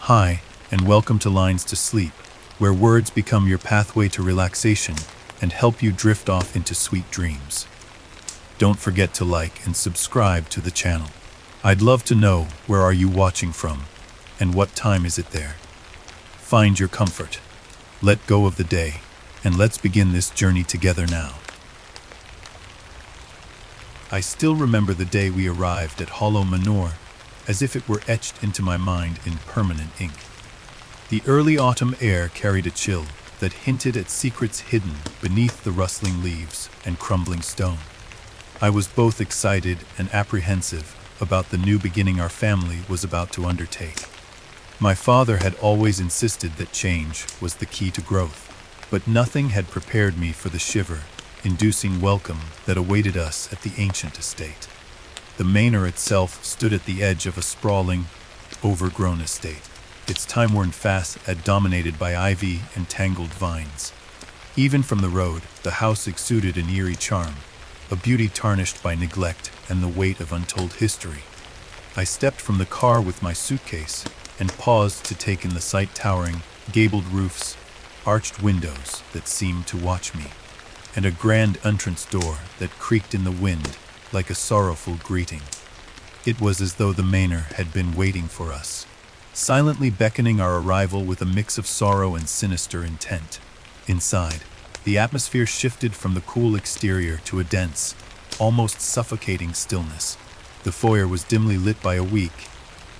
Hi, and welcome to Lines to Sleep, where words become your pathway to relaxation and help you drift off into sweet dreams. Don't forget to like and subscribe to the channel. I'd love to know, where are you watching from, and what time is it there? Find your comfort, let go of the day, and let's begin this journey together now. I still remember the day we arrived at Hollow Manor, as if it were etched into my mind in permanent ink. The early autumn air carried a chill that hinted at secrets hidden beneath the rustling leaves and crumbling stone. I was both excited and apprehensive about the new beginning our family was about to undertake. My father had always insisted that change was the key to growth, but nothing had prepared me for the shiver-inducing welcome that awaited us at the ancient estate. The manor itself stood at the edge of a sprawling, overgrown estate, its time-worn facade dominated by ivy and tangled vines. Even from the road, the house exuded an eerie charm, a beauty tarnished by neglect and the weight of untold history. I stepped from the car with my suitcase and paused to take in the sight: towering, gabled roofs, arched windows that seemed to watch me, and a grand entrance door that creaked in the wind like a sorrowful greeting. It was as though the manor had been waiting for us, silently beckoning our arrival with a mix of sorrow and sinister intent. Inside, the atmosphere shifted from the cool exterior to a dense, almost suffocating stillness. The foyer was dimly lit by a weak,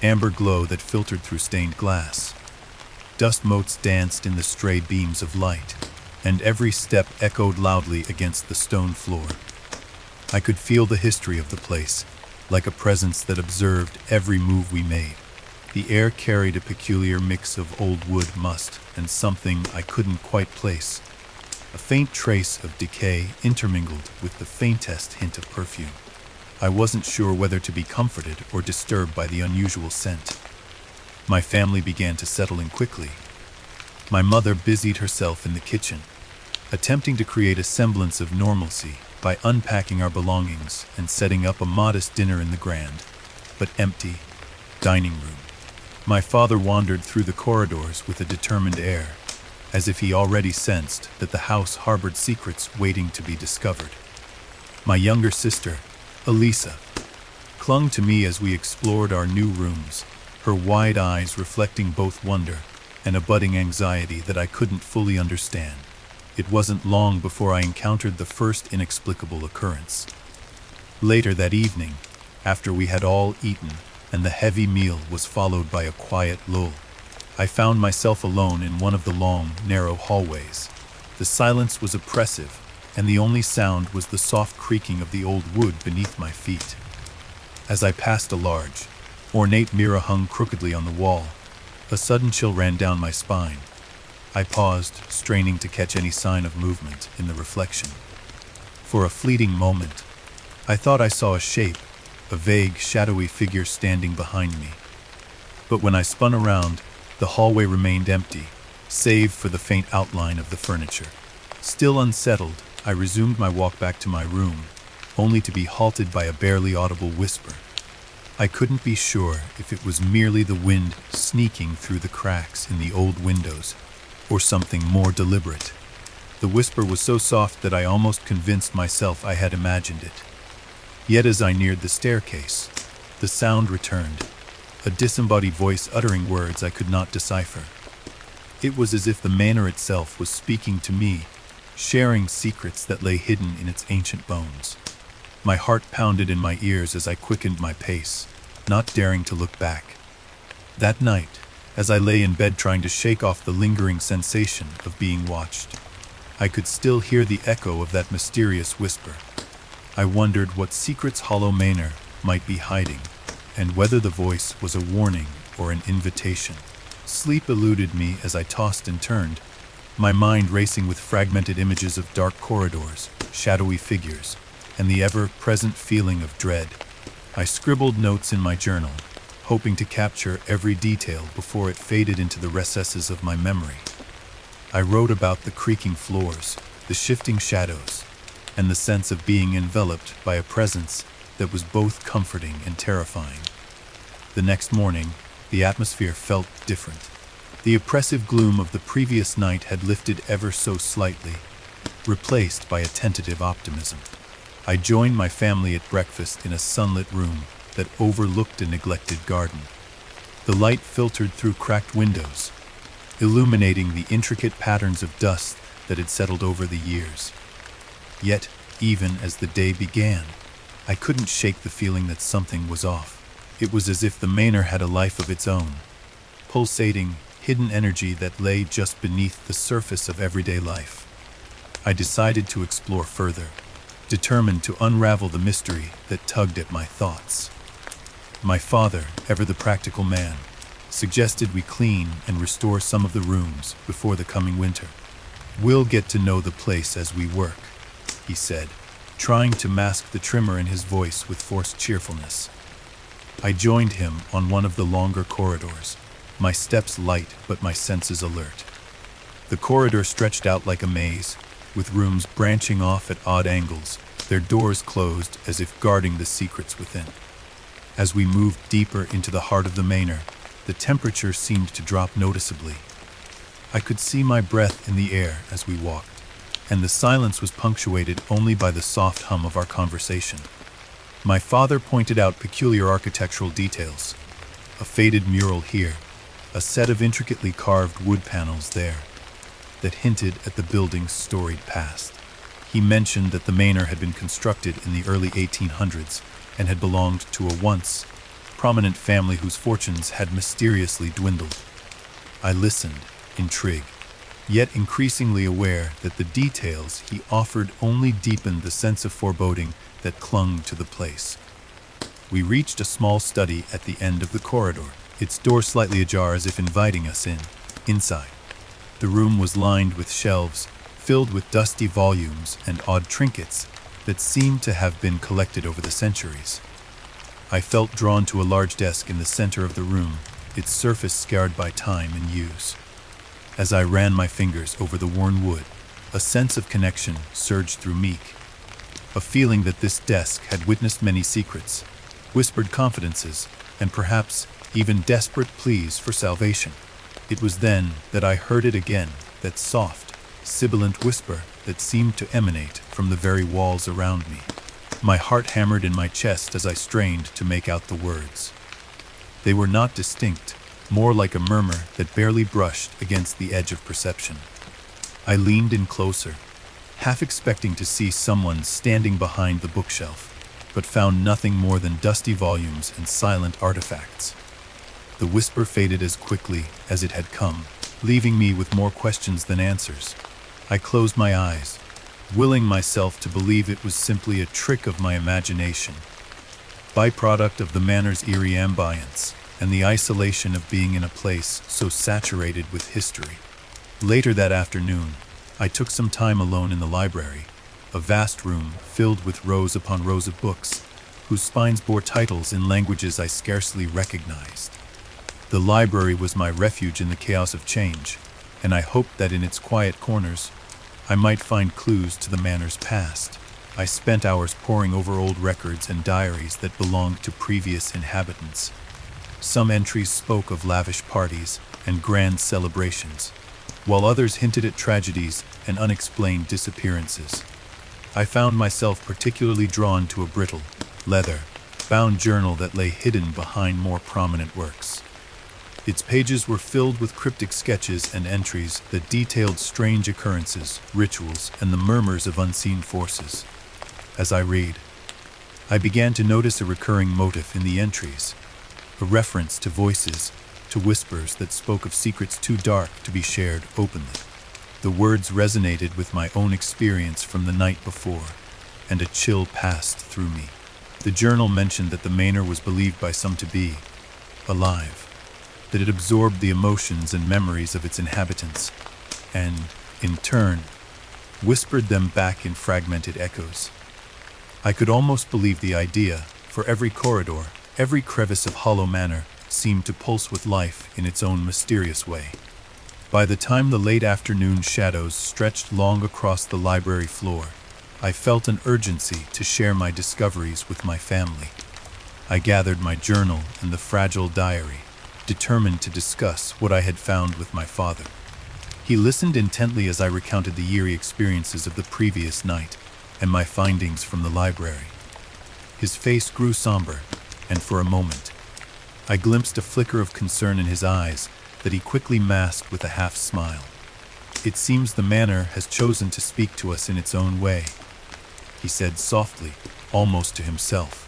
amber glow that filtered through stained glass. Dust motes danced in the stray beams of light, and every step echoed loudly against the stone floor. I could feel the history of the place, like a presence that observed every move we made. The air carried a peculiar mix of old wood, must, and something I couldn't quite place. A faint trace of decay intermingled with the faintest hint of perfume. I wasn't sure whether to be comforted or disturbed by the unusual scent. My family began to settle in quickly. My mother busied herself in the kitchen, attempting to create a semblance of normalcy by unpacking our belongings and setting up a modest dinner in the grand, but empty, dining room. My father wandered through the corridors with a determined air, as if he already sensed that the house harbored secrets waiting to be discovered. My younger sister, Elisa, clung to me as we explored our new rooms, her wide eyes reflecting both wonder and a budding anxiety that I couldn't fully understand. It wasn't long before I encountered the first inexplicable occurrence. Later that evening, after we had all eaten and the heavy meal was followed by a quiet lull, I found myself alone in one of the long, narrow hallways. The silence was oppressive, and the only sound was the soft creaking of the old wood beneath my feet. As I passed a large, ornate mirror hung crookedly on the wall, a sudden chill ran down my spine. I paused, straining to catch any sign of movement in the reflection. For a fleeting moment, I thought I saw a shape, a vague, shadowy figure standing behind me. But when I spun around, the hallway remained empty, save for the faint outline of the furniture. Still unsettled, I resumed my walk back to my room, only to be halted by a barely audible whisper. I couldn't be sure if it was merely the wind sneaking through the cracks in the old windows, or something more deliberate. The whisper was so soft that I almost convinced myself I had imagined it. Yet as I neared the staircase, the sound returned, a disembodied voice uttering words I could not decipher. It was as if the manor itself was speaking to me, sharing secrets that lay hidden in its ancient bones. My heart pounded in my ears as I quickened my pace, not daring to look back. That night, as I lay in bed trying to shake off the lingering sensation of being watched, I could still hear the echo of that mysterious whisper. I wondered what secrets Hollow Manor might be hiding, and whether the voice was a warning or an invitation. Sleep eluded me as I tossed and turned, my mind racing with fragmented images of dark corridors, shadowy figures, and the ever-present feeling of dread. I scribbled notes in my journal, hoping to capture every detail before it faded into the recesses of my memory. I wrote about the creaking floors, the shifting shadows, and the sense of being enveloped by a presence that was both comforting and terrifying. The next morning, the atmosphere felt different. The oppressive gloom of the previous night had lifted ever so slightly, replaced by a tentative optimism. I joined my family at breakfast in a sunlit room that overlooked a neglected garden. The light filtered through cracked windows, illuminating the intricate patterns of dust that had settled over the years. Yet, even as the day began, I couldn't shake the feeling that something was off. It was as if the manor had a life of its own, pulsating, hidden energy that lay just beneath the surface of everyday life. I decided to explore further, determined to unravel the mystery that tugged at my thoughts. My father, ever the practical man, suggested we clean and restore some of the rooms before the coming winter. "We'll get to know the place as we work," he said, trying to mask the tremor in his voice with forced cheerfulness. I joined him on one of the longer corridors, my steps light but my senses alert. The corridor stretched out like a maze, with rooms branching off at odd angles, their doors closed as if guarding the secrets within. As we moved deeper into the heart of the manor, the temperature seemed to drop noticeably. I could see my breath in the air as we walked, and the silence was punctuated only by the soft hum of our conversation. My father pointed out peculiar architectural details, a faded mural here, a set of intricately carved wood panels there, that hinted at the building's storied past. He mentioned that the manor had been constructed in the early 1800s and had belonged to a once prominent family whose fortunes had mysteriously dwindled. I listened, intrigued, yet increasingly aware that the details he offered only deepened the sense of foreboding that clung to the place. We reached a small study at the end of the corridor, its door slightly ajar as if inviting us in. Inside, the room was lined with shelves filled with dusty volumes and odd trinkets that seemed to have been collected over the centuries. I felt drawn to a large desk in the center of the room, its surface scarred by time and use. As I ran my fingers over the worn wood, a sense of connection surged through me, a feeling that this desk had witnessed many secrets, whispered confidences, and perhaps even desperate pleas for salvation. It was then that I heard it again, that soft, sibilant whisper that seemed to emanate from the very walls around me. My heart hammered in my chest as I strained to make out the words. They were not distinct, more like a murmur that barely brushed against the edge of perception. I leaned in closer, half expecting to see someone standing behind the bookshelf, but found nothing more than dusty volumes and silent artifacts. The whisper faded as quickly as it had come, leaving me with more questions than answers. I closed my eyes, willing myself to believe it was simply a trick of my imagination, byproduct of the manor's eerie ambience and the isolation of being in a place so saturated with history. Later that afternoon, I took some time alone in the library, a vast room filled with rows upon rows of books, whose spines bore titles in languages I scarcely recognized. The library was my refuge in the chaos of change, and I hoped that in its quiet corners, I might find clues to the manor's past. I spent hours poring over old records and diaries that belonged to previous inhabitants. Some entries spoke of lavish parties and grand celebrations, while others hinted at tragedies and unexplained disappearances. I found myself particularly drawn to a brittle, leather-bound journal that lay hidden behind more prominent works. Its pages were filled with cryptic sketches and entries that detailed strange occurrences, rituals, and the murmurs of unseen forces. As I read, I began to notice a recurring motif in the entries, a reference to voices, to whispers that spoke of secrets too dark to be shared openly. The words resonated with my own experience from the night before, and a chill passed through me. The journal mentioned that the manor was believed by some to be alive, that it absorbed the emotions and memories of its inhabitants, and, in turn, whispered them back in fragmented echoes. I could almost believe the idea, for every corridor, every crevice of Hollow Manor seemed to pulse with life in its own mysterious way. By the time the late afternoon shadows stretched long across the library floor, I felt an urgency to share my discoveries with my family. I gathered my journal and the fragile diary, determined to discuss what I had found with my father. He listened intently as I recounted the eerie experiences of the previous night and my findings from the library. His face grew somber, and for a moment, I glimpsed a flicker of concern in his eyes that he quickly masked with a half smile. "It seems the manor has chosen to speak to us in its own way," he said softly, almost to himself.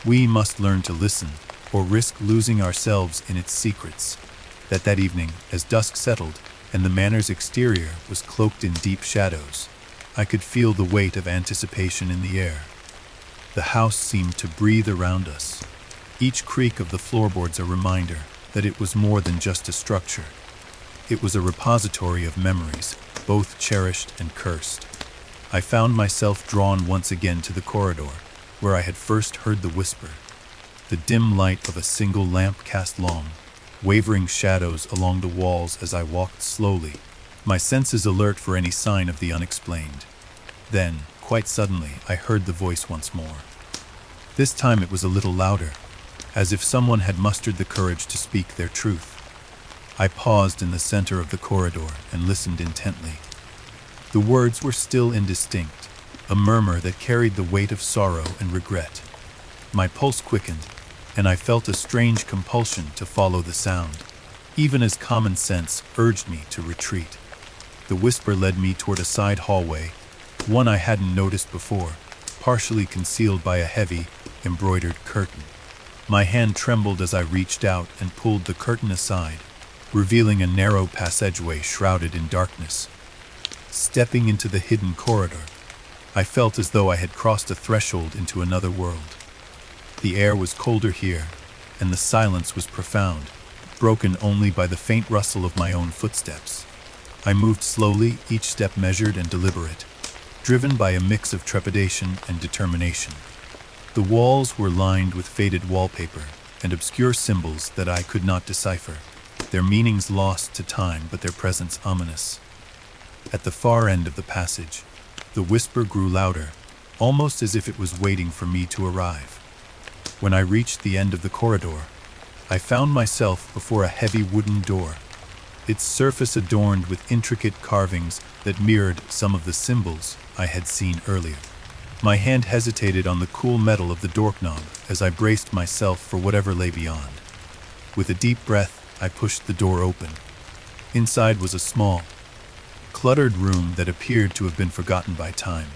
"We must learn to listen, or risk losing ourselves in its secrets." That evening, as dusk settled and the manor's exterior was cloaked in deep shadows, I could feel the weight of anticipation in the air. The house seemed to breathe around us, each creak of the floorboards a reminder that it was more than just a structure. It was a repository of memories, both cherished and cursed. I found myself drawn once again to the corridor, where I had first heard the whisper. The dim light of a single lamp cast long, wavering shadows along the walls as I walked slowly, my senses alert for any sign of the unexplained. Then, quite suddenly, I heard the voice once more. This time it was a little louder, as if someone had mustered the courage to speak their truth. I paused in the center of the corridor and listened intently. The words were still indistinct, a murmur that carried the weight of sorrow and regret. My pulse quickened, and I felt a strange compulsion to follow the sound, even as common sense urged me to retreat. The whisper led me toward a side hallway, one I hadn't noticed before, partially concealed by a heavy, embroidered curtain. My hand trembled as I reached out and pulled the curtain aside, revealing a narrow passageway shrouded in darkness. Stepping into the hidden corridor, I felt as though I had crossed a threshold into another world. The air was colder here, and the silence was profound, broken only by the faint rustle of my own footsteps. I moved slowly, each step measured and deliberate, driven by a mix of trepidation and determination. The walls were lined with faded wallpaper and obscure symbols that I could not decipher, their meanings lost to time but their presence ominous. At the far end of the passage, the whisper grew louder, almost as if it was waiting for me to arrive. When I reached the end of the corridor, I found myself before a heavy wooden door, its surface adorned with intricate carvings that mirrored some of the symbols I had seen earlier. My hand hesitated on the cool metal of the doorknob as I braced myself for whatever lay beyond. With a deep breath, I pushed the door open. Inside was a small, cluttered room that appeared to have been forgotten by time.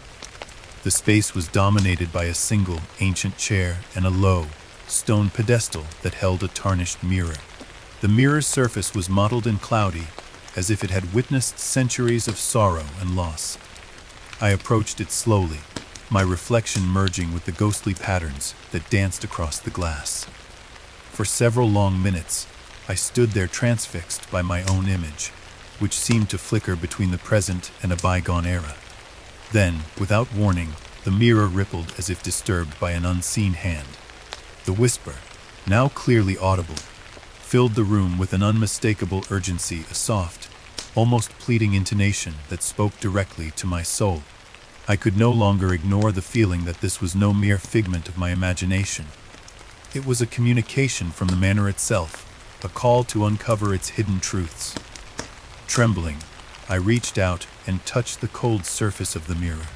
The space was dominated by a single, ancient chair and a low, stone pedestal that held a tarnished mirror. The mirror's surface was mottled and cloudy, as if it had witnessed centuries of sorrow and loss. I approached it slowly, my reflection merging with the ghostly patterns that danced across the glass. For several long minutes, I stood there transfixed by my own image, which seemed to flicker between the present and a bygone era. Then, without warning, the mirror rippled as if disturbed by an unseen hand. The whisper, now clearly audible, filled the room with an unmistakable urgency, a soft, almost pleading intonation that spoke directly to my soul. I could no longer ignore the feeling that this was no mere figment of my imagination. It was a communication from the manor itself, a call to uncover its hidden truths. Trembling, I reached out and touched the cold surface of the mirror.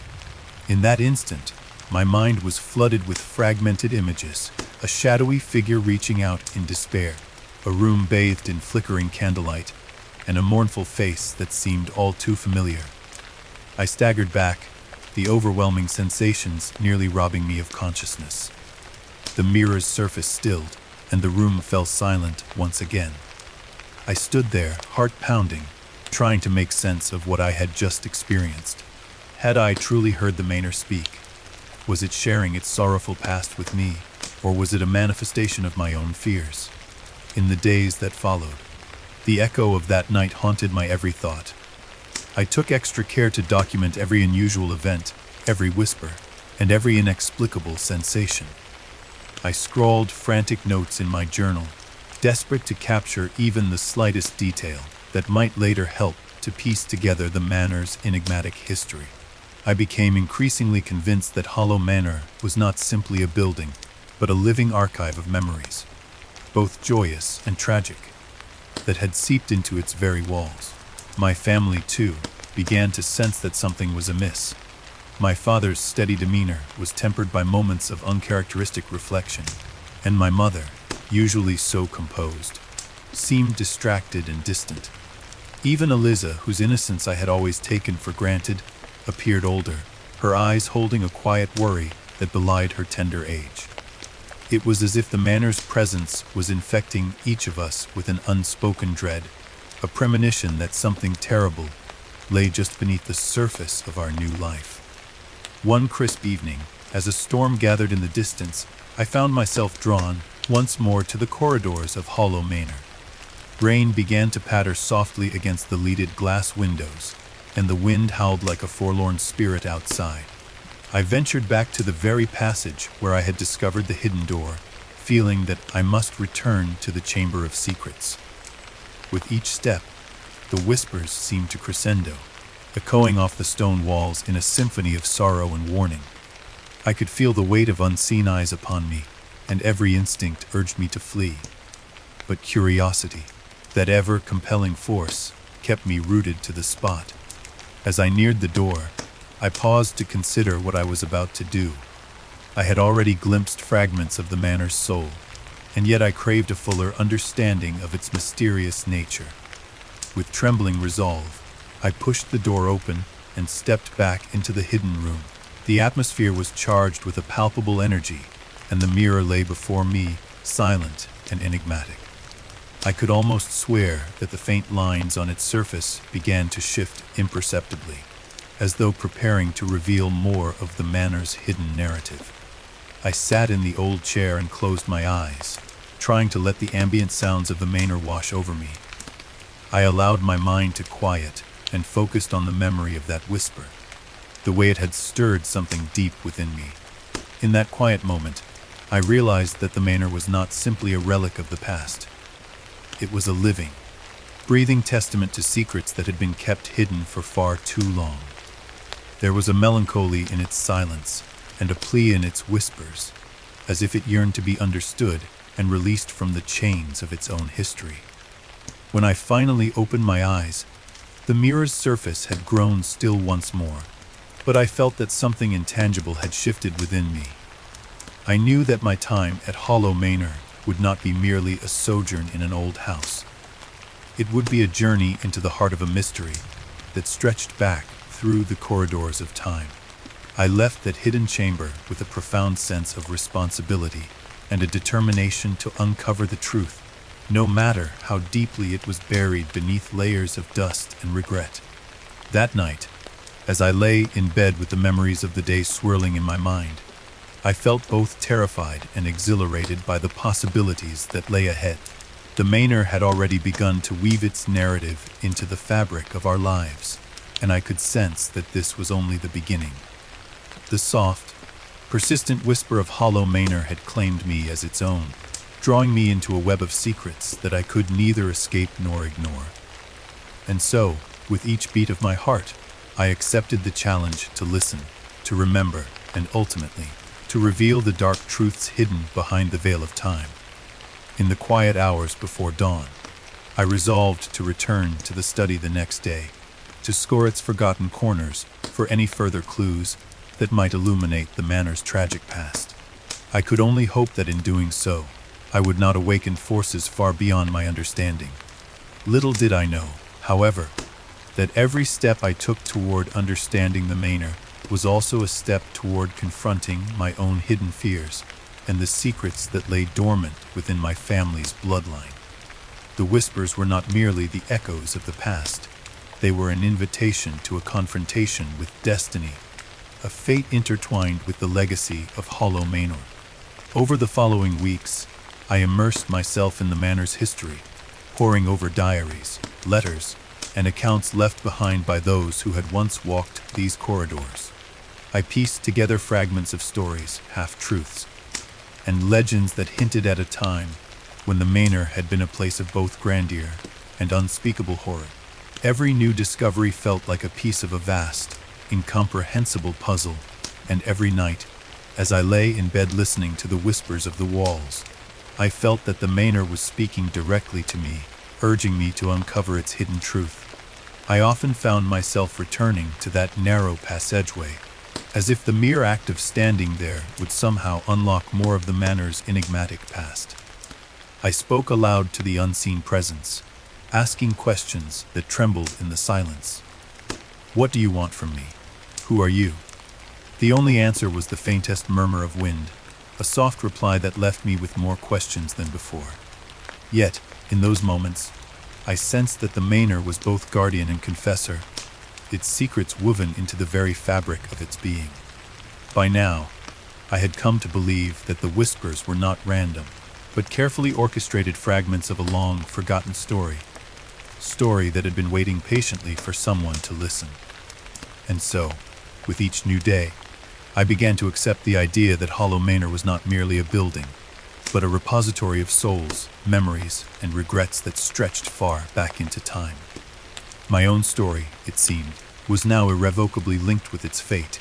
In that instant, my mind was flooded with fragmented images, a shadowy figure reaching out in despair, a room bathed in flickering candlelight, and a mournful face that seemed all too familiar. I staggered back, the overwhelming sensations nearly robbing me of consciousness. The mirror's surface stilled, and the room fell silent once again. I stood there, heart pounding, trying to make sense of what I had just experienced. Had I truly heard the manor speak? Was it sharing its sorrowful past with me, or was it a manifestation of my own fears? In the days that followed, the echo of that night haunted my every thought. I took extra care to document every unusual event, every whisper, and every inexplicable sensation. I scrawled frantic notes in my journal, desperate to capture even the slightest detail that might later help to piece together the manor's enigmatic history. I became increasingly convinced that Hollow Manor was not simply a building, but a living archive of memories. both joyous and tragic, that had seeped into its very walls. My family, too, began to sense that something was amiss. My father's steady demeanor was tempered by moments of uncharacteristic reflection, and my mother, usually so composed, seemed distracted and distant. Even Eliza, whose innocence I had always taken for granted, appeared older, her eyes holding a quiet worry that belied her tender age. It was as if the manor's presence was infecting each of us with an unspoken dread, a premonition that something terrible lay just beneath the surface of our new life. One crisp evening, as a storm gathered in the distance, I found myself drawn once more to the corridors of Hollow Manor. Rain began to patter softly against the leaded glass windows, and the wind howled like a forlorn spirit outside. I ventured back to the very passage where I had discovered the hidden door, feeling that I must return to the Chamber of Secrets. With each step, the whispers seemed to crescendo, echoing off the stone walls in a symphony of sorrow and warning. I could feel the weight of unseen eyes upon me, and every instinct urged me to flee. But curiosity, that ever-compelling force, kept me rooted to the spot. As I neared the door, I paused to consider what I was about to do. I had already glimpsed fragments of the manor's soul, and yet I craved a fuller understanding of its mysterious nature. With trembling resolve, I pushed the door open and stepped back into the hidden room. The atmosphere was charged with a palpable energy, and the mirror lay before me, silent and enigmatic. I could almost swear that the faint lines on its surface began to shift imperceptibly, as though preparing to reveal more of the manor's hidden narrative. I sat in the old chair and closed my eyes, trying to let the ambient sounds of the manor wash over me. I allowed my mind to quiet and focused on the memory of that whisper, the way it had stirred something deep within me. In that quiet moment, I realized that the manor was not simply a relic of the past. It was a living, breathing testament to secrets that had been kept hidden for far too long. There was a melancholy in its silence and a plea in its whispers, as if it yearned to be understood and released from the chains of its own history. When I finally opened my eyes, the mirror's surface had grown still once more, but I felt that something intangible had shifted within me. I knew that my time at Hollow Manor would not be merely a sojourn in an old house. It would be a journey into the heart of a mystery that stretched back through the corridors of time. I left that hidden chamber with a profound sense of responsibility and a determination to uncover the truth, no matter how deeply it was buried beneath layers of dust and regret. That night, as I lay in bed with the memories of the day swirling in my mind, I felt both terrified and exhilarated by the possibilities that lay ahead. The manor had already begun to weave its narrative into the fabric of our lives, and I could sense that this was only the beginning. The soft, persistent whisper of Hollow Manor had claimed me as its own, drawing me into a web of secrets that I could neither escape nor ignore. And so, with each beat of my heart, I accepted the challenge to listen, to remember, and ultimately, to reveal the dark truths hidden behind the veil of time. In the quiet hours before dawn, I resolved to return to the study the next day, to score its forgotten corners for any further clues that might illuminate the manor's tragic past. I could only hope that in doing so, I would not awaken forces far beyond my understanding. Little did I know, however, that every step I took toward understanding the manor was also a step toward confronting my own hidden fears and the secrets that lay dormant within my family's bloodline. The whispers were not merely the echoes of the past. They were an invitation to a confrontation with destiny, a fate intertwined with the legacy of Hollow Manor. Over the following weeks, I immersed myself in the manor's history, poring over diaries, letters, and accounts left behind by those who had once walked these corridors. I pieced together fragments of stories, half-truths, and legends that hinted at a time when the manor had been a place of both grandeur and unspeakable horror. Every new discovery felt like a piece of a vast, incomprehensible puzzle, and every night, as I lay in bed listening to the whispers of the walls, I felt that the manor was speaking directly to me, urging me to uncover its hidden truth. I often found myself returning to that narrow passageway, as if the mere act of standing there would somehow unlock more of the manor's enigmatic past. I spoke aloud to the unseen presence, asking questions that trembled in the silence. "What do you want from me? Who are you?" The only answer was the faintest murmur of wind, a soft reply that left me with more questions than before. Yet, in those moments, I sensed that the manor was both guardian and confessor, its secrets woven into the very fabric of its being. By now, I had come to believe that the whispers were not random, but carefully orchestrated fragments of a long, forgotten story that had been waiting patiently for someone to listen. And so, with each new day, I began to accept the idea that Hollow Manor was not merely a building, but a repository of souls, memories, and regrets that stretched far back into time. My own story, it seemed, was now irrevocably linked with its fate.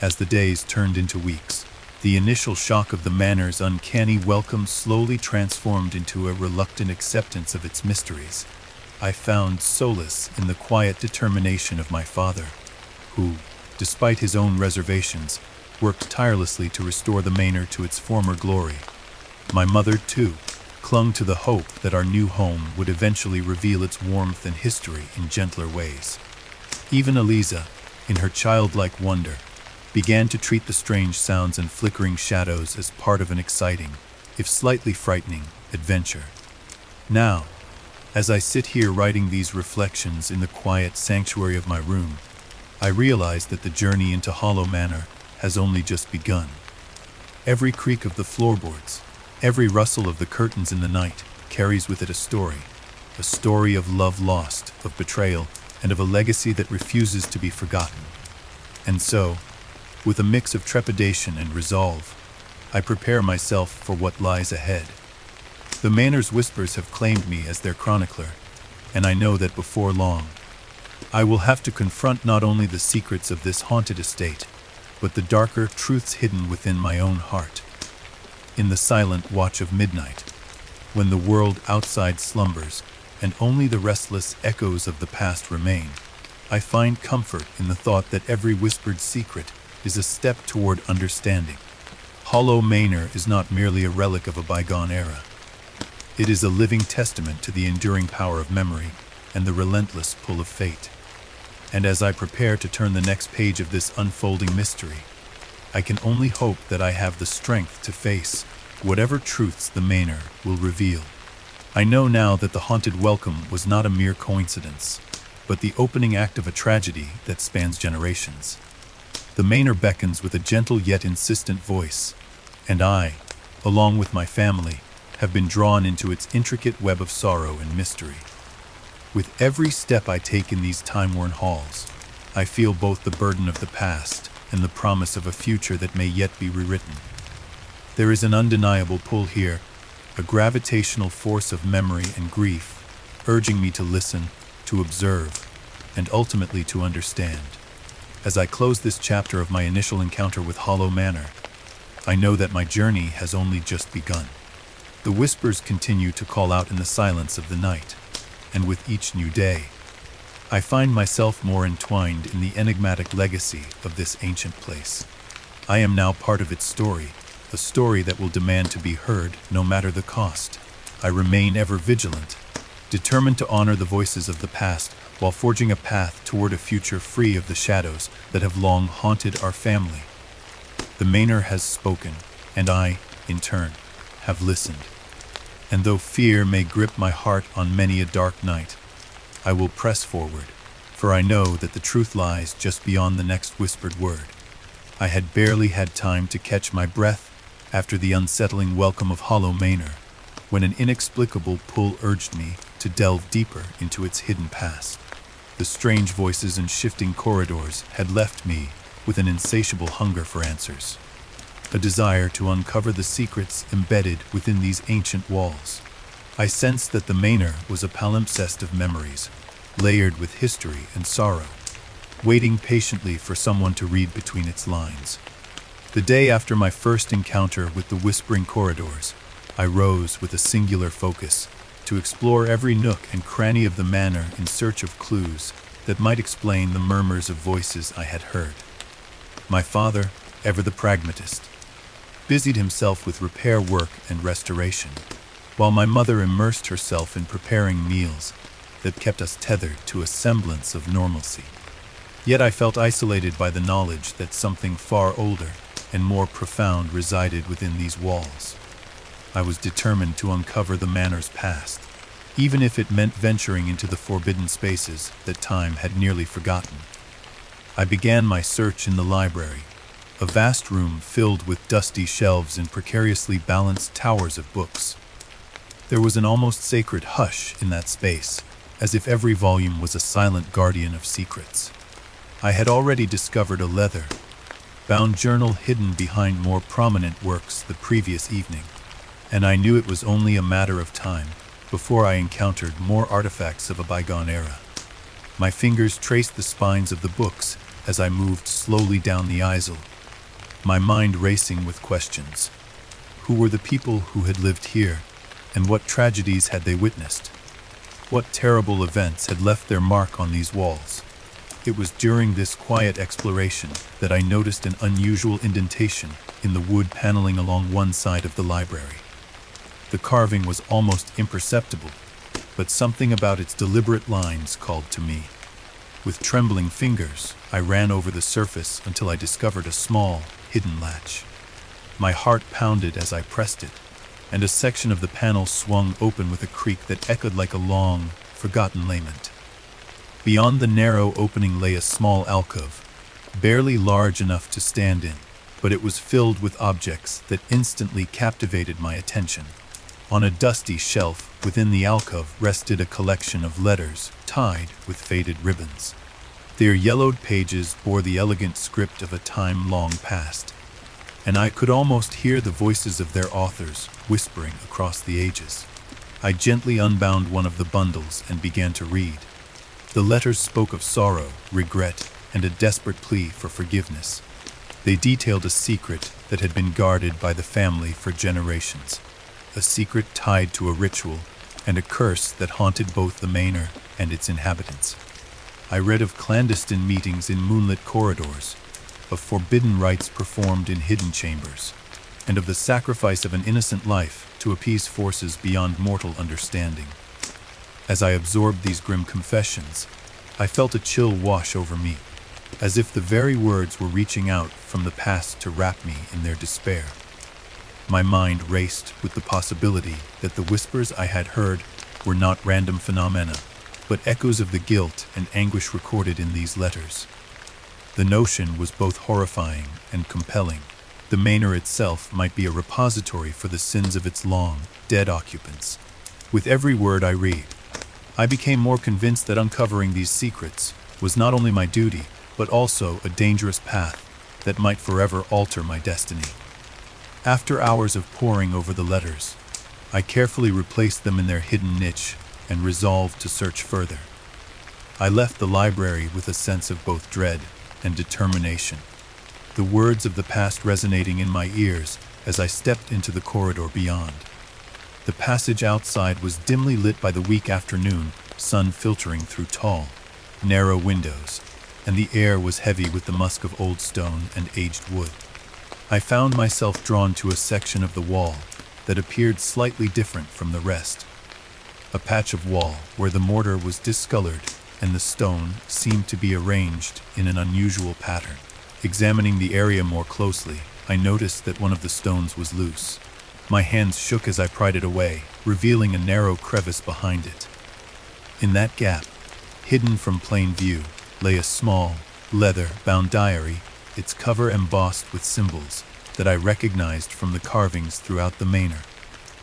As the days turned into weeks, the initial shock of the manor's uncanny welcome slowly transformed into a reluctant acceptance of its mysteries. I found solace in the quiet determination of my father, who, despite his own reservations, worked tirelessly to restore the manor to its former glory. My mother, too, clung to the hope that our new home would eventually reveal its warmth and history in gentler ways. Even Eliza, in her childlike wonder, began to treat the strange sounds and flickering shadows as part of an exciting, if slightly frightening, adventure. Now, as I sit here writing these reflections in the quiet sanctuary of my room, I realize that the journey into Hollow Manor has only just begun. Every creak of the floorboards, every rustle of the curtains in the night carries with it a story of love lost, of betrayal, and of a legacy that refuses to be forgotten. And so, with a mix of trepidation and resolve, I prepare myself for what lies ahead. The manor's whispers have claimed me as their chronicler, and I know that before long, I will have to confront not only the secrets of this haunted estate, but the darker truths hidden within my own heart. In the silent watch of midnight, when the world outside slumbers and only the restless echoes of the past remain, I find comfort in the thought that every whispered secret is a step toward understanding. Hollow Manor is not merely a relic of a bygone era. It is a living testament to the enduring power of memory and the relentless pull of fate. And as I prepare to turn the next page of this unfolding mystery, I can only hope that I have the strength to face whatever truths the manor will reveal. I know now that the haunted welcome was not a mere coincidence, but the opening act of a tragedy that spans generations. The manor beckons with a gentle yet insistent voice, and I, along with my family, have been drawn into its intricate web of sorrow and mystery. With every step I take in these time-worn halls, I feel both the burden of the past and the promise of a future that may yet be rewritten. There is an undeniable pull here, a gravitational force of memory and grief, urging me to listen, to observe, and ultimately to understand. As I close this chapter of my initial encounter with Hollow Manor, I know that my journey has only just begun. The whispers continue to call out in the silence of the night, and with each new day, I find myself more entwined in the enigmatic legacy of this ancient place. I am now part of its story, a story that will demand to be heard no matter the cost. I remain ever vigilant, determined to honor the voices of the past while forging a path toward a future free of the shadows that have long haunted our family. The manor has spoken, and I, in turn, have listened. And though fear may grip my heart on many a dark night, I will press forward, for I know that the truth lies just beyond the next whispered word. I had barely had time to catch my breath after the unsettling welcome of Hollow Manor, when an inexplicable pull urged me to delve deeper into its hidden past. The strange voices and shifting corridors had left me with an insatiable hunger for answers, a desire to uncover the secrets embedded within these ancient walls. I sensed that the manor was a palimpsest of memories, layered with history and sorrow, waiting patiently for someone to read between its lines. The day after my first encounter with the whispering corridors, I rose with a singular focus, to explore every nook and cranny of the manor in search of clues that might explain the murmurs of voices I had heard. My father, ever the pragmatist, busied himself with repair work and restoration, while my mother immersed herself in preparing meals that kept us tethered to a semblance of normalcy. Yet I felt isolated by the knowledge that something far older and more profound resided within these walls. I was determined to uncover the manor's past, even if it meant venturing into the forbidden spaces that time had nearly forgotten. I began my search in the library, a vast room filled with dusty shelves and precariously balanced towers of books. There was an almost sacred hush in that space, as if every volume was a silent guardian of secrets. I had already discovered a leather-bound journal hidden behind more prominent works the previous evening, and I knew it was only a matter of time before I encountered more artifacts of a bygone era. My fingers traced the spines of the books as I moved slowly down the aisle, my mind racing with questions. Who were the people who had lived here, and what tragedies had they witnessed? What terrible events had left their mark on these walls? It was during this quiet exploration that I noticed an unusual indentation in the wood paneling along one side of the library. The carving was almost imperceptible, but something about its deliberate lines called to me. With trembling fingers, I ran over the surface until I discovered a small, hidden latch. My heart pounded as I pressed it, and a section of the panel swung open with a creak that echoed like a long, forgotten lament. Beyond the narrow opening lay a small alcove, barely large enough to stand in, but it was filled with objects that instantly captivated my attention. On a dusty shelf within the alcove rested a collection of letters tied with faded ribbons. Their yellowed pages bore the elegant script of a time long past, and I could almost hear the voices of their authors whispering across the ages. I gently unbound one of the bundles and began to read. The letters spoke of sorrow, regret, and a desperate plea for forgiveness. They detailed a secret that had been guarded by the family for generations. A secret tied to a ritual and a curse that haunted both the manor and its inhabitants. I read of clandestine meetings in moonlit corridors, of forbidden rites performed in hidden chambers, and of the sacrifice of an innocent life to appease forces beyond mortal understanding. As I absorbed these grim confessions, I felt a chill wash over me, as if the very words were reaching out from the past to wrap me in their despair. My mind raced with the possibility that the whispers I had heard were not random phenomena, but echoes of the guilt and anguish recorded in these letters. The notion was both horrifying and compelling. The manor itself might be a repository for the sins of its long, dead occupants. With every word I read, I became more convinced that uncovering these secrets was not only my duty, but also a dangerous path that might forever alter my destiny. After hours of poring over the letters, I carefully replaced them in their hidden niche and resolved to search further. I left the library with a sense of both dread and determination, the words of the past resonating in my ears as I stepped into the corridor beyond. The passage outside was dimly lit by the weak afternoon sun filtering through tall, narrow windows, and the air was heavy with the musk of old stone and aged wood. I found myself drawn to a section of the wall that appeared slightly different from the rest. A patch of wall where the mortar was discolored and the stone seemed to be arranged in an unusual pattern. Examining the area more closely, I noticed that one of the stones was loose. My hands shook as I pried it away, revealing a narrow crevice behind it. In that gap, hidden from plain view, lay a small, leather-bound diary, its cover embossed with symbols that I recognized from the carvings throughout the manor.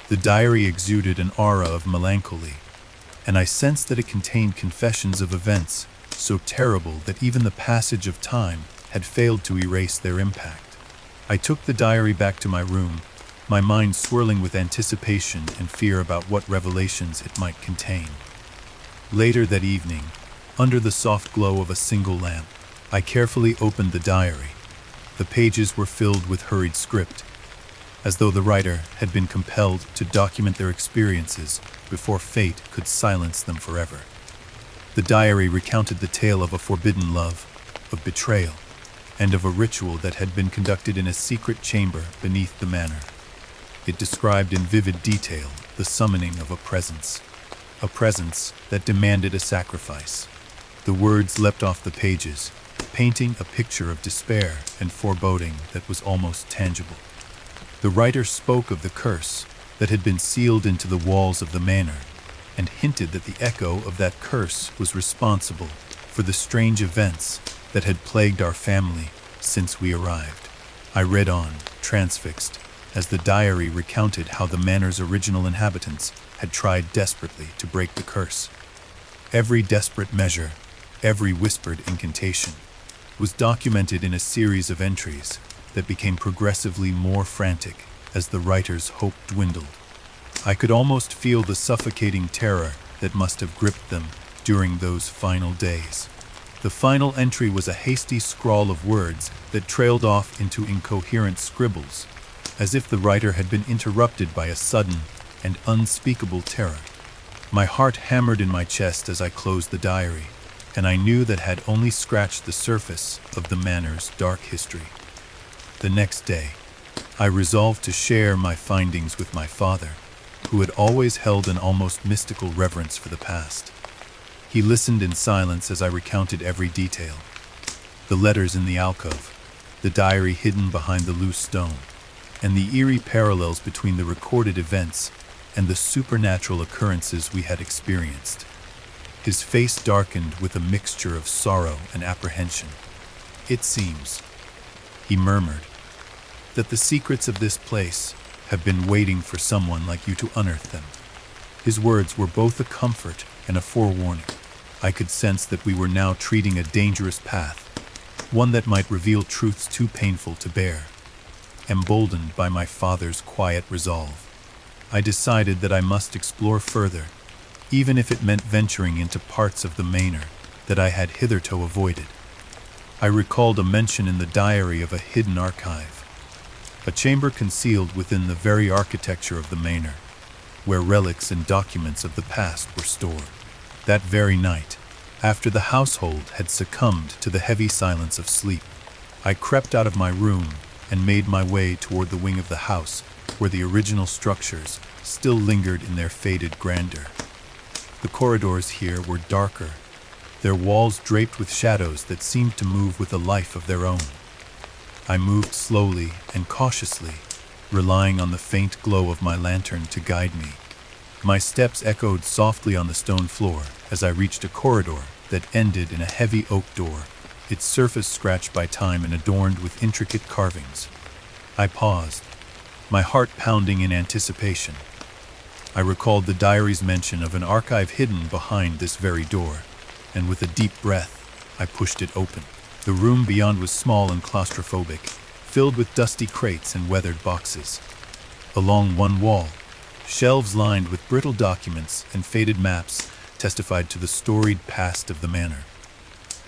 The diary exuded an aura of melancholy, and I sensed that it contained confessions of events so terrible that even the passage of time had failed to erase their impact. I took the diary back to my room, my mind swirling with anticipation and fear about what revelations it might contain. Later that evening, under the soft glow of a single lamp, I carefully opened the diary. The pages were filled with hurried script, as though the writer had been compelled to document their experiences before fate could silence them forever. The diary recounted the tale of a forbidden love, of betrayal, and of a ritual that had been conducted in a secret chamber beneath the manor. It described in vivid detail the summoning of a presence that demanded a sacrifice. The words leapt off the pages, painting a picture of despair and foreboding that was almost tangible. The writer spoke of the curse that had been sealed into the walls of the manor, and hinted that the echo of that curse was responsible for the strange events that had plagued our family since we arrived. I read on, transfixed, as the diary recounted how the manor's original inhabitants had tried desperately to break the curse. Every desperate measure, every whispered incantation, was documented in a series of entries that became progressively more frantic as the writer's hope dwindled. I could almost feel the suffocating terror that must have gripped them during those final days. The final entry was a hasty scrawl of words that trailed off into incoherent scribbles, as if the writer had been interrupted by a sudden and unspeakable terror. My heart hammered in my chest as I closed the diary, and I knew that had only scratched the surface of the manor's dark history. The next day, I resolved to share my findings with my father, who had always held an almost mystical reverence for the past. He listened in silence as I recounted every detail. The letters in the alcove, the diary hidden behind the loose stone, and the eerie parallels between the recorded events and the supernatural occurrences we had experienced. His face darkened with a mixture of sorrow and apprehension. "It seems," he murmured, "that the secrets of this place have been waiting for someone like you to unearth them." His words were both a comfort and a forewarning. I could sense that we were now treading a dangerous path, one that might reveal truths too painful to bear. Emboldened by my father's quiet resolve, I decided that I must explore further, even if it meant venturing into parts of the manor that I had hitherto avoided. I recalled a mention in the diary of a hidden archive, a chamber concealed within the very architecture of the manor, where relics and documents of the past were stored. That very night, after the household had succumbed to the heavy silence of sleep, I crept out of my room and made my way toward the wing of the house where the original structures still lingered in their faded grandeur. The corridors here were darker, their walls draped with shadows that seemed to move with a life of their own. I moved slowly and cautiously, relying on the faint glow of my lantern to guide me. My steps echoed softly on the stone floor as I reached a corridor that ended in a heavy oak door, its surface scratched by time and adorned with intricate carvings. I paused, my heart pounding in anticipation. I recalled the diary's mention of an archive hidden behind this very door, and with a deep breath, I pushed it open. The room beyond was small and claustrophobic, filled with dusty crates and weathered boxes. Along one wall, shelves lined with brittle documents and faded maps testified to the storied past of the manor.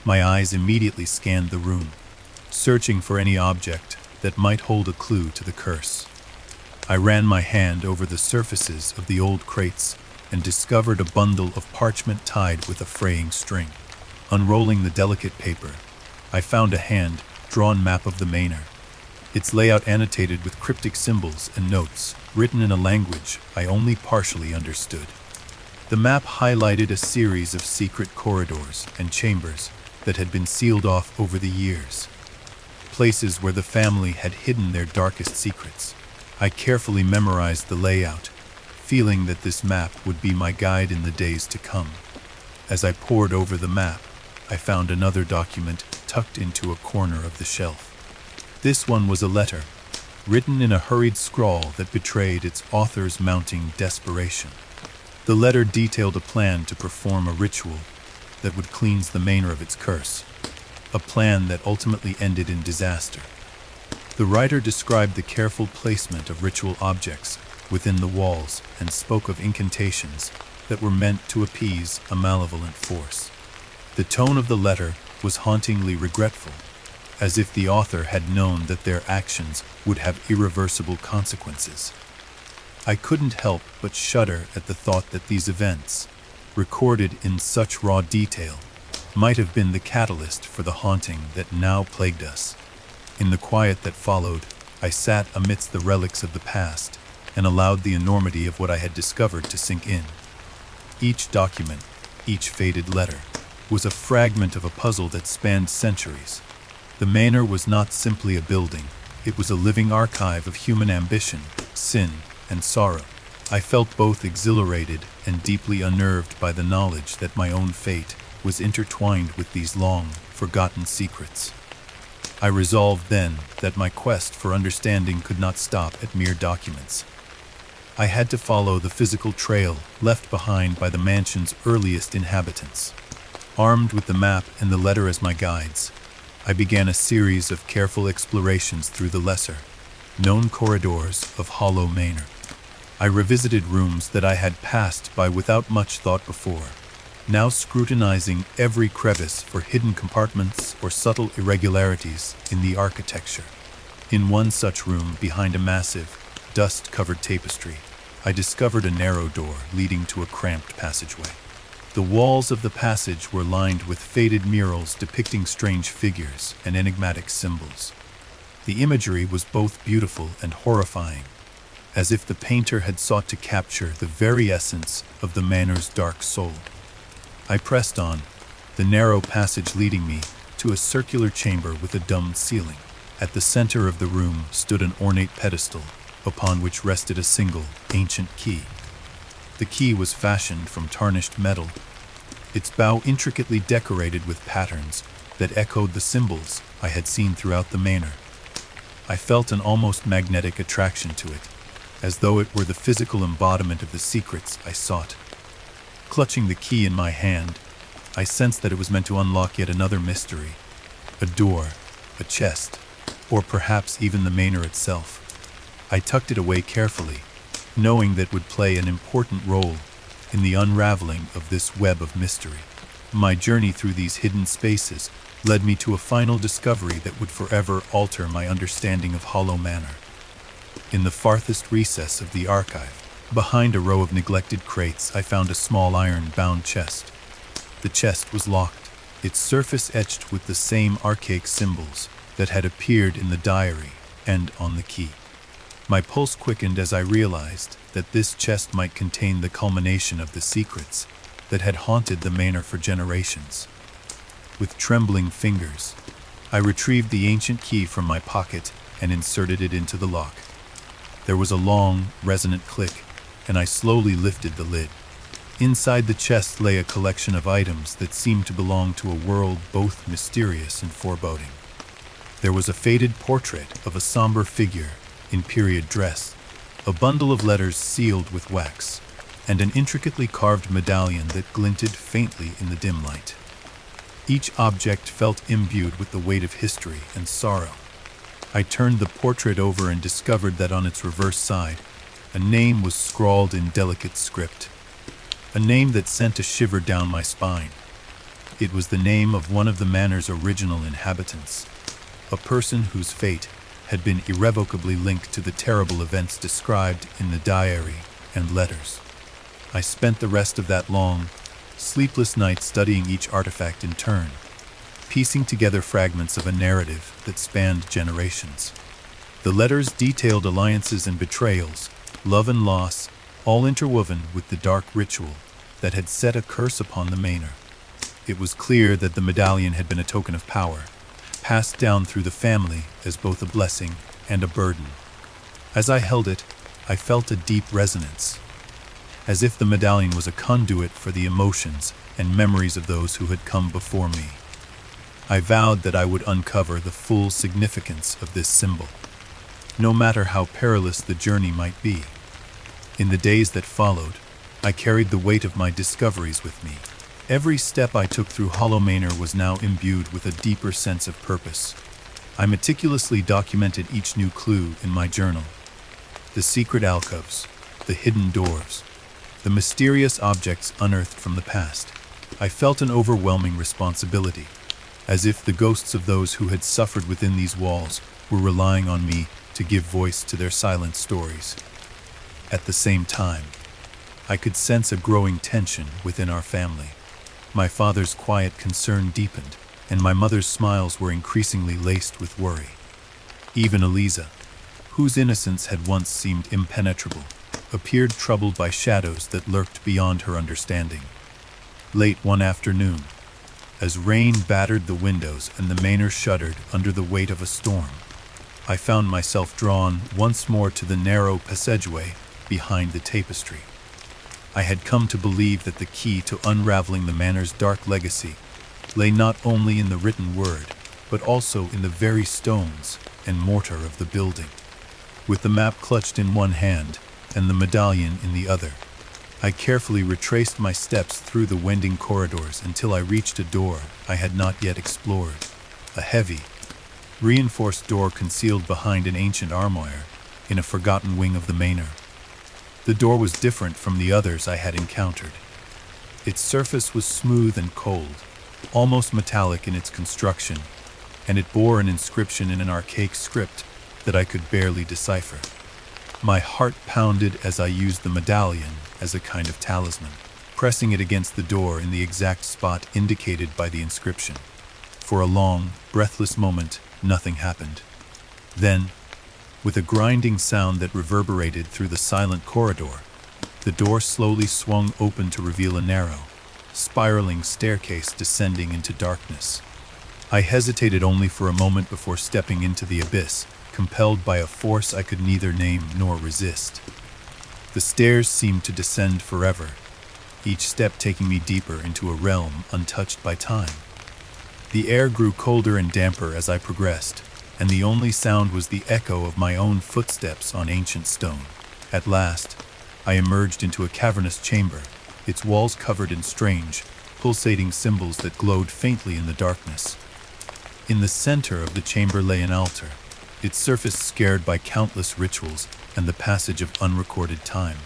My eyes immediately scanned the room, searching for any object that might hold a clue to the curse. I ran my hand over the surfaces of the old crates and discovered a bundle of parchment tied with a fraying string. Unrolling the delicate paper, I found a hand-drawn map of the manor, its layout annotated with cryptic symbols and notes written in a language I only partially understood. The map highlighted a series of secret corridors and chambers that had been sealed off over the years, places where the family had hidden their darkest secrets. I carefully memorized the layout, feeling that this map would be my guide in the days to come. As I pored over the map, I found another document tucked into a corner of the shelf. This one was a letter, written in a hurried scrawl that betrayed its author's mounting desperation. The letter detailed a plan to perform a ritual that would cleanse the manor of its curse, a plan that ultimately ended in disaster. The writer described the careful placement of ritual objects within the walls and spoke of incantations that were meant to appease a malevolent force. The tone of the letter was hauntingly regretful, as if the author had known that their actions would have irreversible consequences. I couldn't help but shudder at the thought that these events, recorded in such raw detail, might have been the catalyst for the haunting that now plagued us. In the quiet that followed, I sat amidst the relics of the past and allowed the enormity of what I had discovered to sink in. Each document, each faded letter, was a fragment of a puzzle that spanned centuries. The manor was not simply a building, it was a living archive of human ambition, sin, and sorrow. I felt both exhilarated and deeply unnerved by the knowledge that my own fate was intertwined with these long, forgotten secrets. I resolved then that my quest for understanding could not stop at mere documents. I had to follow the physical trail left behind by the mansion's earliest inhabitants. Armed with the map and the letter as my guides, I began a series of careful explorations through the lesser-known corridors of Hollow Manor. I revisited rooms that I had passed by without much thought before, now scrutinizing every crevice for hidden compartments or subtle irregularities in the architecture. In one such room, behind a massive, dust-covered tapestry, I discovered a narrow door leading to a cramped passageway. The walls of the passage were lined with faded murals depicting strange figures and enigmatic symbols. The imagery was both beautiful and horrifying, as if the painter had sought to capture the very essence of the manor's dark soul. I pressed on, the narrow passage leading me to a circular chamber with a domed ceiling. At the center of the room stood an ornate pedestal, upon which rested a single, ancient key. The key was fashioned from tarnished metal, its bow intricately decorated with patterns that echoed the symbols I had seen throughout the manor. I felt an almost magnetic attraction to it, as though it were the physical embodiment of the secrets I sought. Clutching the key in my hand, I sensed that it was meant to unlock yet another mystery, a door, a chest, or perhaps even the manor itself. I tucked it away carefully, knowing that it would play an important role in the unraveling of this web of mystery. My journey through these hidden spaces led me to a final discovery that would forever alter my understanding of Hollow Manor. In the farthest recess of the archive, behind a row of neglected crates, I found a small iron-bound chest. The chest was locked, its surface etched with the same archaic symbols that had appeared in the diary and on the key. My pulse quickened as I realized that this chest might contain the culmination of the secrets that had haunted the manor for generations. With trembling fingers, I retrieved the ancient key from my pocket and inserted it into the lock. There was a long, resonant click, and I slowly lifted the lid. Inside the chest lay a collection of items that seemed to belong to a world both mysterious and foreboding. There was a faded portrait of a somber figure in period dress, a bundle of letters sealed with wax, and an intricately carved medallion that glinted faintly in the dim light. Each object felt imbued with the weight of history and sorrow. I turned the portrait over and discovered that on its reverse side, a name was scrawled in delicate script, a name that sent a shiver down my spine. It was the name of one of the manor's original inhabitants, a person whose fate had been irrevocably linked to the terrible events described in the diary and letters. I spent the rest of that long, sleepless night studying each artifact in turn, piecing together fragments of a narrative that spanned generations. The letters detailed alliances and betrayals, love and loss, all interwoven with the dark ritual that had set a curse upon the manor. It was clear that the medallion had been a token of power, passed down through the family as both a blessing and a burden. As I held it, I felt a deep resonance, as if the medallion was a conduit for the emotions and memories of those who had come before me. I vowed that I would uncover the full significance of this symbol, no matter how perilous the journey might be. In the days that followed, I carried the weight of my discoveries with me. Every step I took through Hollow Manor was now imbued with a deeper sense of purpose. I meticulously documented each new clue in my journal. The secret alcoves, the hidden doors, the mysterious objects unearthed from the past. I felt an overwhelming responsibility, as if the ghosts of those who had suffered within these walls were relying on me to give voice to their silent stories. At the same time, I could sense a growing tension within our family. My father's quiet concern deepened, and my mother's smiles were increasingly laced with worry. Even Eliza, whose innocence had once seemed impenetrable, appeared troubled by shadows that lurked beyond her understanding. Late one afternoon, as rain battered the windows and the manor shuddered under the weight of a storm, I found myself drawn once more to the narrow passageway behind the tapestry. I had come to believe that the key to unraveling the manor's dark legacy lay not only in the written word, but also in the very stones and mortar of the building. With the map clutched in one hand and the medallion in the other, I carefully retraced my steps through the winding corridors until I reached a door I had not yet explored. A heavy, reinforced door concealed behind an ancient armoire in a forgotten wing of the manor. The door was different from the others I had encountered. Its surface was smooth and cold, almost metallic in its construction, and it bore an inscription in an archaic script that I could barely decipher. My heart pounded as I used the medallion as a kind of talisman, pressing it against the door in the exact spot indicated by the inscription. For a long, breathless moment, nothing happened. Then, with a grinding sound that reverberated through the silent corridor, the door slowly swung open to reveal a narrow, spiraling staircase descending into darkness. I hesitated only for a moment before stepping into the abyss, compelled by a force I could neither name nor resist. The stairs seemed to descend forever, each step taking me deeper into a realm untouched by time. The air grew colder and damper as I progressed, and the only sound was the echo of my own footsteps on ancient stone. At last, I emerged into a cavernous chamber, its walls covered in strange, pulsating symbols that glowed faintly in the darkness. In the center of the chamber lay an altar, its surface scarred by countless rituals and the passage of unrecorded time.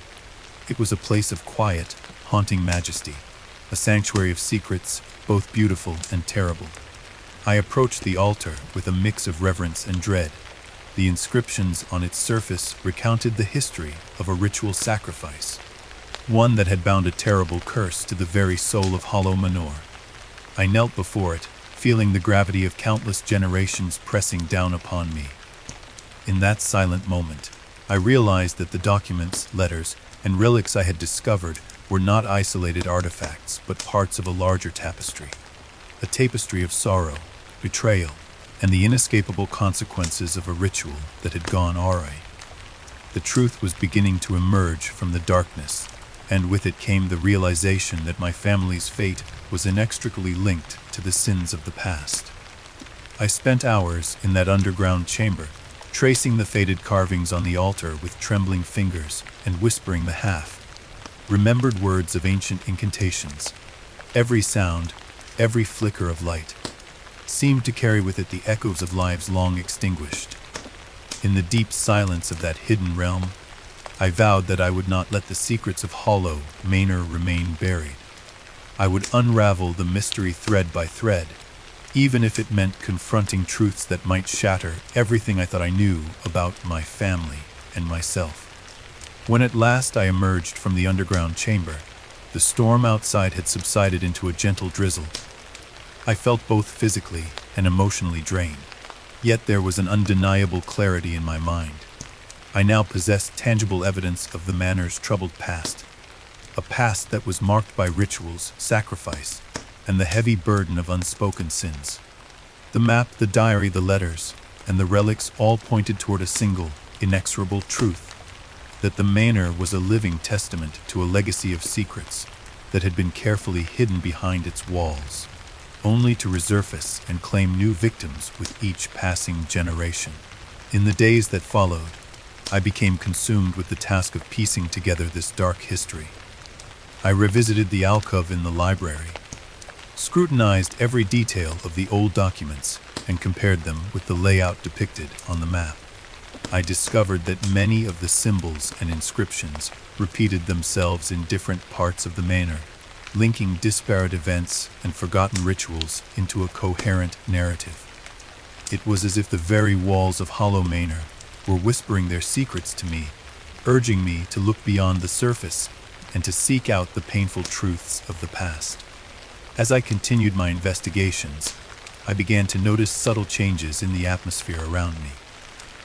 It was a place of quiet, haunting majesty, a sanctuary of secrets, both beautiful and terrible. I approached the altar with a mix of reverence and dread. The inscriptions on its surface recounted the history of a ritual sacrifice, one that had bound a terrible curse to the very soul of Hollow Manor. I knelt before it, feeling the gravity of countless generations pressing down upon me. In that silent moment, I realized that the documents, letters, and relics I had discovered were not isolated artifacts, but parts of a larger tapestry. A tapestry of sorrow, betrayal, and the inescapable consequences of a ritual that had gone awry. The truth was beginning to emerge from the darkness, and with it came the realization that my family's fate was inextricably linked to the sins of the past. I spent hours in that underground chamber, tracing the faded carvings on the altar with trembling fingers and whispering the half-remembered words of ancient incantations. Every sound, every flicker of light, seemed to carry with it the echoes of lives long extinguished. In the deep silence of that hidden realm, I vowed that I would not let the secrets of Hollow Manor remain buried. I would unravel the mystery thread by thread, even if it meant confronting truths that might shatter everything I thought I knew about my family and myself. When at last I emerged from the underground chamber, the storm outside had subsided into a gentle drizzle. I felt both physically and emotionally drained, yet there was an undeniable clarity in my mind. I now possessed tangible evidence of the manor's troubled past, a past that was marked by rituals, sacrifice, and the heavy burden of unspoken sins. The map, the diary, the letters, and the relics all pointed toward a single, inexorable truth, that the manor was a living testament to a legacy of secrets that had been carefully hidden behind its walls, only to resurface and claim new victims with each passing generation. In the days that followed, I became consumed with the task of piecing together this dark history. I revisited the alcove in the library, scrutinized every detail of the old documents, and compared them with the layout depicted on the map. I discovered that many of the symbols and inscriptions repeated themselves in different parts of the manor, linking disparate events and forgotten rituals into a coherent narrative. It was as if the very walls of Hollow Manor were whispering their secrets to me, urging me to look beyond the surface and to seek out the painful truths of the past. As I continued my investigations, I began to notice subtle changes in the atmosphere around me.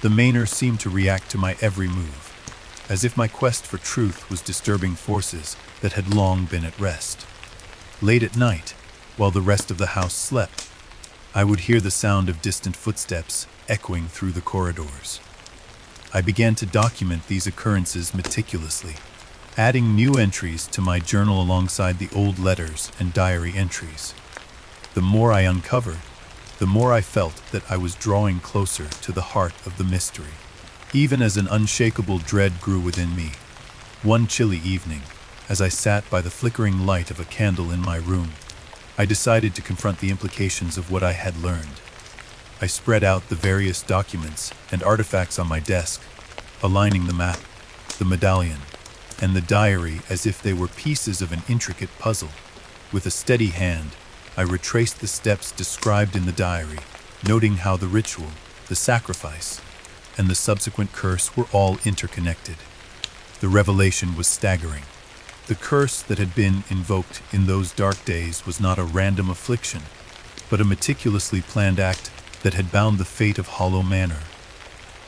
The manor seemed to react to my every move, as if my quest for truth was disturbing forces that had long been at rest. Late at night, while the rest of the house slept, I would hear the sound of distant footsteps echoing through the corridors. I began to document these occurrences meticulously, adding new entries to my journal alongside the old letters and diary entries. The more I uncovered, the more I felt that I was drawing closer to the heart of the mystery, even as an unshakable dread grew within me. One chilly evening, as I sat by the flickering light of a candle in my room, I decided to confront the implications of what I had learned. I spread out the various documents and artifacts on my desk, aligning the map, the medallion, and the diary as if they were pieces of an intricate puzzle. With a steady hand, I retraced the steps described in the diary, noting how the ritual, the sacrifice, and the subsequent curse were all interconnected. The revelation was staggering. The curse that had been invoked in those dark days was not a random affliction, but a meticulously planned act that had bound the fate of Hollow Manor,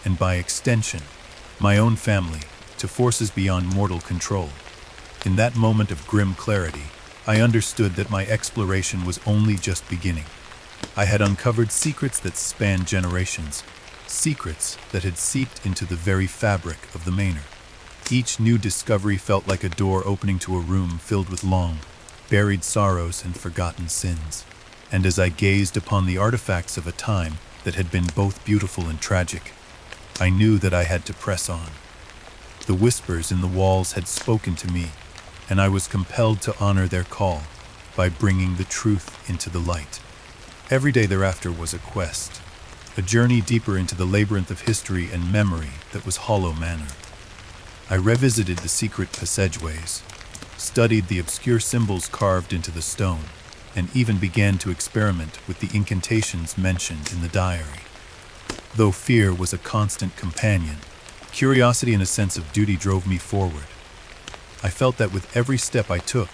and by extension, my own family, to forces beyond mortal control. In that moment of grim clarity, I understood that my exploration was only just beginning. I had uncovered secrets that spanned generations, secrets that had seeped into the very fabric of the manor. Each new discovery felt like a door opening to a room filled with long, buried sorrows and forgotten sins. And as I gazed upon the artifacts of a time that had been both beautiful and tragic, I knew that I had to press on. The whispers in the walls had spoken to me, and I was compelled to honor their call by bringing the truth into the light. Every day thereafter was a quest, a journey deeper into the labyrinth of history and memory that was Hollow Manor. I revisited the secret passageways, studied the obscure symbols carved into the stone, and even began to experiment with the incantations mentioned in the diary. Though fear was a constant companion, curiosity and a sense of duty drove me forward. I felt that with every step I took,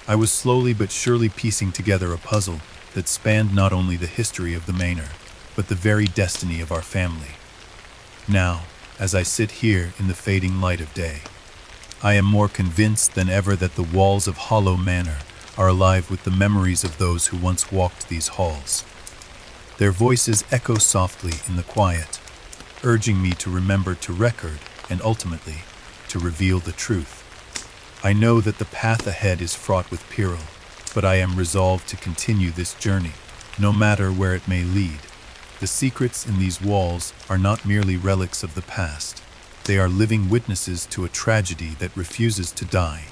I was slowly but surely piecing together a puzzle that spanned not only the history of the manor, but the very destiny of our family. Now, as I sit here in the fading light of day, I am more convinced than ever that the walls of Hollow Manor are alive with the memories of those who once walked these halls. Their voices echo softly in the quiet, urging me to remember, to record, and ultimately, to reveal the truth. I know that the path ahead is fraught with peril, but I am resolved to continue this journey, no matter where it may lead. The secrets in these walls are not merely relics of the past. They are living witnesses to a tragedy that refuses to die.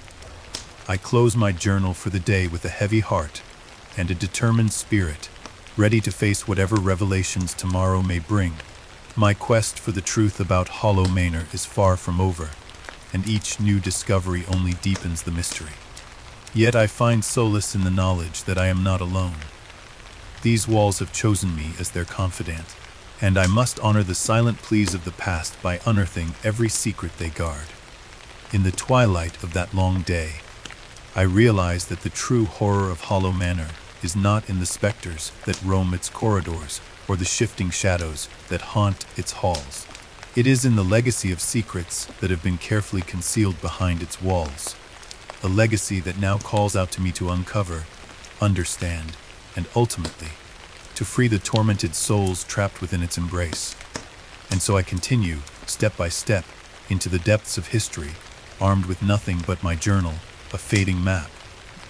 I close my journal for the day with a heavy heart and a determined spirit, ready to face whatever revelations tomorrow may bring. My quest for the truth about Hollow Manor is far from over, and each new discovery only deepens the mystery. Yet I find solace in the knowledge that I am not alone. These walls have chosen me as their confidant, and I must honor the silent pleas of the past by unearthing every secret they guard. In the twilight of that long day, I realize that the true horror of Hollow Manor is not in the specters that roam its corridors or the shifting shadows that haunt its halls. It is in the legacy of secrets that have been carefully concealed behind its walls, a legacy that now calls out to me to uncover, understand, and ultimately, to free the tormented souls trapped within its embrace. And so I continue, step by step, into the depths of history, armed with nothing but my journal, a fading map,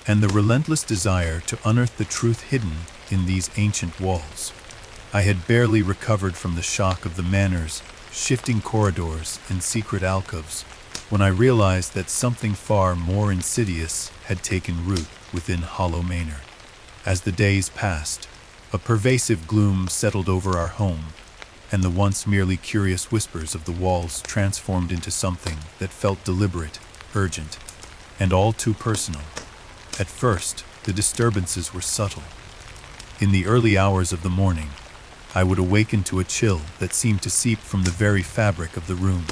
and the relentless desire to unearth the truth hidden in these ancient walls. I had barely recovered from the shock of the manor's shifting corridors and secret alcoves when I realized that something far more insidious had taken root within Hollow Manor. As the days passed, a pervasive gloom settled over our home, and the once merely curious whispers of the walls transformed into something that felt deliberate, urgent, and all too personal. At first, the disturbances were subtle. In the early hours of the morning, I would awaken to a chill that seemed to seep from the very fabric of the room,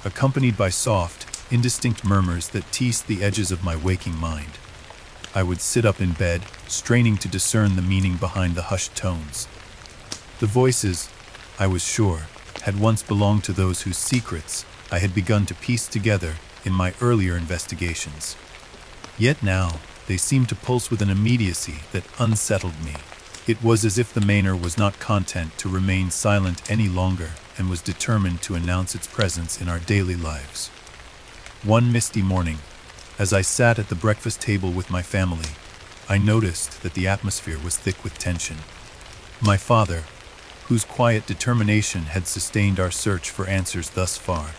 accompanied by soft, indistinct murmurs that teased the edges of my waking mind. I would sit up in bed, straining to discern the meaning behind the hushed tones. The voices, I was sure, had once belonged to those whose secrets I had begun to piece together in my earlier investigations. Yet now, they seemed to pulse with an immediacy that unsettled me. It was as if the Manor was not content to remain silent any longer and was determined to announce its presence in our daily lives. One misty morning, as I sat at the breakfast table with my family, I noticed that the atmosphere was thick with tension. My father, whose quiet determination had sustained our search for answers thus far,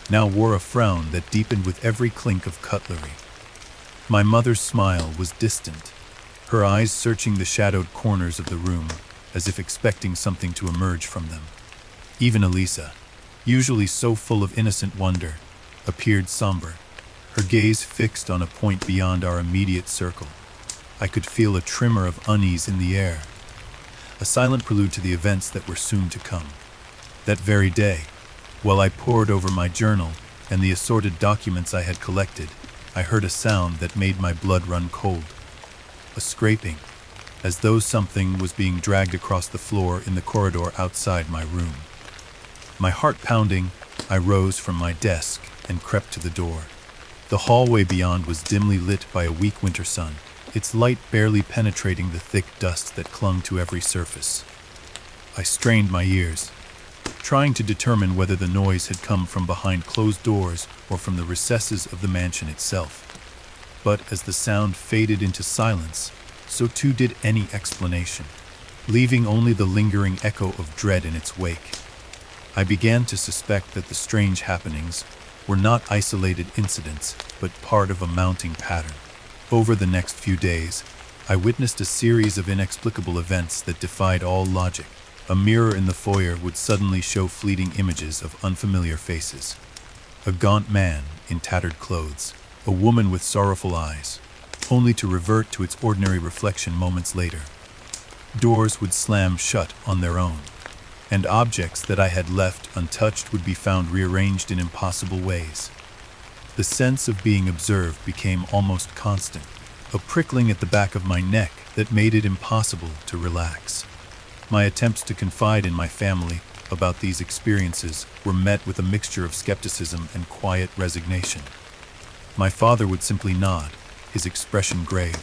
now wore a frown that deepened with every clink of cutlery. My mother's smile was distant, her eyes searching the shadowed corners of the room, as if expecting something to emerge from them. Even Elisa, usually so full of innocent wonder, appeared somber, her gaze fixed on a point beyond our immediate circle. I could feel a tremor of unease in the air, a silent prelude to the events that were soon to come. That very day, while I pored over my journal and the assorted documents I had collected, I heard a sound that made my blood run cold. A scraping, as though something was being dragged across the floor in the corridor outside my room. My heart pounding, I rose from my desk and crept to the door. The hallway beyond was dimly lit by a weak winter sun, its light barely penetrating the thick dust that clung to every surface. I strained my ears, trying to determine whether the noise had come from behind closed doors or from the recesses of the mansion itself. But as the sound faded into silence, so too did any explanation, leaving only the lingering echo of dread in its wake. I began to suspect that the strange happenings were not isolated incidents, but part of a mounting pattern. Over the next few days, I witnessed a series of inexplicable events that defied all logic. A mirror in the foyer would suddenly show fleeting images of unfamiliar faces. A gaunt man in tattered clothes, a woman with sorrowful eyes, only to revert to its ordinary reflection moments later. Doors would slam shut on their own, and objects that I had left untouched would be found rearranged in impossible ways. The sense of being observed became almost constant, a prickling at the back of my neck that made it impossible to relax. My attempts to confide in my family about these experiences were met with a mixture of skepticism and quiet resignation. My father would simply nod, his expression grave,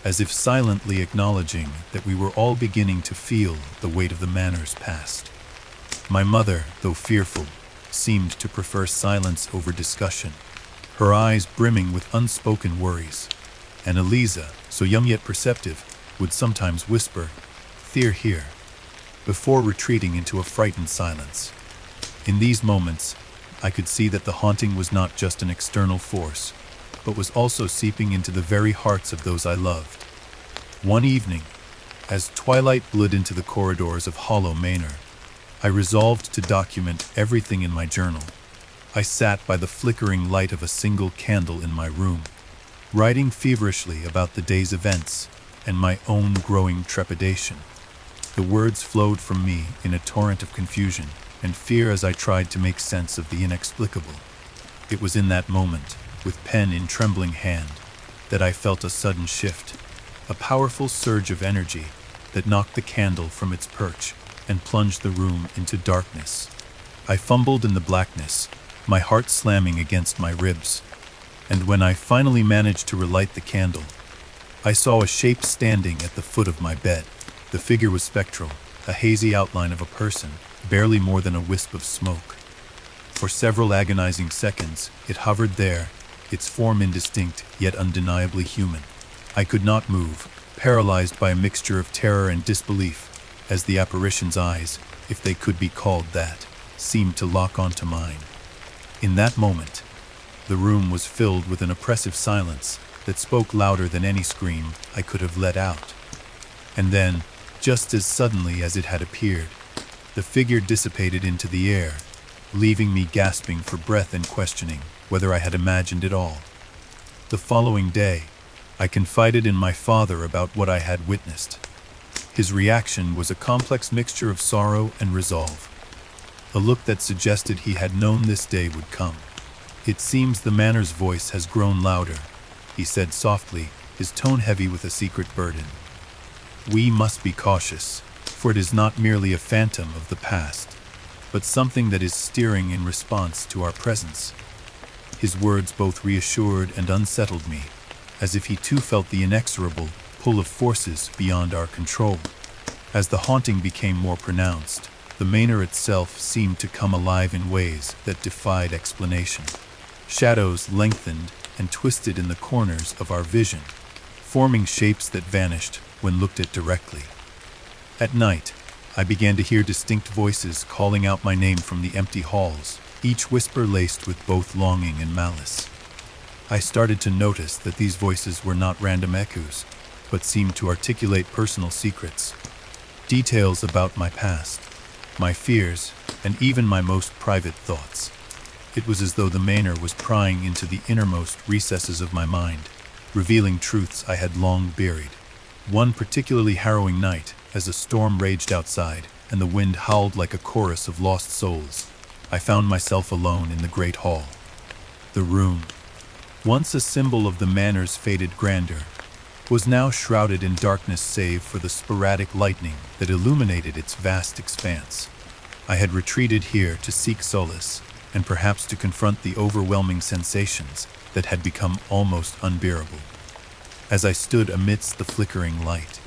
as if silently acknowledging that we were all beginning to feel the weight of the Manor's past. My mother, though fearful, seemed to prefer silence over discussion, her eyes brimming with unspoken worries. And Elisa, so young yet perceptive, would sometimes whisper, "Fear here," before retreating into a frightened silence. In these moments, I could see that the haunting was not just an external force, but was also seeping into the very hearts of those I loved. One evening, as twilight bled into the corridors of Hollow Manor, I resolved to document everything in my journal. I sat by the flickering light of a single candle in my room, writing feverishly about the day's events and my own growing trepidation. The words flowed from me in a torrent of confusion and fear as I tried to make sense of the inexplicable. It was in that moment, with pen in trembling hand, that I felt a sudden shift, a powerful surge of energy that knocked the candle from its perch and plunged the room into darkness. I fumbled in the blackness, my heart slamming against my ribs, and when I finally managed to relight the candle, I saw a shape standing at the foot of my bed. The figure was spectral, a hazy outline of a person, barely more than a wisp of smoke. For several agonizing seconds, it hovered there, its form indistinct yet undeniably human. I could not move, paralyzed by a mixture of terror and disbelief, as the apparition's eyes, if they could be called that, seemed to lock onto mine. In that moment, the room was filled with an oppressive silence that spoke louder than any scream I could have let out. And then, just as suddenly as it had appeared, the figure dissipated into the air, leaving me gasping for breath and questioning whether I had imagined it all. The following day, I confided in my father about what I had witnessed. His reaction was a complex mixture of sorrow and resolve, a look that suggested he had known this day would come. "It seems the manor's voice has grown louder," he said softly, his tone heavy with a secret burden. "We must be cautious, for it is not merely a phantom of the past, but something that is stirring in response to our presence." His words both reassured and unsettled me, as if he too felt the inexorable pull of forces beyond our control. As the haunting became more pronounced, the manor itself seemed to come alive in ways that defied explanation. Shadows lengthened and twisted in the corners of our vision, forming shapes that vanished when looked at directly. At night, I began to hear distinct voices calling out my name from the empty halls, each whisper laced with both longing and malice. I started to notice that these voices were not random echoes, but seemed to articulate personal secrets, details about my past, my fears, and even my most private thoughts. It was as though the manor was prying into the innermost recesses of my mind, revealing truths I had long buried. One particularly harrowing night, as a storm raged outside and the wind howled like a chorus of lost souls, I found myself alone in the great hall. The room, once a symbol of the manor's faded grandeur, was now shrouded in darkness save for the sporadic lightning that illuminated its vast expanse. I had retreated here to seek solace, and perhaps to confront the overwhelming sensations that had become almost unbearable. As I stood amidst the flickering light,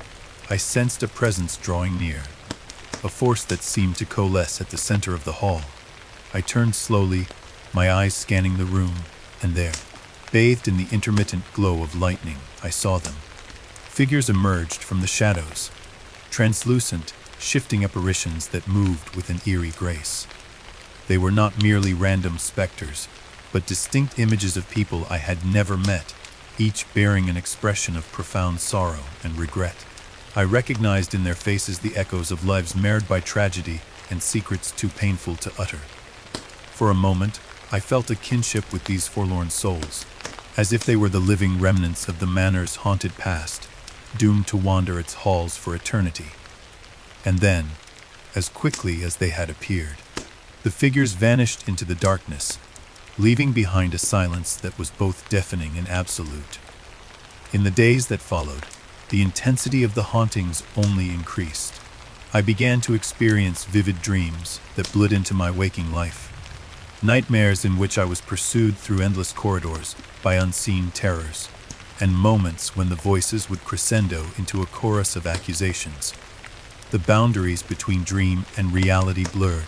I sensed a presence drawing near, a force that seemed to coalesce at the center of the hall. I turned slowly, my eyes scanning the room, and there, bathed in the intermittent glow of lightning, I saw them. Figures emerged from the shadows, translucent, shifting apparitions that moved with an eerie grace. They were not merely random specters, but distinct images of people I had never met, each bearing an expression of profound sorrow and regret. I recognized in their faces the echoes of lives marred by tragedy and secrets too painful to utter. For a moment, I felt a kinship with these forlorn souls, as if they were the living remnants of the manor's haunted past, doomed to wander its halls for eternity. And then, as quickly as they had appeared, the figures vanished into the darkness, leaving behind a silence that was both deafening and absolute. In the days that followed, the intensity of the hauntings only increased. I began to experience vivid dreams that bled into my waking life, nightmares in which I was pursued through endless corridors by unseen terrors, and moments when the voices would crescendo into a chorus of accusations. The boundaries between dream and reality blurred,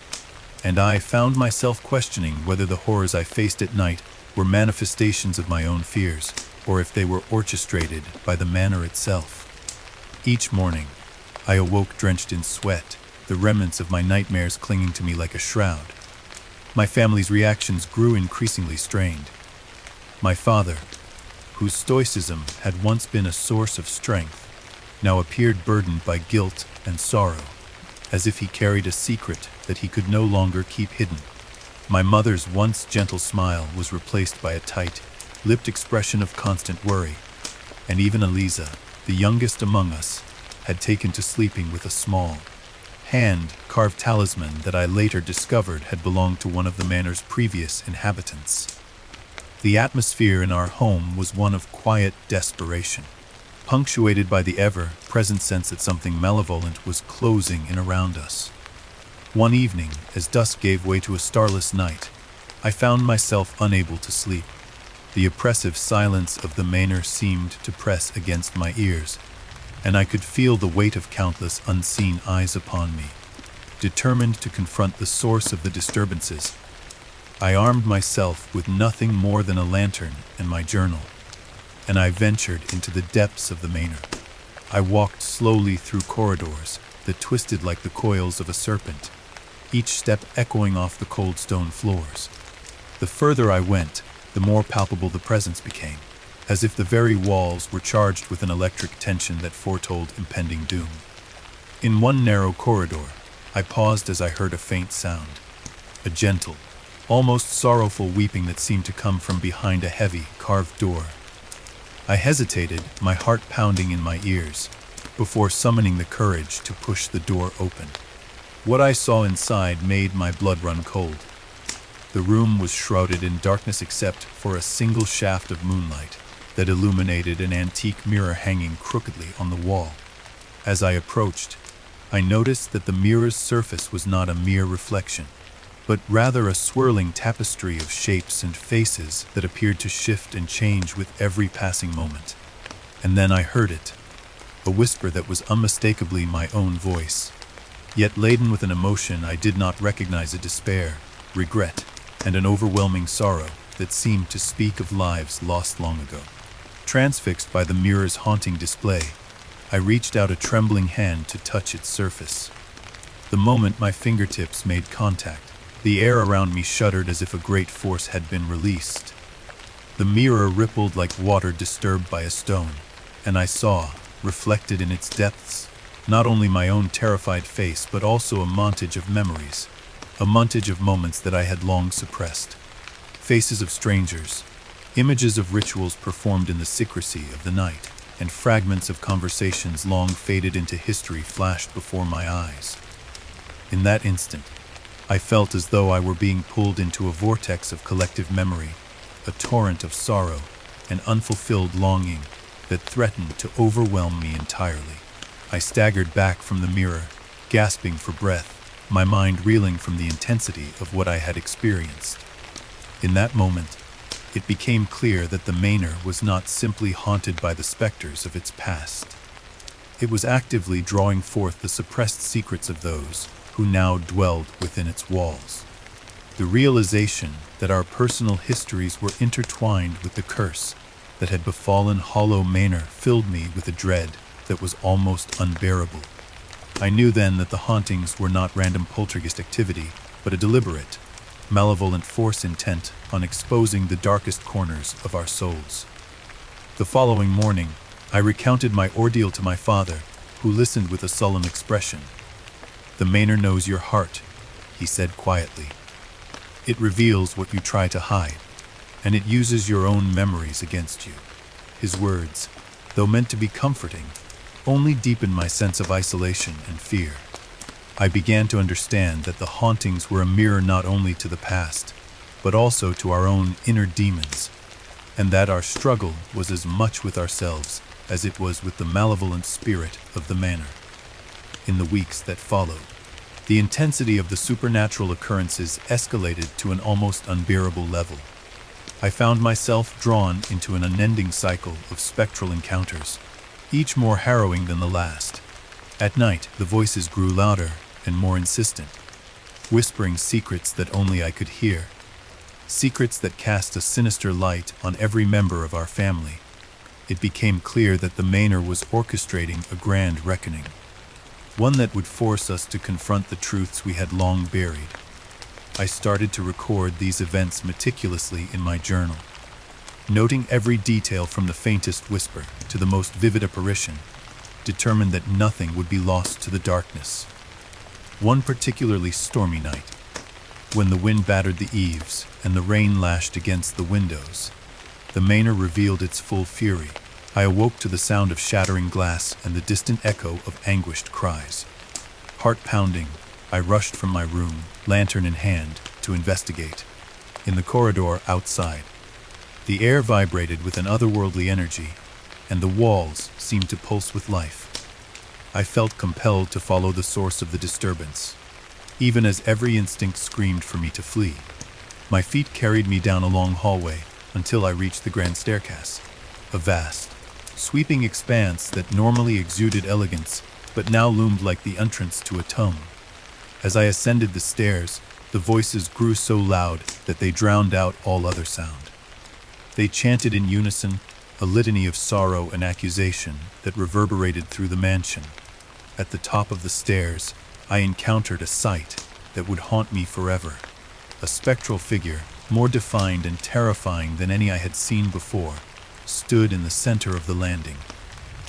and I found myself questioning whether the horrors I faced at night were manifestations of my own fears, or if they were orchestrated by the manor itself. Each morning, I awoke drenched in sweat, the remnants of my nightmares clinging to me like a shroud. My family's reactions grew increasingly strained. My father, whose stoicism had once been a source of strength, now appeared burdened by guilt and sorrow, as if he carried a secret that he could no longer keep hidden. My mother's once gentle smile was replaced by a tight, lipped expression of constant worry, and even Eliza, the youngest among us, had taken to sleeping with a small, hand-carved talisman that I later discovered had belonged to one of the manor's previous inhabitants. The atmosphere in our home was one of quiet desperation, punctuated by the ever-present sense that something malevolent was closing in around us. One evening, as dusk gave way to a starless night, I found myself unable to sleep. The oppressive silence of the manor seemed to press against my ears, and I could feel the weight of countless unseen eyes upon me. Determined to confront the source of the disturbances, I armed myself with nothing more than a lantern and my journal, and I ventured into the depths of the manor. I walked slowly through corridors that twisted like the coils of a serpent, each step echoing off the cold stone floors. The further I went, the more palpable the presence became, as if the very walls were charged with an electric tension that foretold impending doom. In one narrow corridor, I paused as I heard a faint sound, a gentle, almost sorrowful weeping that seemed to come from behind a heavy, carved door. I hesitated, my heart pounding in my ears, before summoning the courage to push the door open. What I saw inside made my blood run cold. The room was shrouded in darkness except for a single shaft of moonlight that illuminated an antique mirror hanging crookedly on the wall. As I approached, I noticed that the mirror's surface was not a mere reflection, but rather a swirling tapestry of shapes and faces that appeared to shift and change with every passing moment. And then I heard it, a whisper that was unmistakably my own voice, yet laden with an emotion I did not recognize: a despair, regret, and an overwhelming sorrow that seemed to speak of lives lost long ago. Transfixed by the mirror's haunting display, I reached out a trembling hand to touch its surface. The moment my fingertips made contact, the air around me shuddered as if a great force had been released. The mirror rippled like water disturbed by a stone, and I saw, reflected in its depths, not only my own terrified face but also a montage of memories, a montage of moments that I had long suppressed. Faces of strangers, images of rituals performed in the secrecy of the night, and fragments of conversations long faded into history flashed before my eyes. In that instant, I felt as though I were being pulled into a vortex of collective memory, a torrent of sorrow and unfulfilled longing that threatened to overwhelm me entirely. I staggered back from the mirror, gasping for breath, my mind reeling from the intensity of what I had experienced. In that moment, it became clear that the manor was not simply haunted by the specters of its past. It was actively drawing forth the suppressed secrets of those who now dwelled within its walls. The realization that our personal histories were intertwined with the curse that had befallen Hollow Manor filled me with a dread that was almost unbearable. I knew then that the hauntings were not random poltergeist activity, but a deliberate, malevolent force intent on exposing the darkest corners of our souls. The following morning, I recounted my ordeal to my father, who listened with a solemn expression. "The manor knows your heart," he said quietly. "It reveals what you try to hide, and it uses your own memories against you." His words, though meant to be comforting, only deepened my sense of isolation and fear. I began to understand that the hauntings were a mirror not only to the past, but also to our own inner demons, and that our struggle was as much with ourselves as it was with the malevolent spirit of the manor. In the weeks that followed, the intensity of the supernatural occurrences escalated to an almost unbearable level. I found myself drawn into an unending cycle of spectral encounters, each more harrowing than the last. At night, the voices grew louder and more insistent, whispering secrets that only I could hear, secrets that cast a sinister light on every member of our family. It became clear that the manor was orchestrating a grand reckoning, one that would force us to confront the truths we had long buried. I started to record these events meticulously in my journal, noting every detail from the faintest whisper to the most vivid apparition, determined that nothing would be lost to the darkness. One particularly stormy night, when the wind battered the eaves and the rain lashed against the windows, the manor revealed its full fury. I awoke to the sound of shattering glass and the distant echo of anguished cries. Heart pounding, I rushed from my room, lantern in hand, to investigate. In the corridor outside, the air vibrated with an otherworldly energy, and the walls seemed to pulse with life. I felt compelled to follow the source of the disturbance, even as every instinct screamed for me to flee. My feet carried me down a long hallway until I reached the grand staircase, a vast, sweeping expanse that normally exuded elegance but now loomed like the entrance to a tomb. As I ascended the stairs, the voices grew so loud that they drowned out all other sound. They chanted in unison, a litany of sorrow and accusation that reverberated through the mansion. At the top of the stairs, I encountered a sight that would haunt me forever. A spectral figure, more defined and terrifying than any I had seen before, stood in the center of the landing.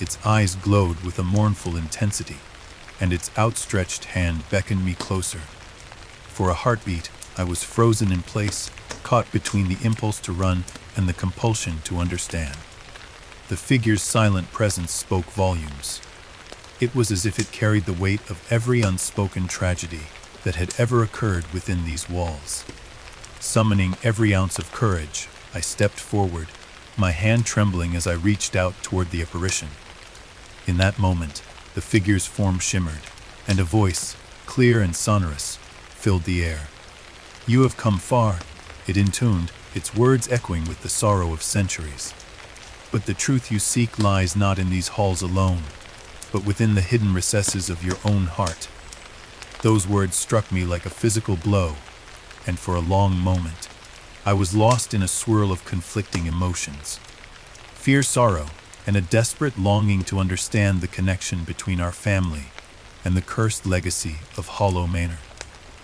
Its eyes glowed with a mournful intensity, and its outstretched hand beckoned me closer. For a heartbeat, I was frozen in place, caught between the impulse to run and the compulsion to understand. The figure's silent presence spoke volumes. It was as if it carried the weight of every unspoken tragedy that had ever occurred within these walls. Summoning every ounce of courage, I stepped forward, my hand trembling as I reached out toward the apparition. In that moment, the figure's form shimmered, and a voice, clear and sonorous, filled the air. "You have come far," it intoned, its words echoing with the sorrow of centuries. "But the truth you seek lies not in these halls alone, but within the hidden recesses of your own heart." Those words struck me like a physical blow, and for a long moment, I was lost in a swirl of conflicting emotions. Fear, sorrow, and a desperate longing to understand the connection between our family and the cursed legacy of Hollow Manor.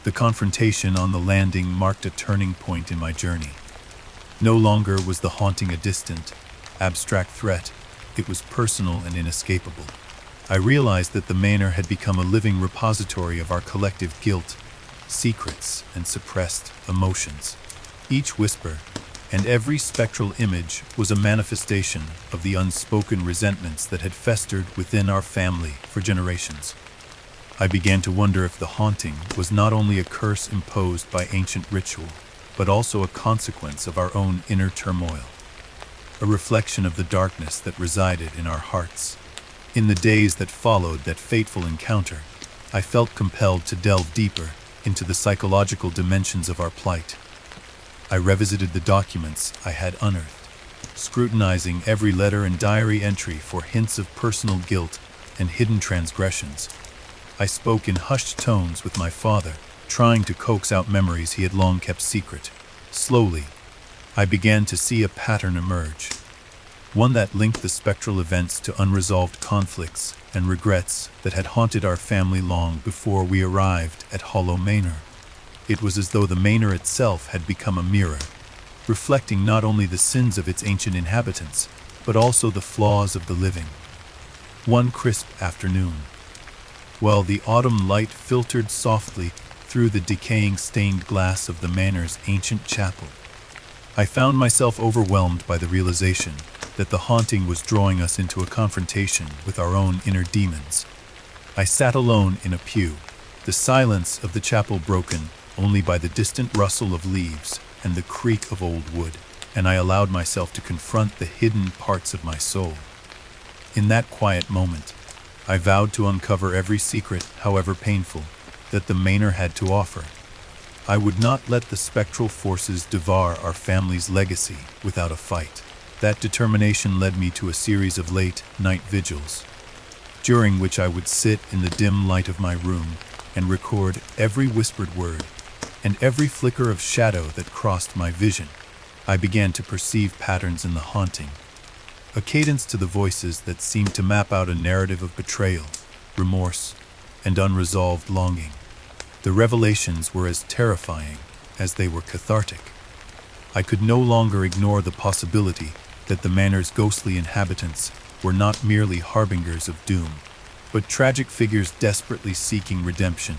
The confrontation on the landing marked a turning point in my journey. No longer was the haunting a distant, abstract threat, it was personal and inescapable. I realized that the manor had become a living repository of our collective guilt, secrets, and suppressed emotions. Each whisper and every spectral image was a manifestation of the unspoken resentments that had festered within our family for generations. I began to wonder if the haunting was not only a curse imposed by ancient ritual, but also a consequence of our own inner turmoil, a reflection of the darkness that resided in our hearts. In the days that followed that fateful encounter, I felt compelled to delve deeper into the psychological dimensions of our plight. I revisited the documents I had unearthed, scrutinizing every letter and diary entry for hints of personal guilt and hidden transgressions. I spoke in hushed tones with my father, trying to coax out memories he had long kept secret. Slowly, I began to see a pattern emerge, one that linked the spectral events to unresolved conflicts and regrets that had haunted our family long before we arrived at Hollow Manor. It was as though the manor itself had become a mirror, reflecting not only the sins of its ancient inhabitants, but also the flaws of the living. One crisp afternoon, while the autumn light filtered softly through the decaying stained glass of the manor's ancient chapel, I found myself overwhelmed by the realization that the haunting was drawing us into a confrontation with our own inner demons. I sat alone in a pew, the silence of the chapel broken only by the distant rustle of leaves and the creak of old wood, and I allowed myself to confront the hidden parts of my soul. In that quiet moment, I vowed to uncover every secret, however painful, that the manor had to offer. I would not let the spectral forces devour our family's legacy without a fight. That determination led me to a series of late-night vigils, during which I would sit in the dim light of my room and record every whispered word and every flicker of shadow that crossed my vision. I began to perceive patterns in the haunting, a cadence to the voices that seemed to map out a narrative of betrayal, remorse, and unresolved longing. The revelations were as terrifying as they were cathartic. I could no longer ignore the possibility that the manor's ghostly inhabitants were not merely harbingers of doom, but tragic figures desperately seeking redemption,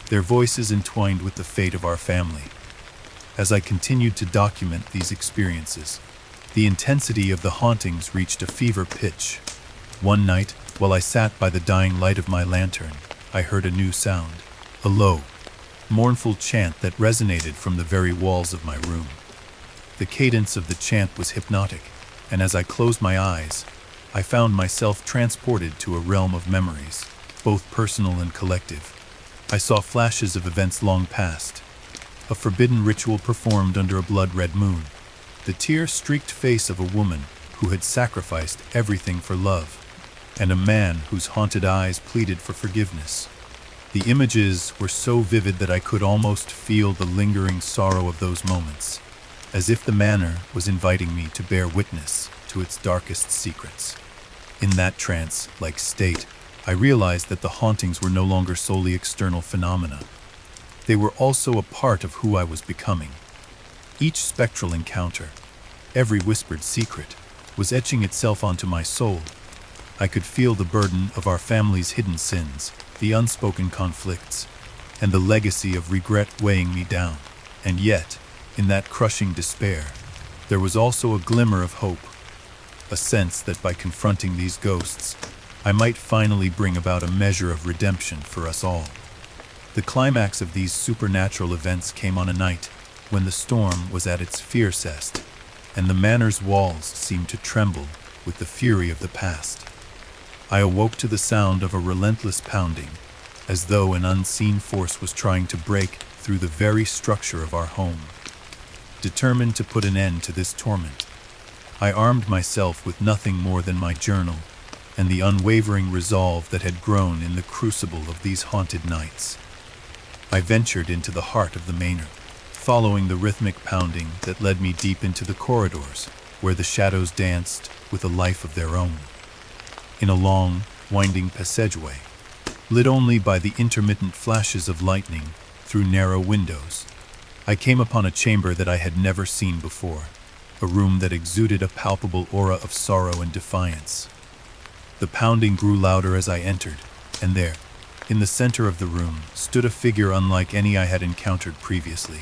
their voices entwined with the fate of our family. As I continued to document these experiences, the intensity of the hauntings reached a fever pitch. One night, while I sat by the dying light of my lantern, I heard a new sound, a low, mournful chant that resonated from the very walls of my room. The cadence of the chant was hypnotic, and as I closed my eyes, I found myself transported to a realm of memories, both personal and collective. I saw flashes of events long past, a forbidden ritual performed under a blood-red moon, the tear-streaked face of a woman who had sacrificed everything for love, and a man whose haunted eyes pleaded for forgiveness. The images were so vivid that I could almost feel the lingering sorrow of those moments, as if the manor was inviting me to bear witness to its darkest secrets. In that trance-like state, I realized that the hauntings were no longer solely external phenomena. They were also a part of who I was becoming. Each spectral encounter, every whispered secret, was etching itself onto my soul. I could feel the burden of our family's hidden sins, the unspoken conflicts, and the legacy of regret weighing me down. And yet, in that crushing despair, there was also a glimmer of hope. a sense that by confronting these ghosts, I might finally bring about a measure of redemption for us all. The climax of these supernatural events came on a night when the storm was at its fiercest, and the manor's walls seemed to tremble with the fury of the past. I awoke to the sound of a relentless pounding, as though an unseen force was trying to break through the very structure of our home. Determined to put an end to this torment, I armed myself with nothing more than my journal and the unwavering resolve that had grown in the crucible of these haunted nights. I ventured into the heart of the manor, following the rhythmic pounding that led me deep into the corridors, where the shadows danced with a life of their own. In a long, winding passageway, lit only by the intermittent flashes of lightning through narrow windows, I came upon a chamber that I had never seen before, a room that exuded a palpable aura of sorrow and defiance. The pounding grew louder as I entered, and there, in the center of the room, stood a figure unlike any I had encountered previously.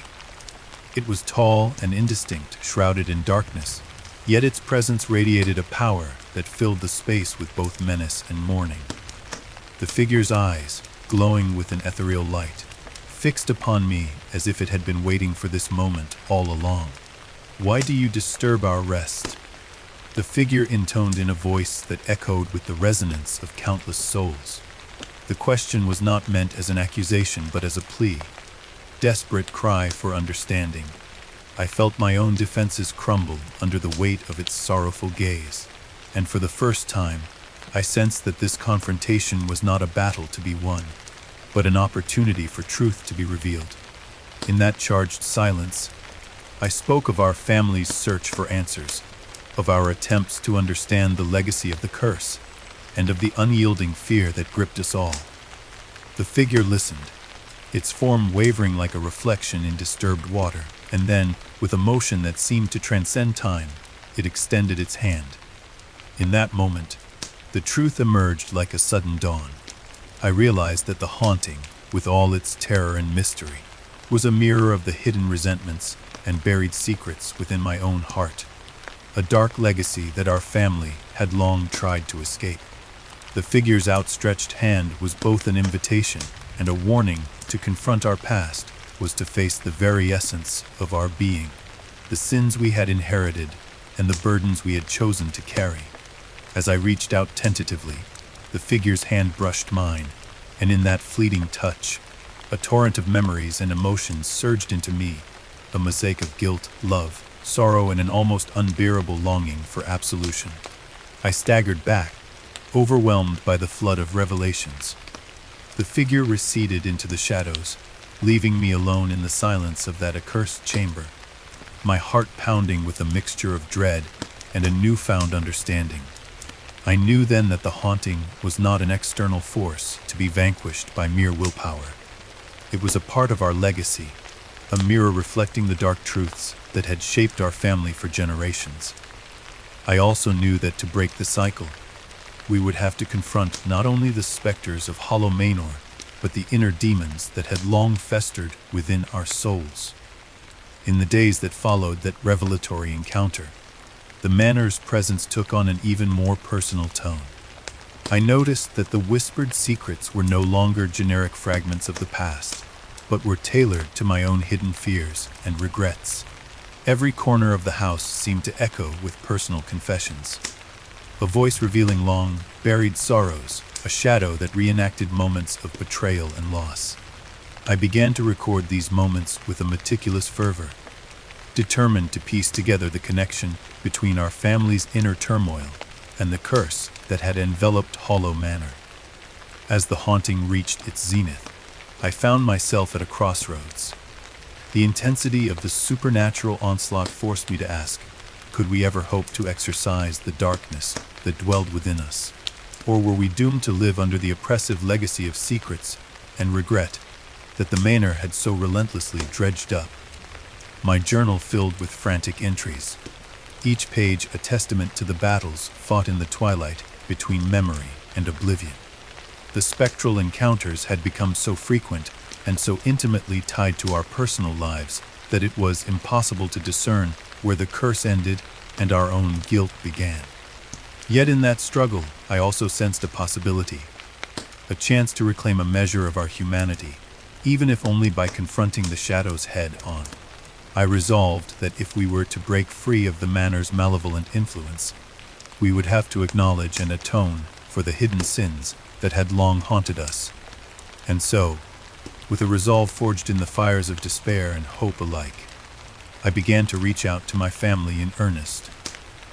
It was tall and indistinct, shrouded in darkness, yet its presence radiated a power that filled the space with both menace and mourning. The figure's eyes, glowing with an ethereal light, fixed upon me as if it had been waiting for this moment all along. "Why do you disturb our rest?" The figure intoned in a voice that echoed with the resonance of countless souls. The question was not meant as an accusation but as a plea, desperate cry for understanding. I felt my own defenses crumble under the weight of its sorrowful gaze, and for the first time, I sensed that this confrontation was not a battle to be won, but an opportunity for truth to be revealed. In that charged silence, I spoke of our family's search for answers, of our attempts to understand the legacy of the curse, and of the unyielding fear that gripped us all. The figure listened, its form wavering like a reflection in disturbed water, and then, with a motion that seemed to transcend time, it extended its hand. In that moment, the truth emerged like a sudden dawn. I realized that the haunting, with all its terror and mystery, was a mirror of the hidden resentments and buried secrets within my own heart, a dark legacy that our family had long tried to escape. The figure's outstretched hand was both an invitation and a warning. To confront our past was to face the very essence of our being, the sins we had inherited and the burdens we had chosen to carry. As I reached out tentatively, the figure's hand brushed mine, and in that fleeting touch, a torrent of memories and emotions surged into me, a mosaic of guilt, love, sorrow, and an almost unbearable longing for absolution. I staggered back, overwhelmed by the flood of revelations. The figure receded into the shadows, leaving me alone in the silence of that accursed chamber, my heart pounding with a mixture of dread and a newfound understanding. I knew then that the haunting was not an external force to be vanquished by mere willpower. It was a part of our legacy, a mirror reflecting the dark truths that had shaped our family for generations. I also knew that to break the cycle, we would have to confront not only the specters of Hollow Manor, but the inner demons that had long festered within our souls. In the days that followed that revelatory encounter, the manor's presence took on an even more personal tone. I noticed that the whispered secrets were no longer generic fragments of the past, but were tailored to my own hidden fears and regrets. Every corner of the house seemed to echo with personal confessions, a voice revealing long, buried sorrows, a shadow that reenacted moments of betrayal and loss. I began to record these moments with a meticulous fervor, determined to piece together the connection between our family's inner turmoil and the curse that had enveloped Hollow Manor. As the haunting reached its zenith, I found myself at a crossroads. The intensity of the supernatural onslaught forced me to ask, could we ever hope to exorcise the darkness that dwelled within us? Or were we doomed to live under the oppressive legacy of secrets and regret that the manor had so relentlessly dredged up? My journal filled with frantic entries, each page a testament to the battles fought in the twilight between memory and oblivion. The spectral encounters had become so frequent and so intimately tied to our personal lives that it was impossible to discern where the curse ended and our own guilt began. Yet in that struggle, I also sensed a possibility, a chance to reclaim a measure of our humanity, even if only by confronting the shadows head-on. I resolved that if we were to break free of the manor's malevolent influence, we would have to acknowledge and atone for the hidden sins that had long haunted us. And so, with a resolve forged in the fires of despair and hope alike, I began to reach out to my family in earnest,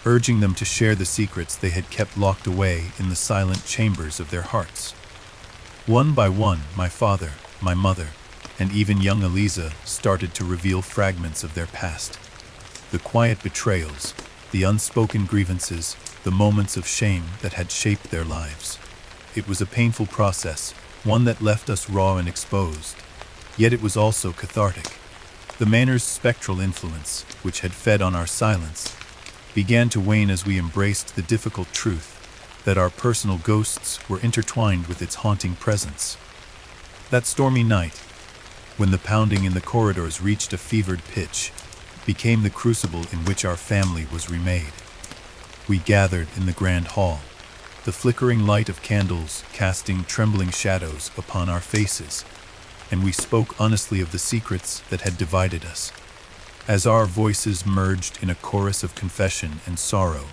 urging them to share the secrets they had kept locked away in the silent chambers of their hearts. One by one, my father, my mother, and even young Eliza started to reveal fragments of their past. The quiet betrayals, the unspoken grievances, the moments of shame that had shaped their lives. It was a painful process, one that left us raw and exposed. Yet it was also cathartic. The manor's spectral influence, which had fed on our silence, began to wane as we embraced the difficult truth that our personal ghosts were intertwined with its haunting presence. That stormy night, when the pounding in the corridors reached a fevered pitch, became the crucible in which our family was remade. We gathered in the grand hall, the flickering light of candles casting trembling shadows upon our faces, and we spoke honestly of the secrets that had divided us. As our voices merged in a chorus of confession and sorrow,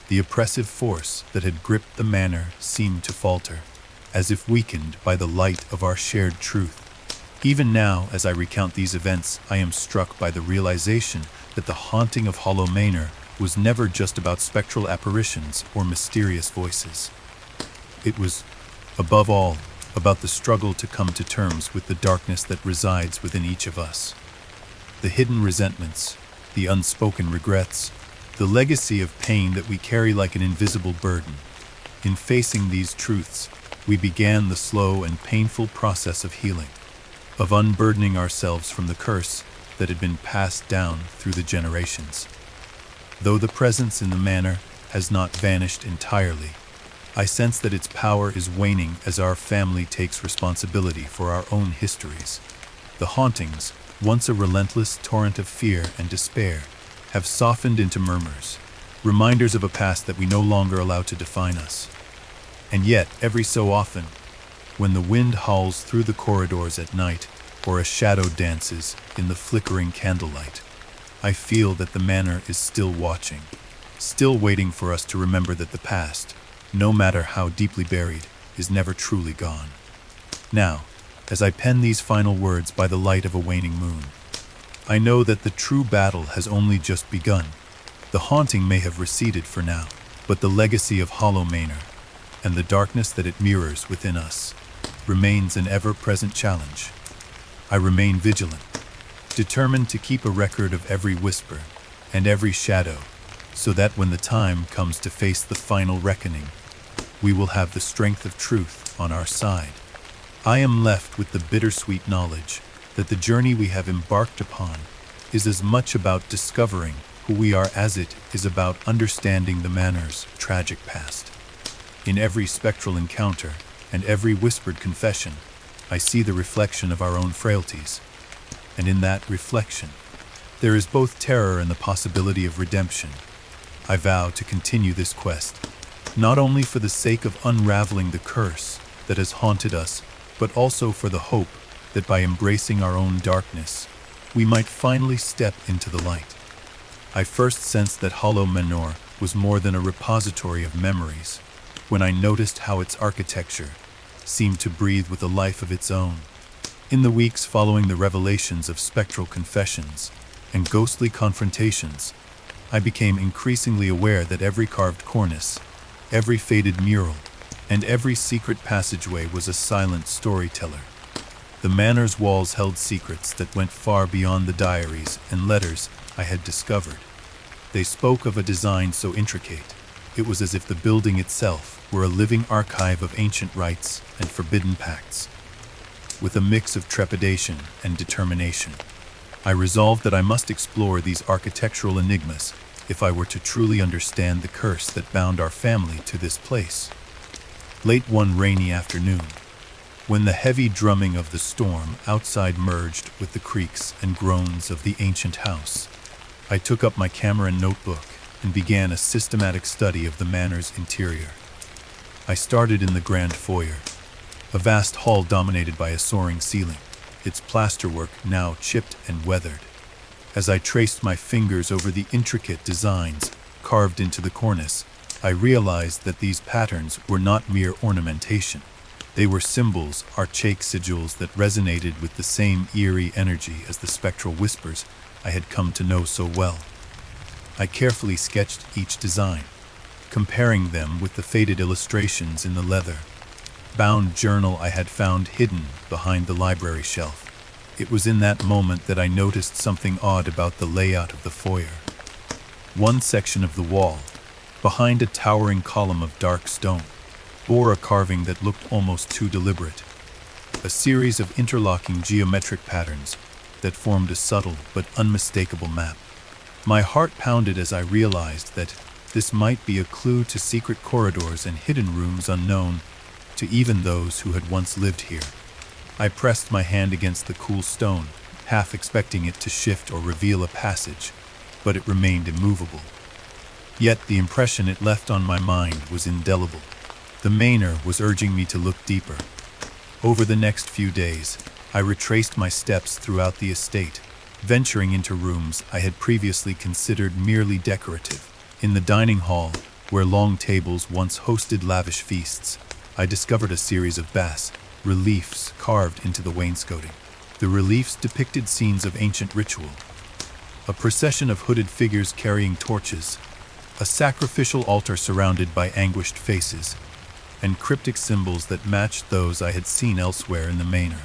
the oppressive force that had gripped the manor seemed to falter, as if weakened by the light of our shared truth. Even now, as I recount these events, I am struck by the realization that the haunting of Hollow Manor was never just about spectral apparitions or mysterious voices. It was, above all, about the struggle to come to terms with the darkness that resides within each of us. The hidden resentments, the unspoken regrets, the legacy of pain that we carry like an invisible burden. In facing these truths, we began the slow and painful process of healing, of unburdening ourselves from the curse that had been passed down through the generations. Though the presence in the manor has not vanished entirely, I sense that its power is waning as our family takes responsibility for our own histories. The hauntings, once a relentless torrent of fear and despair, have softened into murmurs, reminders of a past that we no longer allow to define us. And yet, every so often, when the wind howls through the corridors at night, or a shadow dances in the flickering candlelight, I feel that the manor is still watching, still waiting for us to remember that the past, no matter how deeply buried, is never truly gone. Now, as I pen these final words by the light of a waning moon, I know that the true battle has only just begun. The haunting may have receded for now, but the legacy of Hollow Manor, and the darkness that it mirrors within us, remains an ever-present challenge. I remain vigilant, determined to keep a record of every whisper and every shadow, so that when the time comes to face the final reckoning, we will have the strength of truth on our side. I am left with the bittersweet knowledge that the journey we have embarked upon is as much about discovering who we are as it is about understanding the manor's tragic past. In every spectral encounter and every whispered confession, I see the reflection of our own frailties, and in that reflection, there is both terror and the possibility of redemption. I vow to continue this quest, not only for the sake of unraveling the curse that has haunted us, but also for the hope that by embracing our own darkness, we might finally step into the light. I first sensed that Hollow Manor was more than a repository of memories when I noticed how its architecture seemed to breathe with a life of its own. In the weeks following the revelations of spectral confessions and ghostly confrontations, I became increasingly aware that every carved cornice, every faded mural, and every secret passageway was a silent storyteller. The manor's walls held secrets that went far beyond the diaries and letters I had discovered. They spoke of a design so intricate, it was as if the building itself were a living archive of ancient rites and forbidden pacts. With a mix of trepidation and determination, I resolved that I must explore these architectural enigmas if I were to truly understand the curse that bound our family to this place. Late one rainy afternoon, when the heavy drumming of the storm outside merged with the creaks and groans of the ancient house, I took up my camera and notebook and began a systematic study of the manor's interior. I started in the grand foyer, a vast hall dominated by a soaring ceiling, its plasterwork now chipped and weathered. As I traced my fingers over the intricate designs carved into the cornice, I realized that these patterns were not mere ornamentation. They were symbols, archaic sigils that resonated with the same eerie energy as the spectral whispers I had come to know so well. I carefully sketched each design, comparing them with the faded illustrations in the leather-bound journal I had found hidden behind the library shelf. It was in that moment that I noticed something odd about the layout of the foyer. One section of the wall, behind a towering column of dark stone, bore a carving that looked almost too deliberate. A series of interlocking geometric patterns that formed a subtle but unmistakable map. My heart pounded as I realized that this might be a clue to secret corridors and hidden rooms unknown to even those who had once lived here. I pressed my hand against the cool stone, half expecting it to shift or reveal a passage, but it remained immovable. Yet the impression it left on my mind was indelible. The Manor was urging me to look deeper. Over the next few days, I retraced my steps throughout the estate, venturing into rooms I had previously considered merely decorative. In the dining hall, where long tables once hosted lavish feasts, I discovered a series of bas-reliefs carved into the wainscoting. The reliefs depicted scenes of ancient ritual, a procession of hooded figures carrying torches, a sacrificial altar surrounded by anguished faces, and cryptic symbols that matched those I had seen elsewhere in the Manor.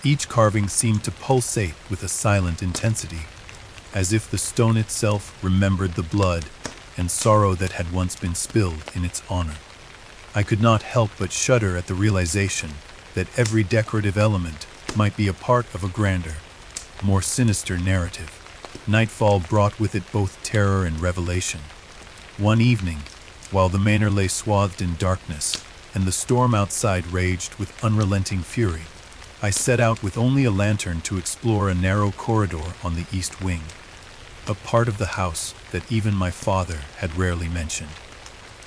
Each carving seemed to pulsate with a silent intensity, as if the stone itself remembered the blood and sorrow that had once been spilled in its honor. I could not help but shudder at the realization that every decorative element might be a part of a grander, more sinister narrative. Nightfall brought with it both terror and revelation. One evening, while the Manor lay swathed in darkness and the storm outside raged with unrelenting fury, I set out with only a lantern to explore a narrow corridor on the east wing, a part of the house that even my father had rarely mentioned.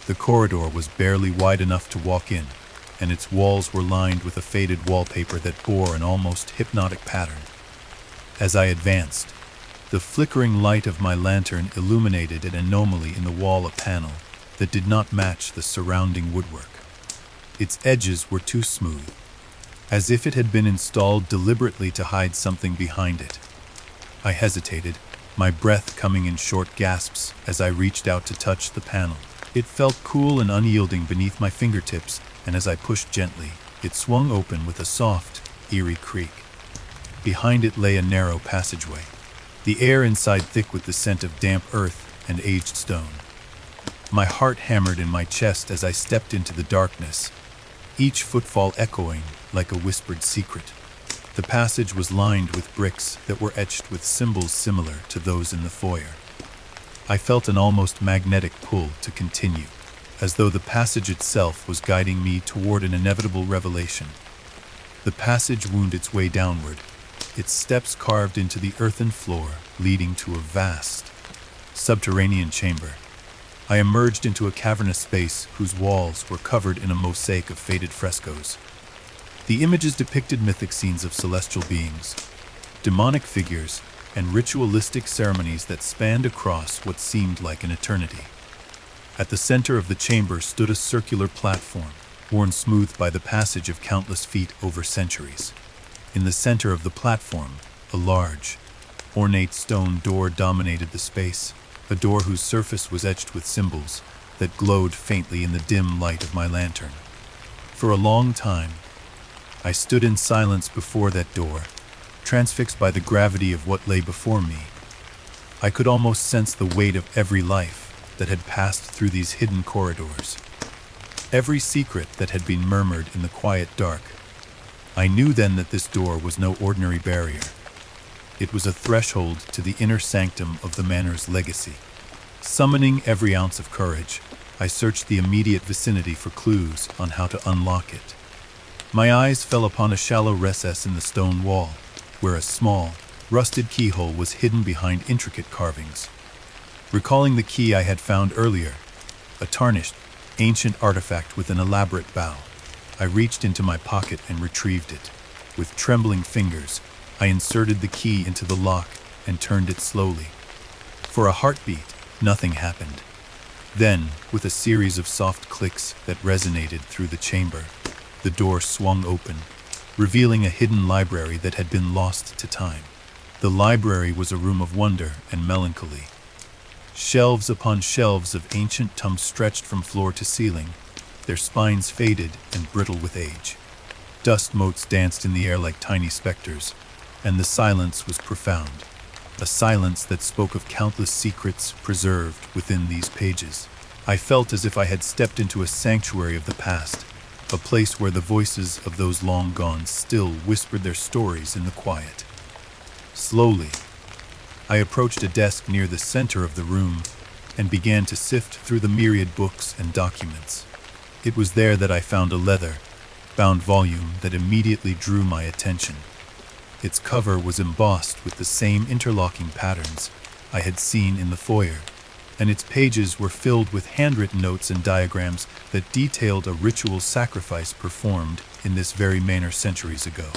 The corridor was barely wide enough to walk in, and its walls were lined with a faded wallpaper that bore an almost hypnotic pattern. As I advanced, the flickering light of my lantern illuminated an anomaly in the wall, a panel that did not match the surrounding woodwork. Its edges were too smooth, as if it had been installed deliberately to hide something behind it. I hesitated, my breath coming in short gasps as I reached out to touch the panel. It felt cool and unyielding beneath my fingertips, and as I pushed gently, it swung open with a soft, eerie creak. Behind it lay a narrow passageway, the air inside thick with the scent of damp earth and aged stone. My heart hammered in my chest as I stepped into the darkness, each footfall echoing like a whispered secret. The passage was lined with bricks that were etched with symbols similar to those in the foyer. I felt an almost magnetic pull to continue, as though the passage itself was guiding me toward an inevitable revelation. The passage wound its way downward, its steps carved into the earthen floor, leading to a vast, subterranean chamber. I emerged into a cavernous space whose walls were covered in a mosaic of faded frescoes. The images depicted mythic scenes of celestial beings, demonic figures, and ritualistic ceremonies that spanned across what seemed like an eternity. At the center of the chamber stood a circular platform, worn smooth by the passage of countless feet over centuries. In the center of the platform, a large, ornate stone door dominated the space, a door whose surface was etched with symbols that glowed faintly in the dim light of my lantern. For a long time, I stood in silence before that door, transfixed by the gravity of what lay before me. I could almost sense the weight of every life that had passed through these hidden corridors, every secret that had been murmured in the quiet dark. I knew then that this door was no ordinary barrier. It was a threshold to the inner sanctum of the Manor's legacy. Summoning every ounce of courage, I searched the immediate vicinity for clues on how to unlock it. My eyes fell upon a shallow recess in the stone wall, where a small, rusted keyhole was hidden behind intricate carvings. recalling the key I had found earlier, a tarnished, ancient artifact with an elaborate bow. I reached into my pocket and retrieved it. With trembling fingers, I inserted the key into the lock and turned it slowly. For a heartbeat, nothing happened. Then, with a series of soft clicks that resonated through the chamber, the door swung open, revealing a hidden library that had been lost to time. The library was a room of wonder and melancholy. Shelves upon shelves of ancient tomes stretched from floor to ceiling, their spines faded and brittle with age. Dust motes danced in the air like tiny specters, and the silence was profound, a silence that spoke of countless secrets preserved within these pages. I felt as if I had stepped into a sanctuary of the past, a place where the voices of those long gone still whispered their stories in the quiet. Slowly, I approached a desk near the center of the room and began to sift through the myriad books and documents. It was there that I found a leather-bound volume that immediately drew my attention. Its cover was embossed with the same interlocking patterns I had seen in the foyer, and its pages were filled with handwritten notes and diagrams that detailed a ritual sacrifice performed in this very manor centuries ago.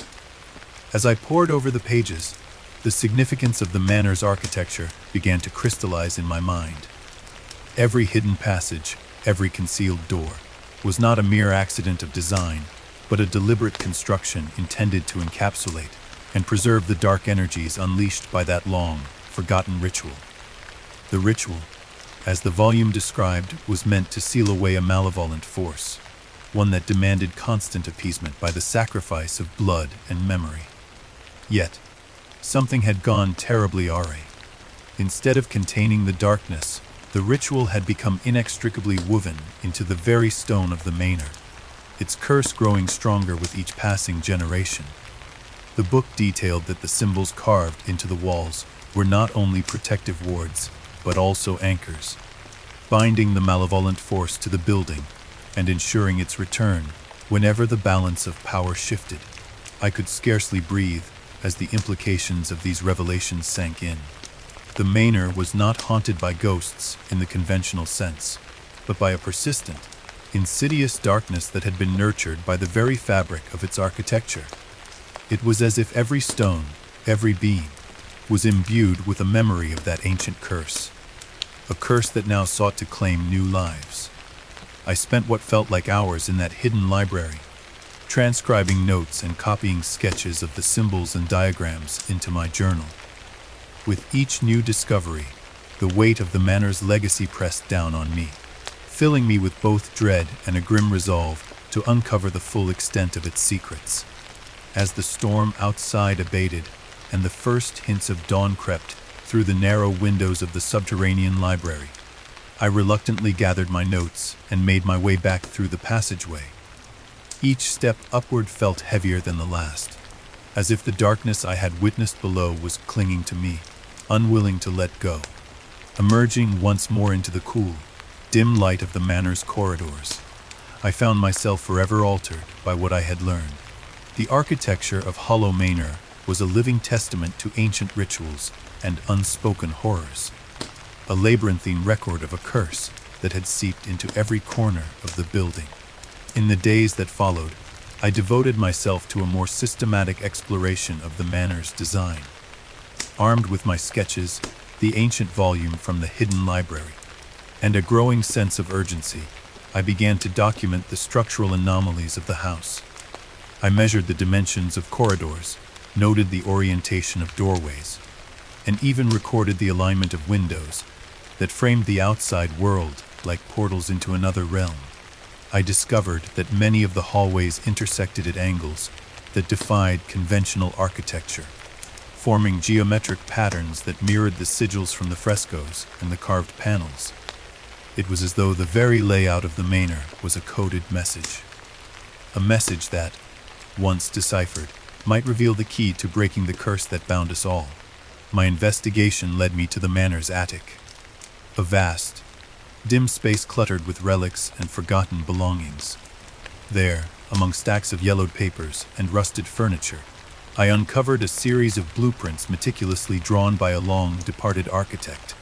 As I pored over the pages, the significance of the manor's architecture began to crystallize in my mind. Every hidden passage, every concealed door, was not a mere accident of design, but a deliberate construction intended to encapsulate and preserve the dark energies unleashed by that long, forgotten ritual. The ritual, as the volume described, was meant to seal away a malevolent force, one that demanded constant appeasement by the sacrifice of blood and memory. Yet, something had gone terribly awry. Instead of containing the darkness, the ritual had become inextricably woven into the very stone of the manor, its curse growing stronger with each passing generation. The book detailed that the symbols carved into the walls were not only protective wards, but also anchors, binding the malevolent force to the building and ensuring its return whenever the balance of power shifted. I could scarcely breathe as the implications of these revelations sank in. The manor was not haunted by ghosts in the conventional sense, but by a persistent, insidious darkness that had been nurtured by the very fabric of its architecture. It was as if every stone, every beam, was imbued with a memory of that ancient curse, a curse that now sought to claim new lives. I spent what felt like hours in that hidden library, transcribing notes and copying sketches of the symbols and diagrams into my journal. With each new discovery, the weight of the manor's legacy pressed down on me, filling me with both dread and a grim resolve to uncover the full extent of its secrets. As the storm outside abated and the first hints of dawn crept through the narrow windows of the subterranean library, I reluctantly gathered my notes and made my way back through the passageway. Each step upward felt heavier than the last, as if the darkness I had witnessed below was clinging to me, unwilling to let go. Emerging once more into the cool, dim light of the manor's corridors, I found myself forever altered by what I had learned. The architecture of Hollow Manor was a living testament to ancient rituals and unspoken horrors, a labyrinthine record of a curse that had seeped into every corner of the building. In the days that followed, I devoted myself to a more systematic exploration of the manor's design. Armed with my sketches, the ancient volume from the hidden library, and a growing sense of urgency, I began to document the structural anomalies of the house. I measured the dimensions of corridors, noted the orientation of doorways, and even recorded the alignment of windows that framed the outside world like portals into another realm. I discovered that many of the hallways intersected at angles that defied conventional architecture, forming geometric patterns that mirrored the sigils from the frescoes and the carved panels. It was as though the very layout of the manor was a coded message. A message that, once deciphered, might reveal the key to breaking the curse that bound us all. My investigation led me to the manor's attic, a vast, dim space cluttered with relics and forgotten belongings. There, among stacks of yellowed papers and rusted furniture, I uncovered a series of blueprints meticulously drawn by a long-departed architect.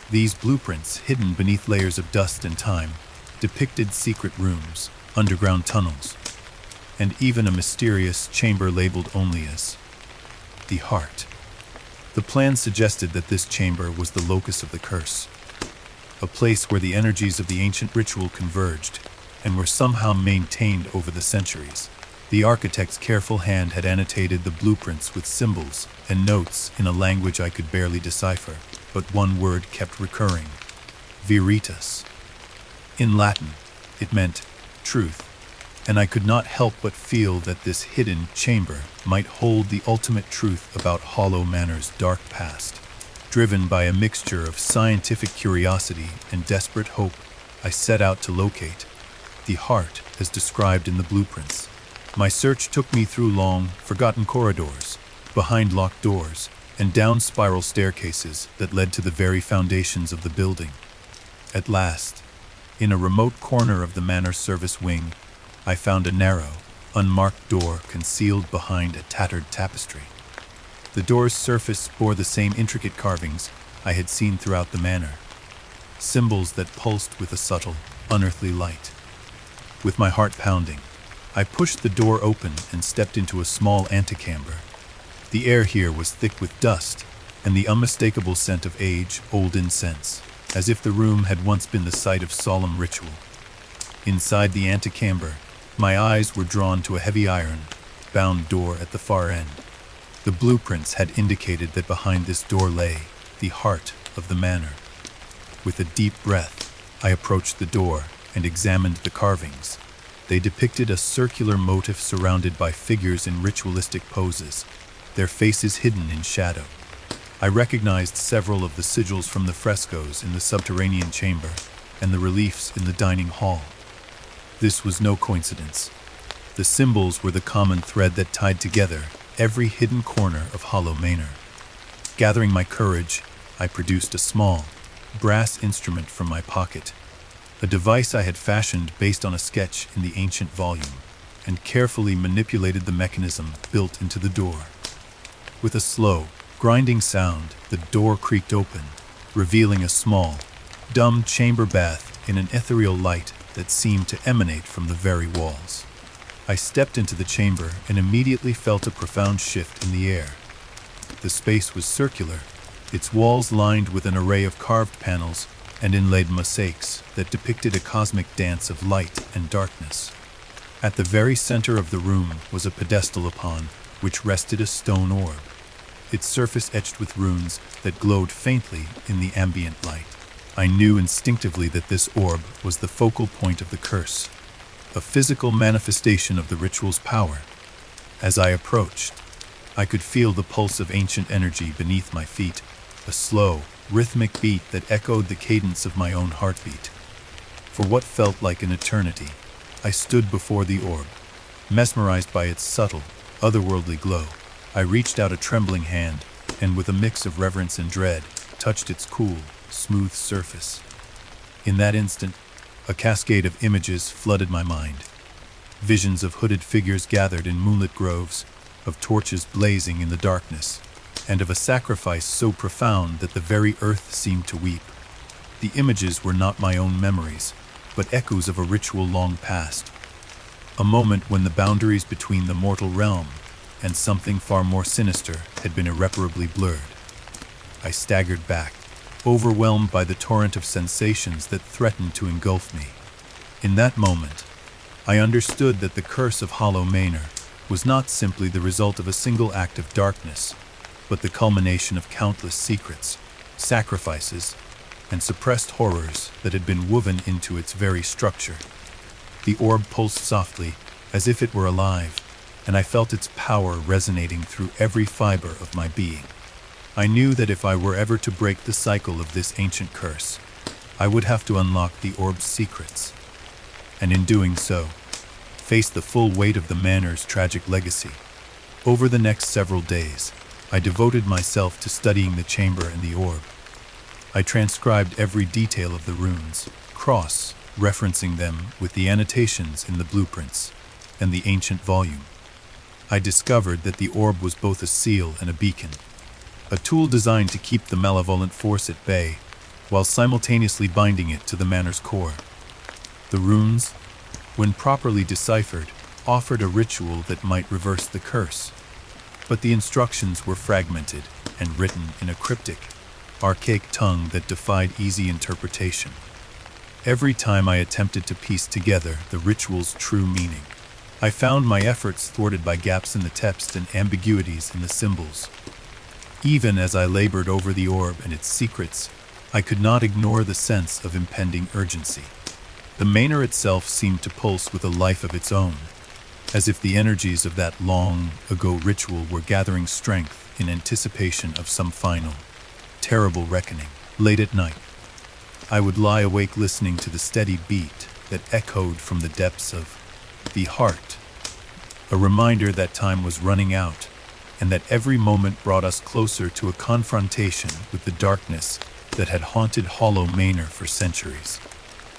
These blueprints, hidden beneath layers of dust and time, depicted secret rooms, underground tunnels, and even a mysterious chamber labeled only as the Heart. The plan suggested that this chamber was the locus of the curse, a place where the energies of the ancient ritual converged and were somehow maintained over the centuries. The architect's careful hand had annotated the blueprints with symbols and notes in a language I could barely decipher, but one word kept recurring: Veritas. In Latin, it meant truth, and I could not help but feel that this hidden chamber might hold the ultimate truth about Hollow Manor's dark past. Driven by a mixture of scientific curiosity and desperate hope, I set out to locate the Heart as described in the blueprints. My search took me through long, forgotten corridors, behind locked doors, and down spiral staircases that led to the very foundations of the building. At last, in a remote corner of the manor service wing, I found a narrow, unmarked door concealed behind a tattered tapestry. The door's surface bore the same intricate carvings I had seen throughout the manor, symbols that pulsed with a subtle, unearthly light. With my heart pounding, I pushed the door open and stepped into a small antechamber. The air here was thick with dust and the unmistakable scent of age-old incense, as if the room had once been the site of solemn ritual. Inside the antechamber, my eyes were drawn to a heavy iron-bound door at the far end. The blueprints had indicated that behind this door lay the heart of the manor. With a deep breath, I approached the door and examined the carvings. They depicted a circular motif surrounded by figures in ritualistic poses, their faces hidden in shadow. I recognized several of the sigils from the frescoes in the subterranean chamber and the reliefs in the dining hall. This was no coincidence. The symbols were the common thread that tied together every hidden corner of Hollow Manor. Gathering my courage, I produced a small, brass instrument from my pocket, a device I had fashioned based on a sketch in the ancient volume, and carefully manipulated the mechanism built into the door. With a slow, grinding sound, the door creaked open, revealing a small, dumb chamber bath in an ethereal light that seemed to emanate from the very walls. I stepped into the chamber and immediately felt a profound shift in the air. The space was circular, its walls lined with an array of carved panels and inlaid mosaics that depicted a cosmic dance of light and darkness. At the very center of the room was a pedestal upon which rested a stone orb, its surface etched with runes that glowed faintly in the ambient light. I knew instinctively that this orb was the focal point of the curse, a physical manifestation of the ritual's power. As I approached, I could feel the pulse of ancient energy beneath my feet, a slow, rhythmic beat that echoed the cadence of my own heartbeat. For what felt like an eternity, I stood before the orb, mesmerized by its subtle, otherworldly glow. I reached out a trembling hand, and with a mix of reverence and dread, touched its cool, smooth surface. In that instant, a cascade of images flooded my mind. Visions of hooded figures gathered in moonlit groves, of torches blazing in the darkness, and of a sacrifice so profound that the very earth seemed to weep. The images were not my own memories, but echoes of a ritual long past, a moment when the boundaries between the mortal realm and something far more sinister had been irreparably blurred. I staggered back, overwhelmed by the torrent of sensations that threatened to engulf me. In that moment, I understood that the curse of Hollow Manor was not simply the result of a single act of darkness, but the culmination of countless secrets, sacrifices, and suppressed horrors that had been woven into its very structure. The orb pulsed softly, as if it were alive, and I felt its power resonating through every fiber of my being. I knew that if I were ever to break the cycle of this ancient curse, I would have to unlock the orb's secrets, and in doing so, face the full weight of the manor's tragic legacy. Over the next several days, I devoted myself to studying the chamber and the orb. I transcribed every detail of the runes, cross-referencing them with the annotations in the blueprints and the ancient volume. I discovered that the orb was both a seal and a beacon, a tool designed to keep the malevolent force at bay while simultaneously binding it to the manor's core. The runes, when properly deciphered, offered a ritual that might reverse the curse, but the instructions were fragmented and written in a cryptic, archaic tongue that defied easy interpretation. Every time I attempted to piece together the ritual's true meaning, I found my efforts thwarted by gaps in the text and ambiguities in the symbols. Even as I labored over the orb and its secrets, I could not ignore the sense of impending urgency. The manor itself seemed to pulse with a life of its own, as if the energies of that long-ago ritual were gathering strength in anticipation of some final, terrible reckoning. Late at night, I would lie awake listening to the steady beat that echoed from the depths of the heart, a reminder that time was running out and that every moment brought us closer to a confrontation with the darkness that had haunted Hollow Manor for centuries.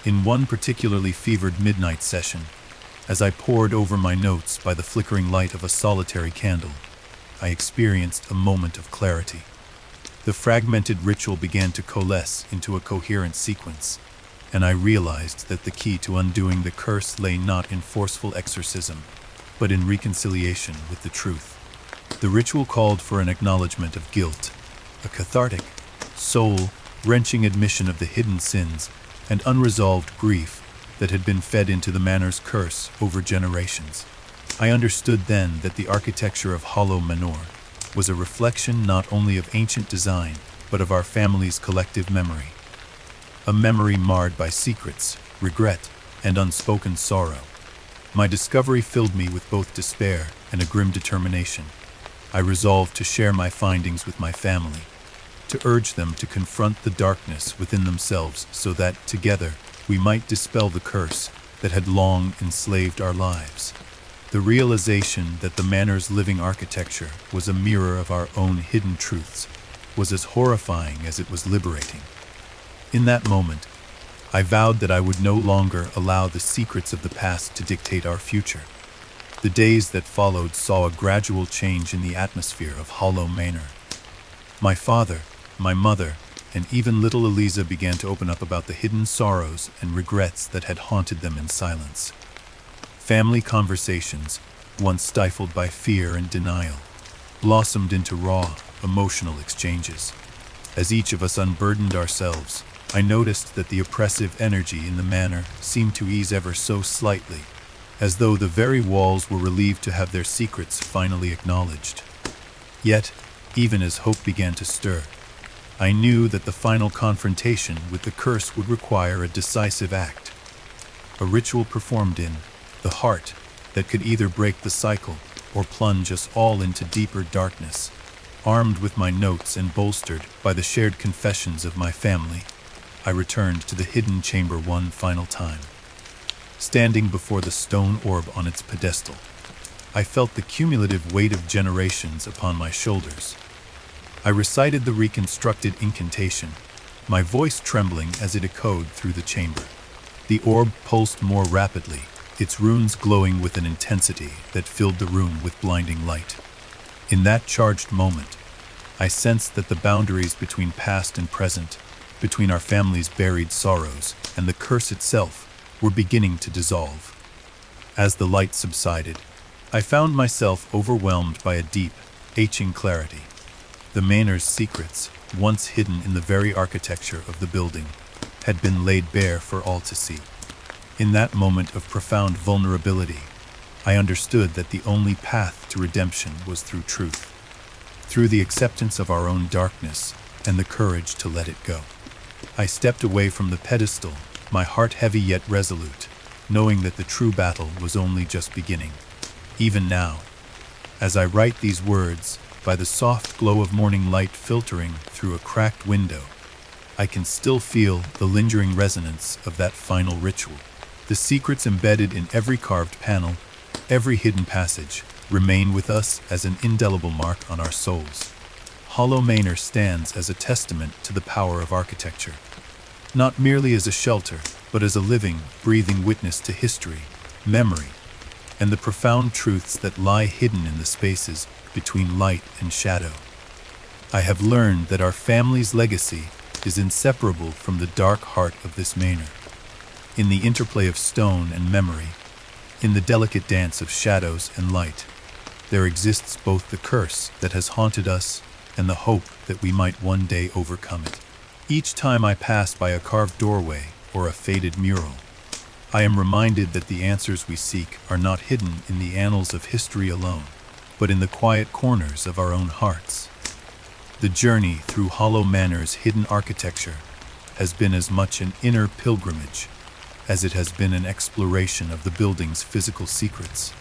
In one particularly fevered midnight session, as I pored over my notes by the flickering light of a solitary candle, I experienced a moment of clarity. The fragmented ritual began to coalesce into a coherent sequence, and I realized that the key to undoing the curse lay not in forceful exorcism, but in reconciliation with the truth. The ritual called for an acknowledgement of guilt, a cathartic, soul-wrenching admission of the hidden sins and unresolved grief that had been fed into the manor's curse over generations. I understood then that the architecture of Hollow Manor was a reflection not only of ancient design, but of our family's collective memory. A memory marred by secrets, regret, and unspoken sorrow. My discovery filled me with both despair and a grim determination. I resolved to share my findings with my family, to urge them to confront the darkness within themselves so that, together, we might dispel the curse that had long enslaved our lives. The realization that the manor's living architecture was a mirror of our own hidden truths was as horrifying as it was liberating. In that moment, I vowed that I would no longer allow the secrets of the past to dictate our future. The days that followed saw a gradual change in the atmosphere of Hollow Manor. My father, my mother, and even little Eliza began to open up about the hidden sorrows and regrets that had haunted them in silence. Family conversations, once stifled by fear and denial, blossomed into raw, emotional exchanges. As each of us unburdened ourselves, I noticed that the oppressive energy in the manor seemed to ease ever so slightly, as though the very walls were relieved to have their secrets finally acknowledged. Yet, even as hope began to stir, I knew that the final confrontation with the curse would require a decisive act, a ritual performed in the heart that could either break the cycle or plunge us all into deeper darkness. Armed with my notes and bolstered by the shared confessions of my family, I returned to the hidden chamber one final time. Standing before the stone orb on its pedestal, I felt the cumulative weight of generations upon my shoulders. I recited the reconstructed incantation, my voice trembling as it echoed through the chamber. The orb pulsed more rapidly, its runes glowing with an intensity that filled the room with blinding light. In that charged moment, I sensed that the boundaries between past and present, between our family's buried sorrows and the curse itself, were beginning to dissolve. As the light subsided, I found myself overwhelmed by a deep, aching clarity. The manor's secrets, once hidden in the very architecture of the building, had been laid bare for all to see. In that moment of profound vulnerability, I understood that the only path to redemption was through truth, through the acceptance of our own darkness and the courage to let it go. I stepped away from the pedestal, my heart heavy yet resolute, knowing that the true battle was only just beginning. Even now, as I write these words, by the soft glow of morning light filtering through a cracked window, I can still feel the lingering resonance of that final ritual. The secrets embedded in every carved panel, every hidden passage, remain with us as an indelible mark on our souls. Hollow Manor stands as a testament to the power of architecture, not merely as a shelter, but as a living, breathing witness to history, memory, and the profound truths that lie hidden in the spaces between light and shadow. I have learned that our family's legacy is inseparable from the dark heart of this manor. In the interplay of stone and memory, in the delicate dance of shadows and light, there exists both the curse that has haunted us and the hope that we might one day overcome it. Each time I pass by a carved doorway or a faded mural, I am reminded that the answers we seek are not hidden in the annals of history alone, but in the quiet corners of our own hearts. The journey through Hollow Manor's hidden architecture has been as much an inner pilgrimage as it has been an exploration of the building's physical secrets.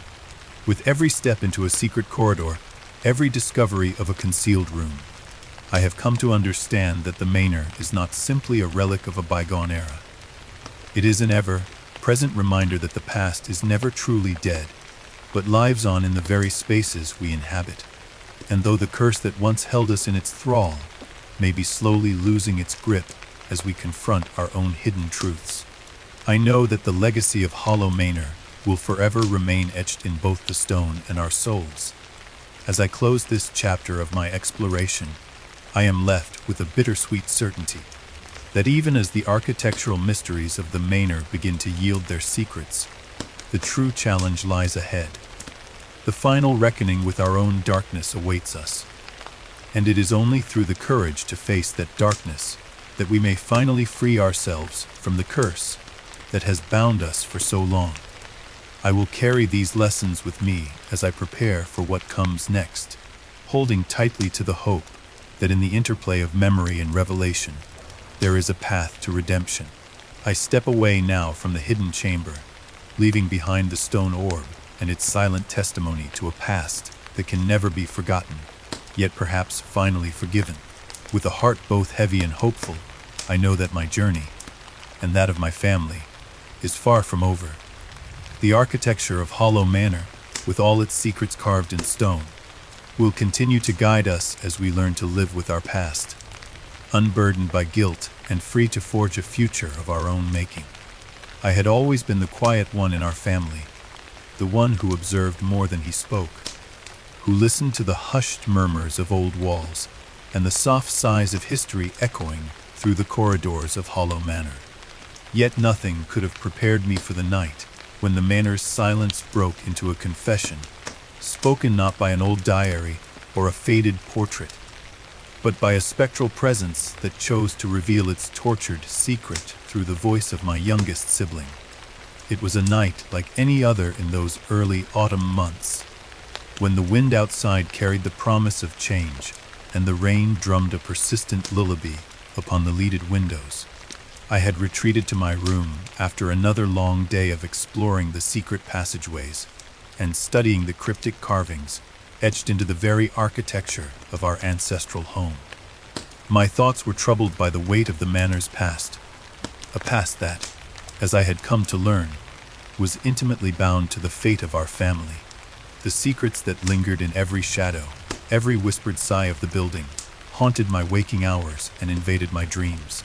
With every step into a secret corridor, every discovery of a concealed room, I have come to understand that the Manor is not simply a relic of a bygone era. It is an ever-present reminder that the past is never truly dead, but lives on in the very spaces we inhabit. And though the curse that once held us in its thrall may be slowly losing its grip as we confront our own hidden truths, I know that the legacy of Hollow Manor will forever remain etched in both the stone and our souls. As I close this chapter of my exploration, I am left with a bittersweet certainty that even as the architectural mysteries of the Manor begin to yield their secrets, the true challenge lies ahead. The final reckoning with our own darkness awaits us, and it is only through the courage to face that darkness that we may finally free ourselves from the curse that has bound us for so long. I will carry these lessons with me as I prepare for what comes next, holding tightly to the hope that in the interplay of memory and revelation, there is a path to redemption. I step away now from the hidden chamber, leaving behind the stone orb and its silent testimony to a past that can never be forgotten, yet perhaps finally forgiven. With a heart both heavy and hopeful, I know that my journey, and that of my family, is far from over. The architecture of Hollow Manor, with all its secrets carved in stone, will continue to guide us as we learn to live with our past, unburdened by guilt and free to forge a future of our own making. I had always been the quiet one in our family, the one who observed more than he spoke, who listened to the hushed murmurs of old walls and the soft sighs of history echoing through the corridors of Hollow Manor. Yet nothing could have prepared me for the night when the Manor's silence broke into a confession, spoken not by an old diary or a faded portrait, but by a spectral presence that chose to reveal its tortured secret through the voice of my youngest sibling. It was a night like any other in those early autumn months, when the wind outside carried the promise of change and the rain drummed a persistent lullaby upon the leaded windows. I had retreated to my room after another long day of exploring the secret passageways and studying the cryptic carvings etched into the very architecture of our ancestral home. My thoughts were troubled by the weight of the Manor's past, a past that, as I had come to learn, was intimately bound to the fate of our family. The secrets that lingered in every shadow, every whispered sigh of the building, haunted my waking hours and invaded my dreams.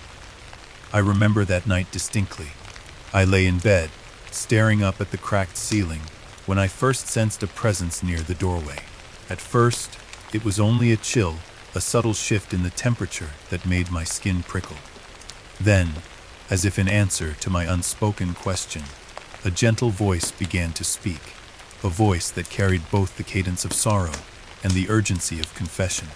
I remember that night distinctly. I lay in bed, staring up at the cracked ceiling, when I first sensed a presence near the doorway. At first, it was only a chill, a subtle shift in the temperature that made my skin prickle. Then, as if in answer to my unspoken question, a gentle voice began to speak, a voice that carried both the cadence of sorrow and the urgency of confession.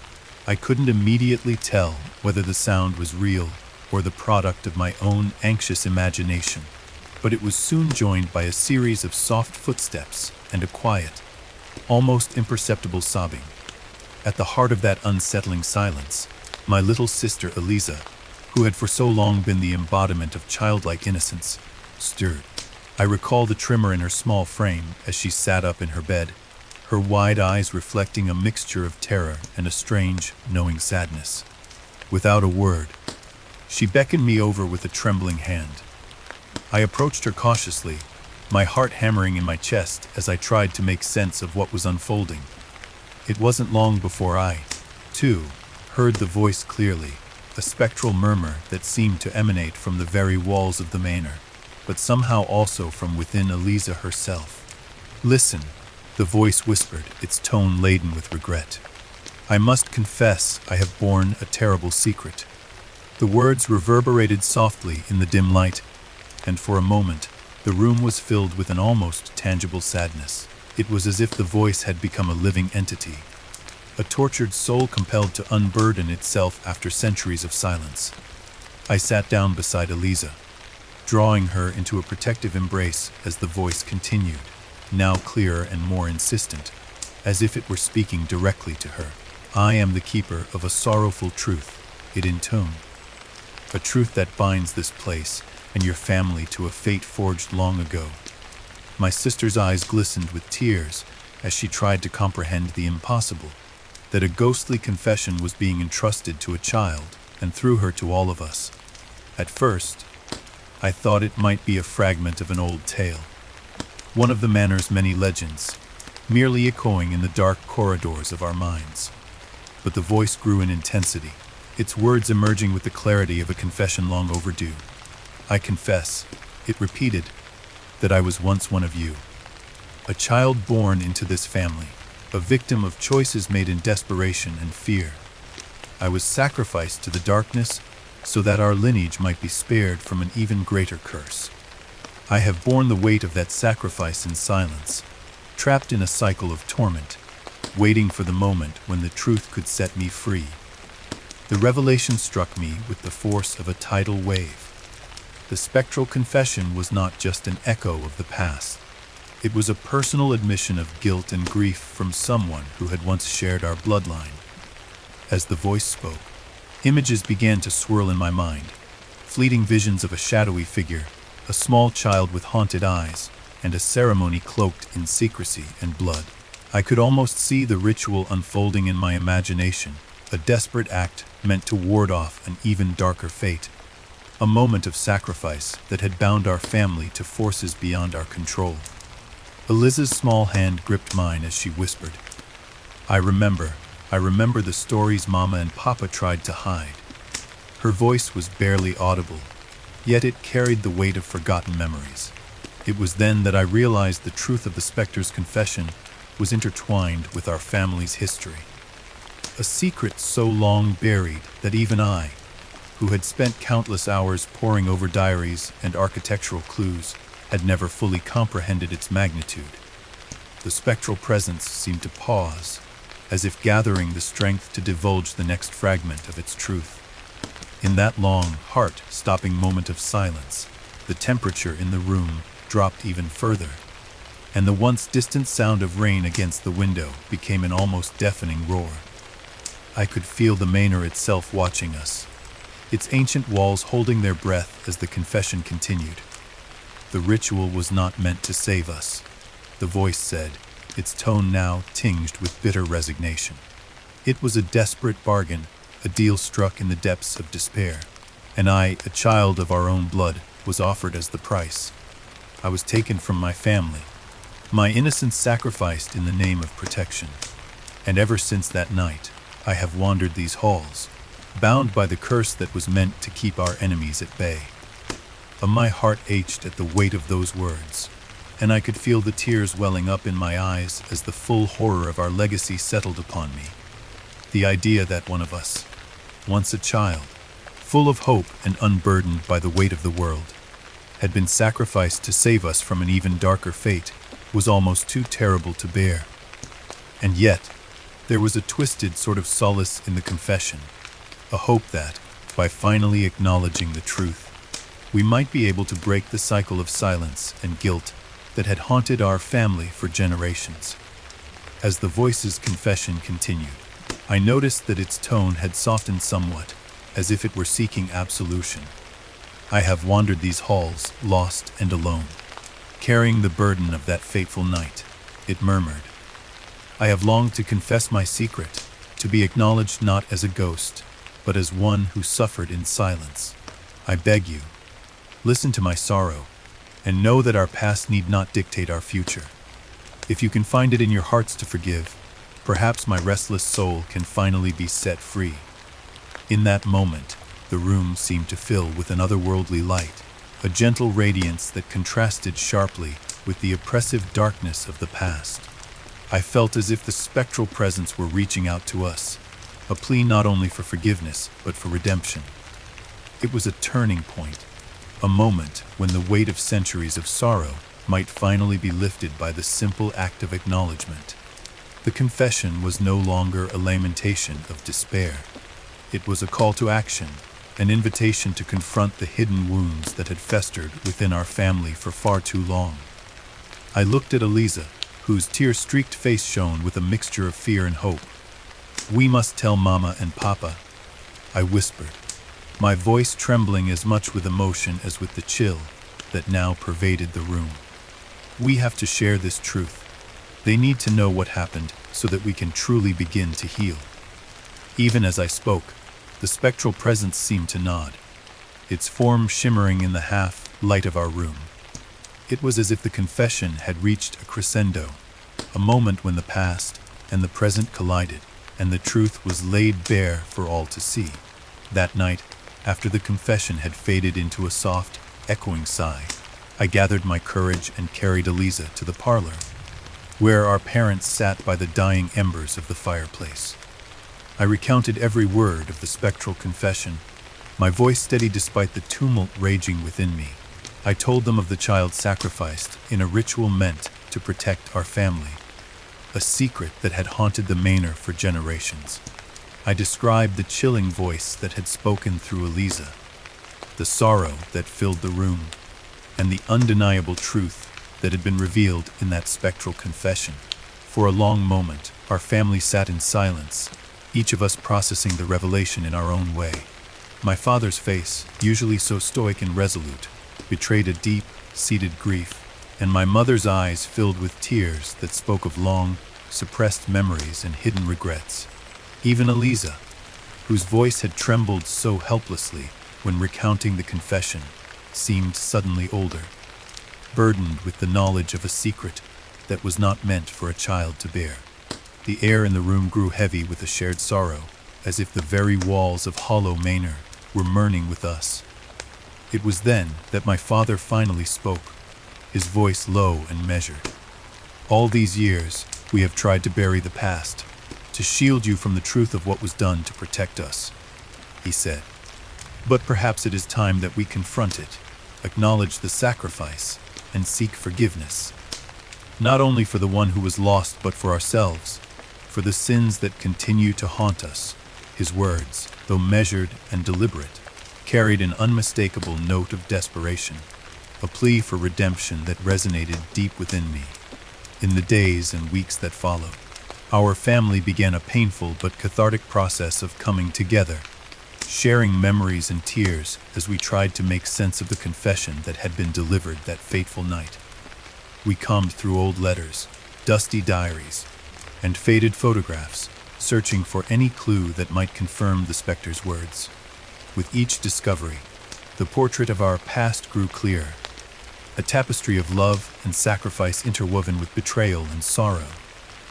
I couldn't immediately tell whether the sound was real or the product of my own anxious imagination, but it was soon joined by a series of soft footsteps and a quiet, almost imperceptible sobbing. At the heart of that unsettling silence, my little sister Eliza, who had for so long been the embodiment of childlike innocence, stirred. I recall the tremor in her small frame as she sat up in her bed, her wide eyes reflecting a mixture of terror and a strange, knowing sadness. Without a word, she beckoned me over with a trembling hand. I approached her cautiously, my heart hammering in my chest as I tried to make sense of what was unfolding. It wasn't long before I, too, heard the voice clearly, a spectral murmur that seemed to emanate from the very walls of the manor, but somehow also from within Eliza herself. "Listen," the voice whispered, its tone laden with regret. "I must confess I have borne a terrible secret. The words reverberated softly in the dim light, and for a moment, the room was filled with an almost tangible sadness. It was as if the voice had become a living entity, a tortured soul compelled to unburden itself after centuries of silence. I sat down beside Eliza, drawing her into a protective embrace as the voice continued, now clearer and more insistent, as if it were speaking directly to her. I am the keeper of a sorrowful truth, it intoned. A truth that binds this place and your family to a fate forged long ago. My sister's eyes glistened with tears as she tried to comprehend the impossible, that a ghostly confession was being entrusted to a child, and through her to all of us. At first, I thought it might be a fragment of an old tale, one of the manor's many legends, merely echoing in the dark corridors of our minds. But the voice grew in intensity, its words emerging with the clarity of a confession long overdue. I confess, it repeated, that I was once one of you, a child born into this family, a victim of choices made in desperation and fear. I was sacrificed to the darkness so that our lineage might be spared from an even greater curse. I have borne the weight of that sacrifice in silence, trapped in a cycle of torment, waiting for the moment when the truth could set me free. The revelation struck me with the force of a tidal wave. The spectral confession was not just an echo of the past. It was a personal admission of guilt and grief from someone who had once shared our bloodline. As the voice spoke, images began to swirl in my mind, fleeting visions of a shadowy figure, a small child with haunted eyes, and a ceremony cloaked in secrecy and blood. I could almost see the ritual unfolding in my imagination, a desperate act meant to ward off an even darker fate, a moment of sacrifice that had bound our family to forces beyond our control. Eliza's small hand gripped mine as she whispered, I remember the stories Mama and Papa tried to hide." Her voice was barely audible, yet it carried the weight of forgotten memories. It was then that I realized the truth of the specter's confession was intertwined with our family's history. A secret so long buried that even I, who had spent countless hours poring over diaries and architectural clues, had never fully comprehended its magnitude. The spectral presence seemed to pause, as if gathering the strength to divulge the next fragment of its truth. In that long, heart-stopping moment of silence, the temperature in the room dropped even further, and the once distant sound of rain against the window became an almost deafening roar. I could feel the manor itself watching us, its ancient walls holding their breath as the confession continued. The ritual was not meant to save us, the voice said, its tone now tinged with bitter resignation. It was a desperate bargain, a deal struck in the depths of despair, and I, a child of our own blood, was offered as the price. I was taken from my family, my innocence sacrificed in the name of protection. And ever since that night, I have wandered these halls, bound by the curse that was meant to keep our enemies at bay. My heart ached at the weight of those words, and I could feel the tears welling up in my eyes as the full horror of our legacy settled upon me. The idea that one of us, once a child, full of hope and unburdened by the weight of the world, had been sacrificed to save us from an even darker fate was almost too terrible to bear. And yet, there was a twisted sort of solace in the confession, a hope that, by finally acknowledging the truth, we might be able to break the cycle of silence and guilt that had haunted our family for generations. As the voice's confession continued, I noticed that its tone had softened somewhat, as if it were seeking absolution. I have wandered these halls, lost and alone, carrying the burden of that fateful night, it murmured. I have longed to confess my secret, to be acknowledged not as a ghost, but as one who suffered in silence. I beg you, listen to my sorrow, and know that our past need not dictate our future. If you can find it in your hearts to forgive, perhaps my restless soul can finally be set free. In that moment, the room seemed to fill with an otherworldly light, a gentle radiance that contrasted sharply with the oppressive darkness of the past. I felt as if the spectral presence were reaching out to us, a plea not only for forgiveness, but for redemption. It was a turning point, a moment when the weight of centuries of sorrow might finally be lifted by the simple act of acknowledgement. The confession was no longer a lamentation of despair. It was a call to action, an invitation to confront the hidden wounds that had festered within our family for far too long. I looked at Eliza, whose tear-streaked face shone with a mixture of fear and hope. "We must tell Mama and Papa," I whispered, my voice trembling as much with emotion as with the chill that now pervaded the room. "We have to share this truth. They need to know what happened so that we can truly begin to heal." Even as I spoke, the spectral presence seemed to nod, its form shimmering in the half-light of our room. It was as if the confession had reached a crescendo, a moment when the past and the present collided, and the truth was laid bare for all to see. That night, after the confession had faded into a soft, echoing sigh, I gathered my courage and carried Eliza to the parlor, where our parents sat by the dying embers of the fireplace. I recounted every word of the spectral confession, my voice steady despite the tumult raging within me. I told them of the child sacrificed in a ritual meant to protect our family, a secret that had haunted the manor for generations. I described the chilling voice that had spoken through Eliza, the sorrow that filled the room, and the undeniable truth that had been revealed in that spectral confession. For a long moment, our family sat in silence, each of us processing the revelation in our own way. My father's face, usually so stoic and resolute, betrayed a deep-seated grief, and my mother's eyes filled with tears that spoke of long, suppressed memories and hidden regrets. Even Eliza, whose voice had trembled so helplessly when recounting the confession, seemed suddenly older, burdened with the knowledge of a secret that was not meant for a child to bear. The air in the room grew heavy with a shared sorrow, as if the very walls of Hollow Manor were mourning with us. It was then that my father finally spoke, his voice low and measured. "All these years, we have tried to bury the past, to shield you from the truth of what was done to protect us," he said. "But perhaps it is time that we confront it, acknowledge the sacrifice, and seek forgiveness. Not only for the one who was lost, but for ourselves, for the sins that continue to haunt us." His words, though measured and deliberate, carried an unmistakable note of desperation, a plea for redemption that resonated deep within me. In the days and weeks that followed, our family began a painful but cathartic process of coming together, sharing memories and tears as we tried to make sense of the confession that had been delivered that fateful night. We combed through old letters, dusty diaries, and faded photographs, searching for any clue that might confirm the specter's words. With each discovery, the portrait of our past grew clearer, a tapestry of love and sacrifice interwoven with betrayal and sorrow.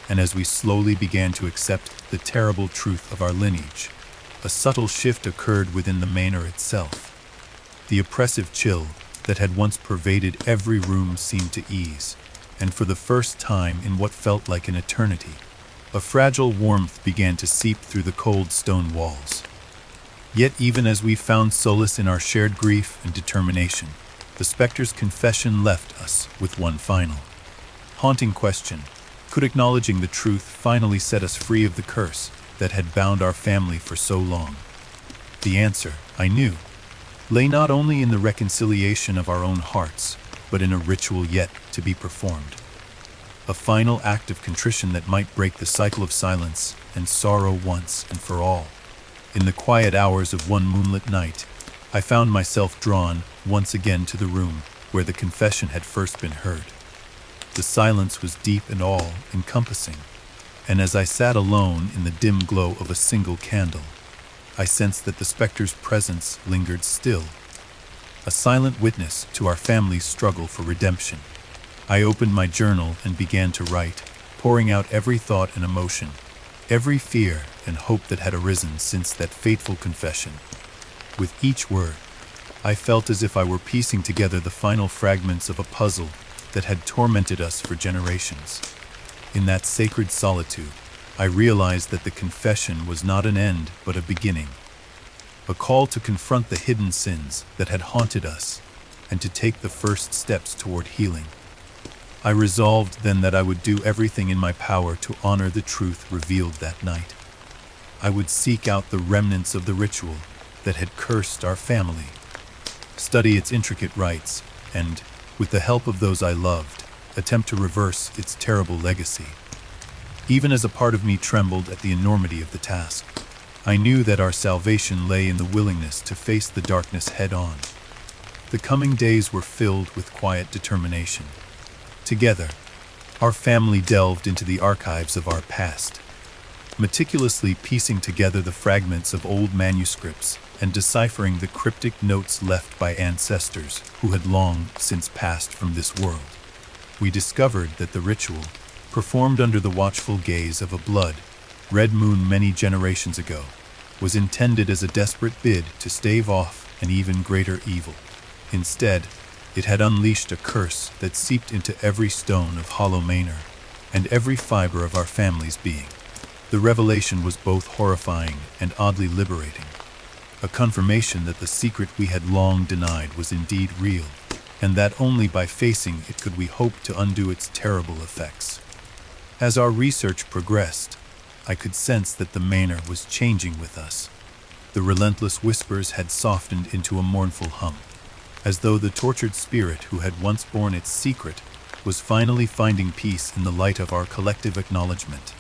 And as we slowly began to accept the terrible truth of our lineage, a subtle shift occurred within the manor itself. The oppressive chill that had once pervaded every room seemed to ease, and for the first time in what felt like an eternity, a fragile warmth began to seep through the cold stone walls. Yet even as we found solace in our shared grief and determination, the specter's confession left us with one final, haunting question: could acknowledging the truth finally set us free of the curse that had bound our family for so long? The answer, I knew, lay not only in the reconciliation of our own hearts, but in a ritual yet to be performed. A final act of contrition that might break the cycle of silence and sorrow once and for all. In the quiet hours of one moonlit night, I found myself drawn once again to the room where the confession had first been heard. The silence was deep and all-encompassing, and as I sat alone in the dim glow of a single candle, I sensed that the specter's presence lingered still, a silent witness to our family's struggle for redemption. I opened my journal and began to write, pouring out every thought and emotion, every fear and hope that had arisen since that fateful confession. With each word, I felt as if I were piecing together the final fragments of a puzzle that had tormented us for generations. In that sacred solitude, I realized that the confession was not an end but a beginning. a call to confront the hidden sins that had haunted us and to take the first steps toward healing. I resolved then that I would do everything in my power to honor the truth revealed that night. I would seek out the remnants of the ritual that had cursed our family, study its intricate rites, and, with the help of those I loved, attempt to reverse its terrible legacy. Even as a part of me trembled at the enormity of the task, I knew that our salvation lay in the willingness to face the darkness head-on. The coming days were filled with quiet determination. Together, our family delved into the archives of our past, meticulously piecing together the fragments of old manuscripts and deciphering the cryptic notes left by ancestors who had long since passed from this world. We discovered that the ritual, performed under the watchful gaze of a red moon many generations ago, was intended as a desperate bid to stave off an even greater evil. Instead, it had unleashed a curse that seeped into every stone of Hollow Manor and every fiber of our family's being. The revelation was both horrifying and oddly liberating, a confirmation that the secret we had long denied was indeed real, and that only by facing it could we hope to undo its terrible effects. As our research progressed, I could sense that the manor was changing with us. The relentless whispers had softened into a mournful hum, as though the tortured spirit who had once borne its secret was finally finding peace in the light of our collective acknowledgement.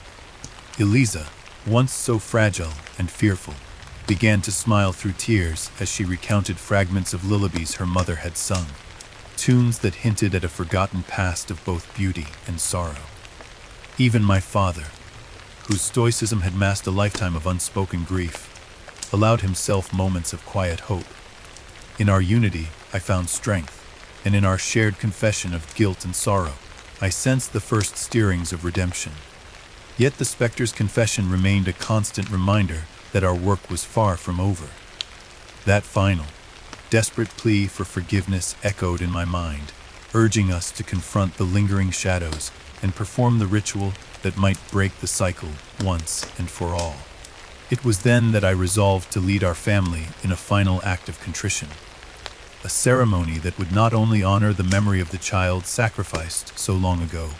Eliza, once so fragile and fearful, began to smile through tears as she recounted fragments of lullabies her mother had sung, tunes that hinted at a forgotten past of both beauty and sorrow. Even my father, whose stoicism had masked a lifetime of unspoken grief, allowed himself moments of quiet hope. In our unity, I found strength, and in our shared confession of guilt and sorrow, I sensed the first stirrings of redemption. Yet the specter's confession remained a constant reminder that our work was far from over. That final, desperate plea for forgiveness echoed in my mind, urging us to confront the lingering shadows and perform the ritual that might break the cycle once and for all. It was then that I resolved to lead our family in a final act of contrition, a ceremony that would not only honor the memory of the child sacrificed so long ago,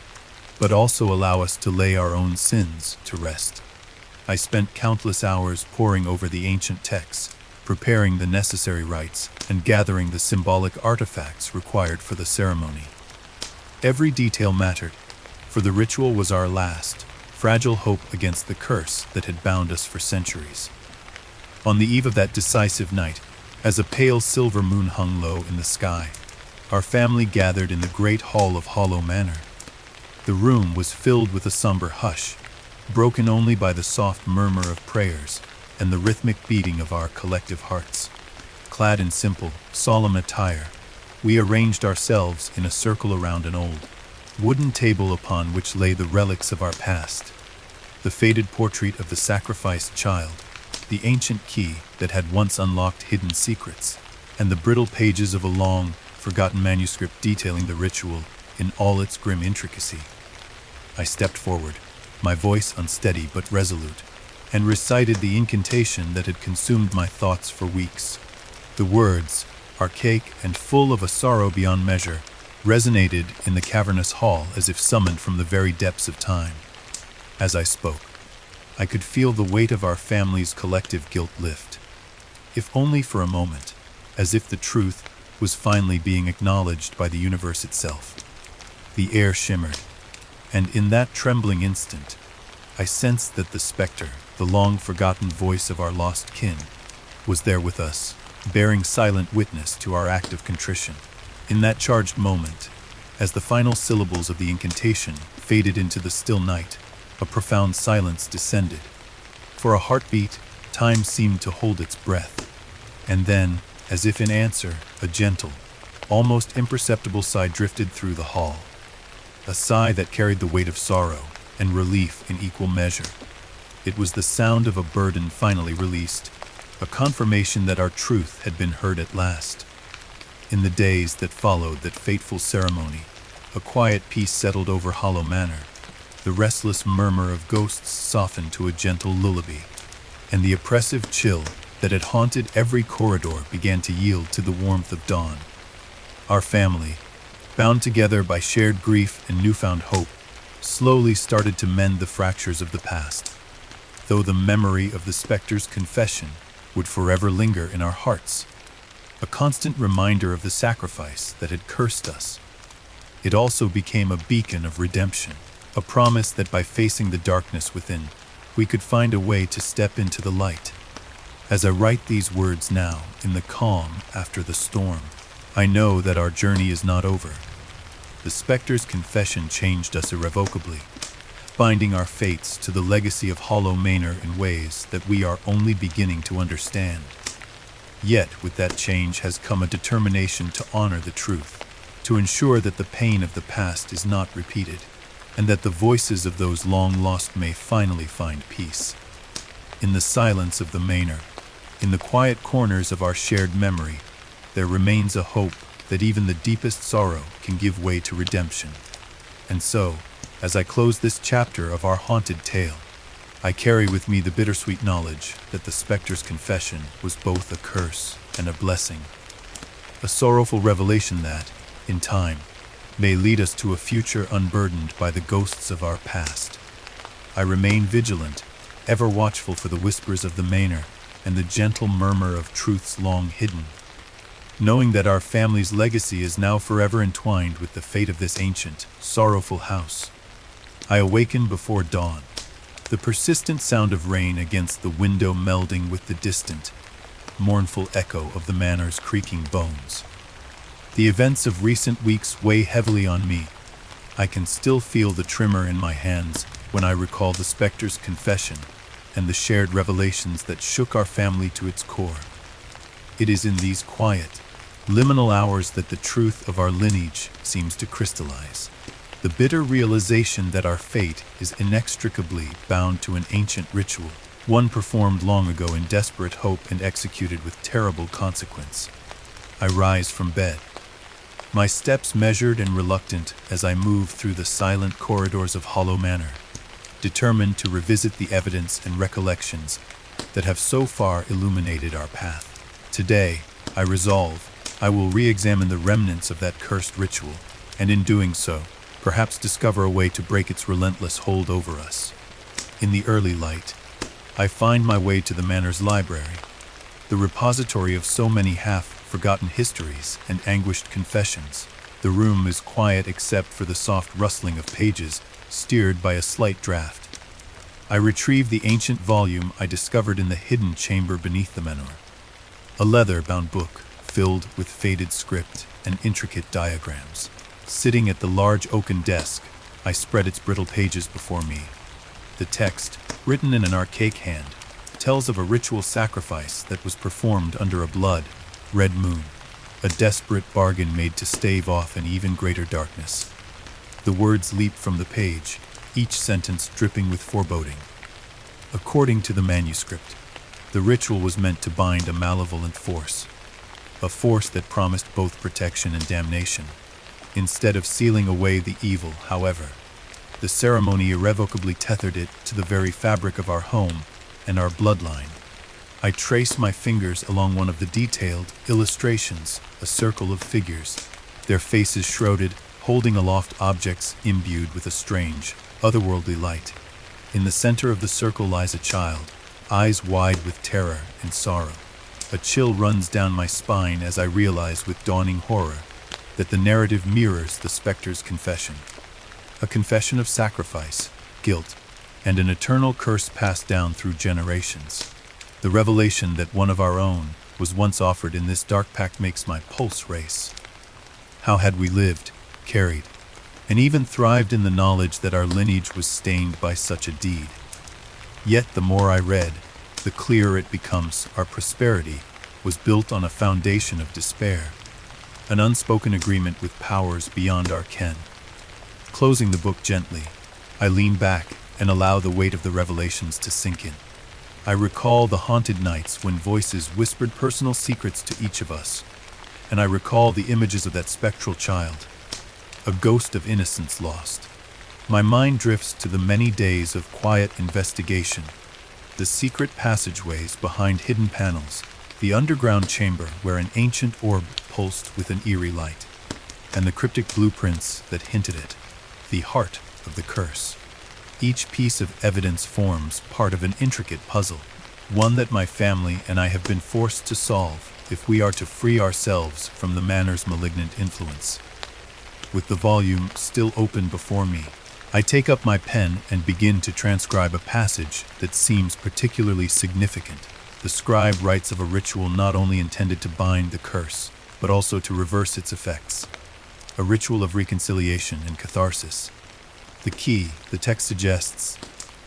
but also allow us to lay our own sins to rest. I spent countless hours poring over the ancient texts, preparing the necessary rites, and gathering the symbolic artifacts required for the ceremony. Every detail mattered, for the ritual was our last, fragile hope against the curse that had bound us for centuries. On the eve of that decisive night, as a pale silver moon hung low in the sky, our family gathered in the great hall of Hollow Manor. The room was filled with a somber hush, broken only by the soft murmur of prayers and the rhythmic beating of our collective hearts. Clad in simple, solemn attire, we arranged ourselves in a circle around an old, wooden table upon which lay the relics of our past: the faded portrait of the sacrificed child, the ancient key that had once unlocked hidden secrets, and the brittle pages of a long, forgotten manuscript detailing the ritual in all its grim intricacy. I stepped forward, my voice unsteady but resolute, and recited the incantation that had consumed my thoughts for weeks. The words, archaic and full of a sorrow beyond measure, resonated in the cavernous hall as if summoned from the very depths of time. As I spoke, I could feel the weight of our family's collective guilt lift, if only for a moment, as if the truth was finally being acknowledged by the universe itself. The air shimmered, and in that trembling instant, I sensed that the specter, the long-forgotten voice of our lost kin, was there with us, bearing silent witness to our act of contrition. In that charged moment, as the final syllables of the incantation faded into the still night, a profound silence descended. For a heartbeat, time seemed to hold its breath, and then, as if in answer, a gentle, almost imperceptible sigh drifted through the hall. A sigh that carried the weight of sorrow and relief in equal measure. It was the sound of a burden finally released, a confirmation that our truth had been heard at last. In the days that followed that fateful ceremony, a quiet peace settled over Hollow Manor. The restless murmur of ghosts softened to a gentle lullaby, and the oppressive chill that had haunted every corridor began to yield to the warmth of dawn. Our family, bound together by shared grief and newfound hope, slowly started to mend the fractures of the past, though the memory of the specter's confession would forever linger in our hearts, a constant reminder of the sacrifice that had cursed us. It also became a beacon of redemption, a promise that by facing the darkness within, we could find a way to step into the light. As I write these words now, in the calm after the storm, I know that our journey is not over. The specter's confession changed us irrevocably, binding our fates to the legacy of Hollow Manor in ways that we are only beginning to understand. Yet, with that change has come a determination to honor the truth, to ensure that the pain of the past is not repeated, and that the voices of those long lost may finally find peace. In the silence of the manor, in the quiet corners of our shared memory, there remains a hope that even the deepest sorrow can give way to redemption. And so, as I close this chapter of our haunted tale, I carry with me the bittersweet knowledge that the specter's confession was both a curse and a blessing, a sorrowful revelation that, in time, may lead us to a future unburdened by the ghosts of our past. I remain vigilant, ever watchful for the whispers of the manor and the gentle murmur of truths long hidden, knowing that our family's legacy is now forever entwined with the fate of this ancient, sorrowful house. I awaken before dawn, the persistent sound of rain against the window melding with the distant, mournful echo of the manor's creaking bones. The events of recent weeks weigh heavily on me. I can still feel the tremor in my hands when I recall the specter's confession and the shared revelations that shook our family to its core. It is in these quiet, liminal hours that the truth of our lineage seems to crystallize. The bitter realization that our fate is inextricably bound to an ancient ritual, one performed long ago in desperate hope and executed with terrible consequence. I rise from bed, my steps measured and reluctant as I move through the silent corridors of Hollow Manor, determined to revisit the evidence and recollections that have so far illuminated our path. Today, I resolve I will re-examine the remnants of that cursed ritual, and in doing so, perhaps discover a way to break its relentless hold over us. In the early light, I find my way to the manor's library, the repository of so many half-forgotten histories and anguished confessions. The room is quiet except for the soft rustling of pages, steered by a slight draft. I retrieve the ancient volume I discovered in the hidden chamber beneath the manor, a leather-bound book filled with faded script and intricate diagrams. Sitting at the large oaken desk, I spread its brittle pages before me. The text, written in an archaic hand, tells of a ritual sacrifice that was performed under a blood-red moon, a desperate bargain made to stave off an even greater darkness. The words leap from the page, each sentence dripping with foreboding. According to the manuscript, the ritual was meant to bind a malevolent force, a force that promised both protection and damnation. Instead of sealing away the evil, however, the ceremony irrevocably tethered it to the very fabric of our home and our bloodline. I trace my fingers along one of the detailed illustrations, a circle of figures, their faces shrouded, holding aloft objects imbued with a strange, otherworldly light. In the center of the circle lies a child, eyes wide with terror and sorrow. A chill runs down my spine as I realize with dawning horror that the narrative mirrors the specter's confession. A confession of sacrifice, guilt, and an eternal curse passed down through generations. The revelation that one of our own was once offered in this dark pact makes my pulse race. How had we lived, carried, and even thrived in the knowledge that our lineage was stained by such a deed? Yet the more I read, the clearer it becomes our prosperity was built on a foundation of despair, an unspoken agreement with powers beyond our ken. Closing the book gently, I lean back and allow the weight of the revelations to sink in. I recall the haunted nights when voices whispered personal secrets to each of us, and I recall the images of that spectral child, a ghost of innocence lost. My mind drifts to the many days of quiet investigation, The secret passageways behind hidden panels, the underground chamber where an ancient orb pulsed with an eerie light, and the cryptic blueprints that hinted at the heart of the curse. Each piece of evidence forms part of an intricate puzzle, one that my family and I have been forced to solve if we are to free ourselves from the manor's malignant influence. With the volume still open before me, I take up my pen and begin to transcribe a passage that seems particularly significant. The scribe writes of a ritual not only intended to bind the curse, but also to reverse its effects. A ritual of reconciliation and catharsis. The key, the text suggests,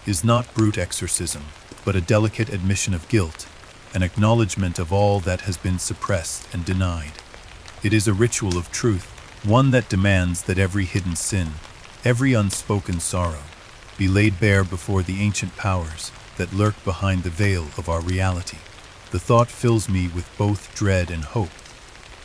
is not brute exorcism, but a delicate admission of guilt, an acknowledgement of all that has been suppressed and denied. It is a ritual of truth, one that demands that every hidden sin, every unspoken sorrow, be laid bare before the ancient powers that lurk behind the veil of our reality. The thought fills me with both dread and hope.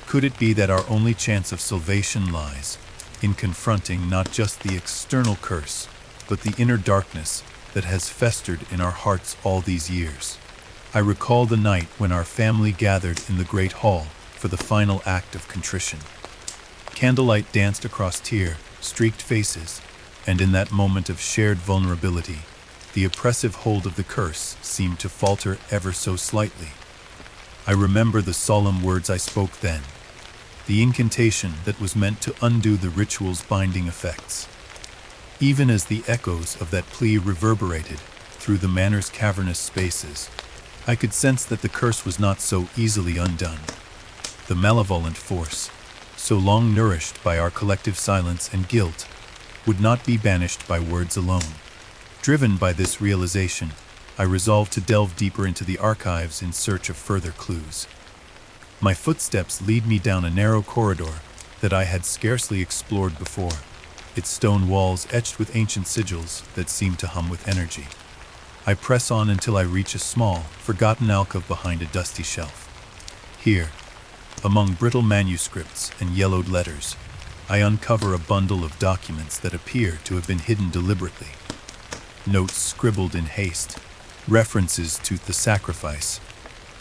Could it be that our only chance of salvation lies in confronting not just the external curse, but the inner darkness that has festered in our hearts all these years? I recall the night when our family gathered in the great hall for the final act of contrition. Candlelight danced across tear-streaked faces, and in that moment of shared vulnerability, the oppressive hold of the curse seemed to falter ever so slightly. I remember the solemn words I spoke then, the incantation that was meant to undo the ritual's binding effects. Even as the echoes of that plea reverberated through the manor's cavernous spaces, I could sense that the curse was not so easily undone. The malevolent force, so long nourished by our collective silence and guilt, would not be banished by words alone. Driven by this realization, I resolved to delve deeper into the archives in search of further clues. My footsteps lead me down a narrow corridor that I had scarcely explored before, its stone walls etched with ancient sigils that seem to hum with energy. I press on until I reach a small, forgotten alcove behind a dusty shelf. Here, among brittle manuscripts and yellowed letters, I uncover a bundle of documents that appear to have been hidden deliberately. Notes scribbled in haste, references to the sacrifice,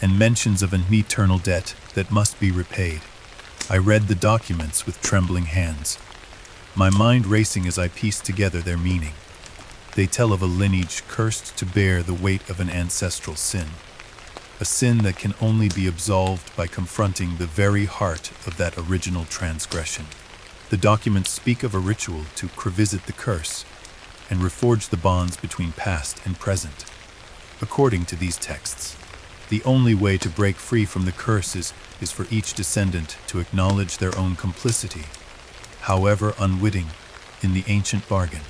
and mentions of an eternal debt that must be repaid. I read the documents with trembling hands, my mind racing as I pieced together their meaning. They tell of a lineage cursed to bear the weight of an ancestral sin, a sin that can only be absolved by confronting the very heart of that original transgression. The documents speak of a ritual to revisit the curse and reforge the bonds between past and present. According to these texts, the only way to break free from the curse is for each descendant to acknowledge their own complicity, however unwitting, in the ancient bargain.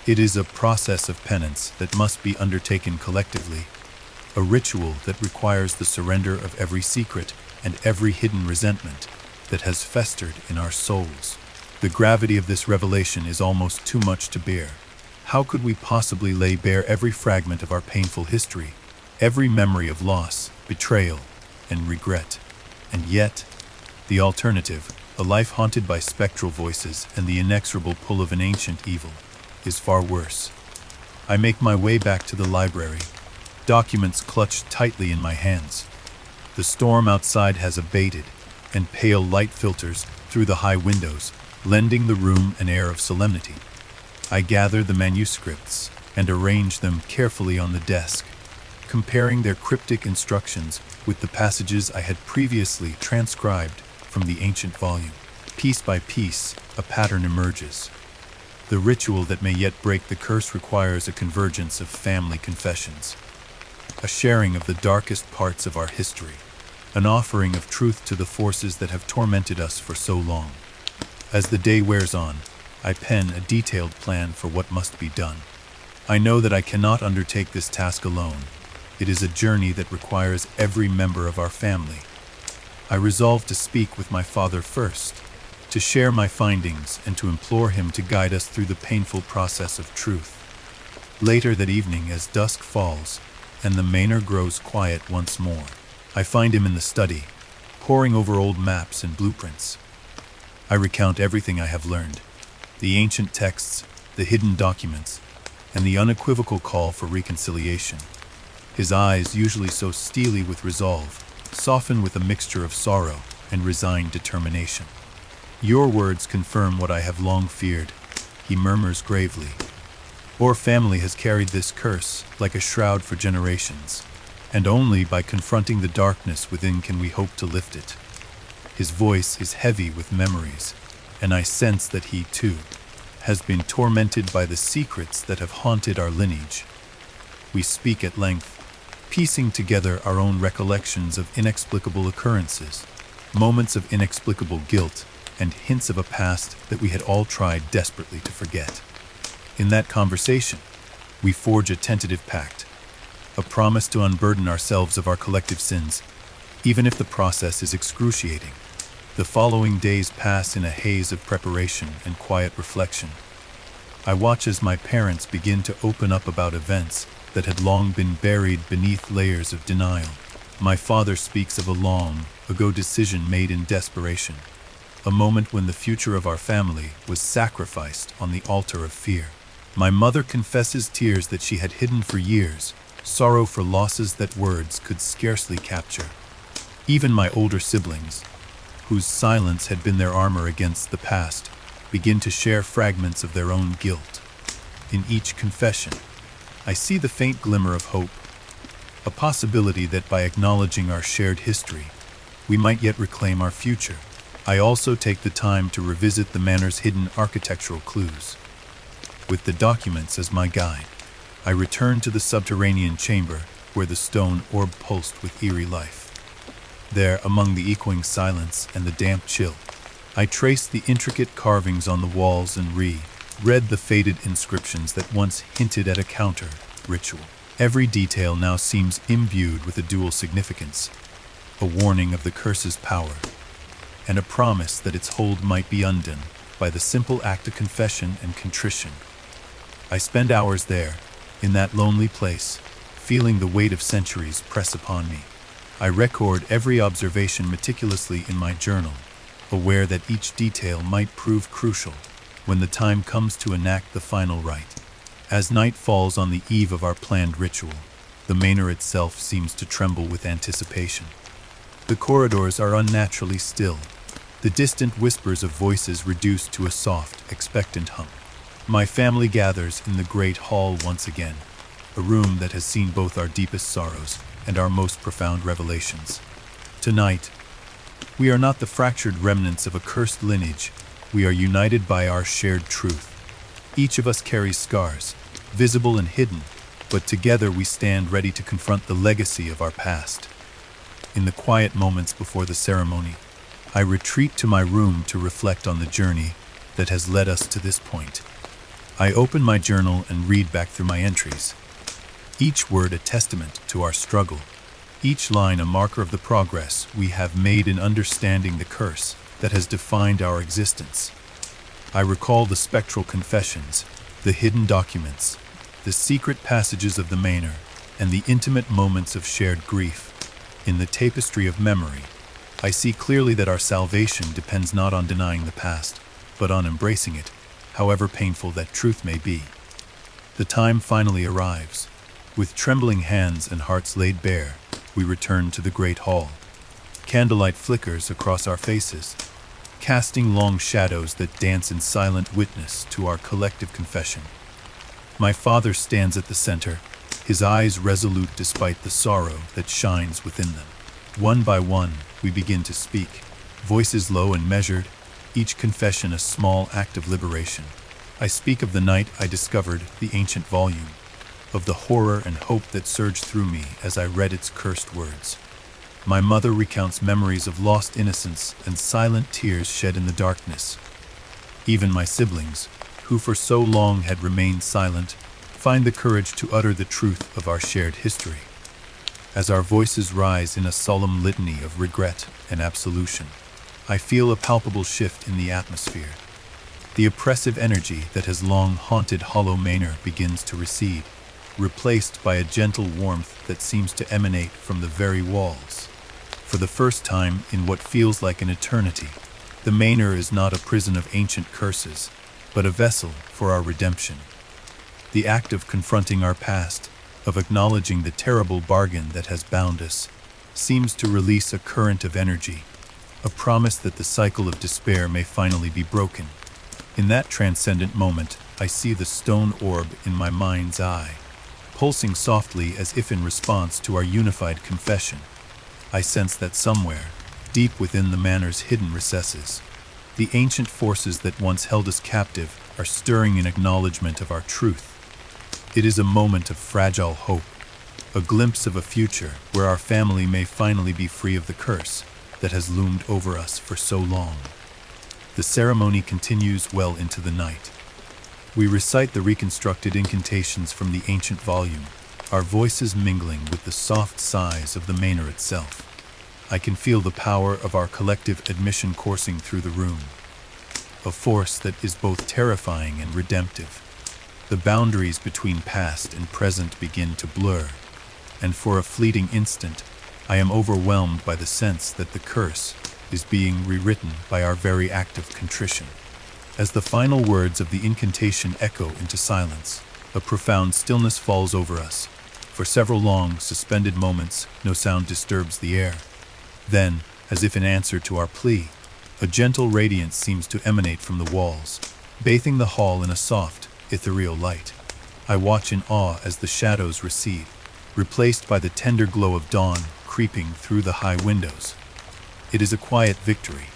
It is a process of penance that must be undertaken collectively, a ritual that requires the surrender of every secret and every hidden resentment that has festered in our souls. The gravity of this revelation is almost too much to bear. How could we possibly lay bare every fragment of our painful history, every memory of loss, betrayal, and regret? And yet, the alternative, a life haunted by spectral voices and the inexorable pull of an ancient evil, is far worse. I make my way back to the library, documents clutched tightly in my hands. The storm outside has abated, and pale light filters through the high windows, lending the room an air of solemnity. I gather the manuscripts and arrange them carefully on the desk, comparing their cryptic instructions with the passages I had previously transcribed from the ancient volume. Piece by piece, a pattern emerges. The ritual that may yet break the curse requires a convergence of family confessions, a sharing of the darkest parts of our history, an offering of truth to the forces that have tormented us for so long. As the day wears on, I pen a detailed plan for what must be done. I know that I cannot undertake this task alone. It is a journey that requires every member of our family. I resolve to speak with my father first, to share my findings and to implore him to guide us through the painful process of truth. Later that evening, as dusk falls and the manor grows quiet once more, I find him in the study, poring over old maps and blueprints. I recount everything I have learned, the ancient texts, the hidden documents, and the unequivocal call for reconciliation. His eyes, usually so steely with resolve, soften with a mixture of sorrow and resigned determination. "Your words confirm what I have long feared," he murmurs gravely. "Our family has carried this curse like a shroud for generations, and only by confronting the darkness within can we hope to lift it." His voice is heavy with memories, and I sense that he, too, has been tormented by the secrets that have haunted our lineage. We speak at length, piecing together our own recollections of inexplicable occurrences, moments of inexplicable guilt, and hints of a past that we had all tried desperately to forget. In that conversation, we forge a tentative pact, a promise to unburden ourselves of our collective sins, even if the process is excruciating. The following days pass in a haze of preparation and quiet reflection. I watch as my parents begin to open up about events that had long been buried beneath layers of denial. My father speaks of a long-ago decision made in desperation, a moment when the future of our family was sacrificed on the altar of fear. My mother confesses tears that she had hidden for years, sorrow for losses that words could scarcely capture. Even my older siblings, whose silence had been their armor against the past, begin to share fragments of their own guilt. In each confession, I see the faint glimmer of hope, a possibility that by acknowledging our shared history, we might yet reclaim our future. I also take the time to revisit the manor's hidden architectural clues. With the documents as my guide, I return to the subterranean chamber where the stone orb pulsed with eerie life. There, among the echoing silence and the damp chill, I traced the intricate carvings on the walls and read the faded inscriptions that once hinted at a counter-ritual. Every detail now seems imbued with a dual significance, a warning of the curse's power, and a promise that its hold might be undone by the simple act of confession and contrition. I spend hours there, in that lonely place, feeling the weight of centuries press upon me. I record every observation meticulously in my journal, aware that each detail might prove crucial when the time comes to enact the final rite. As night falls on the eve of our planned ritual, the manor itself seems to tremble with anticipation. The corridors are unnaturally still, the distant whispers of voices reduced to a soft, expectant hum. My family gathers in the great hall once again, a room that has seen both our deepest sorrows and our most profound revelations. Tonight, we are not the fractured remnants of a cursed lineage. We are united by our shared truth. Each of us carries scars, visible and hidden, but together we stand ready to confront the legacy of our past. In the quiet moments before the ceremony, I retreat to my room to reflect on the journey that has led us to this point. I open my journal and read back through my entries, each word a testament to our struggle, each line a marker of the progress we have made in understanding the curse that has defined our existence. I recall the spectral confessions, the hidden documents, the secret passages of the manor, and the intimate moments of shared grief. In the tapestry of memory, I see clearly that our salvation depends not on denying the past, but on embracing it, however painful that truth may be. The time finally arrives. With trembling hands and hearts laid bare, we return to the great hall. Candlelight flickers across our faces, casting long shadows that dance in silent witness to our collective confession. My father stands at the center, his eyes resolute despite the sorrow that shines within them. One by one, we begin to speak, voices low and measured, each confession a small act of liberation. I speak of the night I discovered the ancient volume, of the horror and hope that surged through me as I read its cursed words. My mother recounts memories of lost innocence and silent tears shed in the darkness. Even my siblings, who for so long had remained silent, find the courage to utter the truth of our shared history. As our voices rise in a solemn litany of regret and absolution, I feel a palpable shift in the atmosphere. The oppressive energy that has long haunted Hollow Manor begins to recede, replaced by a gentle warmth that seems to emanate from the very walls. For the first time in what feels like an eternity, the manor is not a prison of ancient curses, but a vessel for our redemption. The act of confronting our past, of acknowledging the terrible bargain that has bound us, seems to release a current of energy, a promise that the cycle of despair may finally be broken. In that transcendent moment, I see the stone orb in my mind's eye, pulsing softly as if in response to our unified confession. I sense that somewhere, deep within the manor's hidden recesses, the ancient forces that once held us captive are stirring in acknowledgement of our truth. It is a moment of fragile hope, a glimpse of a future where our family may finally be free of the curse that has loomed over us for so long. The ceremony continues well into the night. We recite the reconstructed incantations from the ancient volume, our voices mingling with the soft sighs of the manor itself. I can feel the power of our collective admission coursing through the room, a force that is both terrifying and redemptive. The boundaries between past and present begin to blur, and for a fleeting instant, I am overwhelmed by the sense that the curse is being rewritten by our very act of contrition. As the final words of the incantation echo into silence, a profound stillness falls over us. For several long, suspended moments, no sound disturbs the air. Then, as if in answer to our plea, a gentle radiance seems to emanate from the walls, bathing the hall in a soft, ethereal light. I watch in awe as the shadows recede, replaced by the tender glow of dawn creeping through the high windows. It is a quiet victory,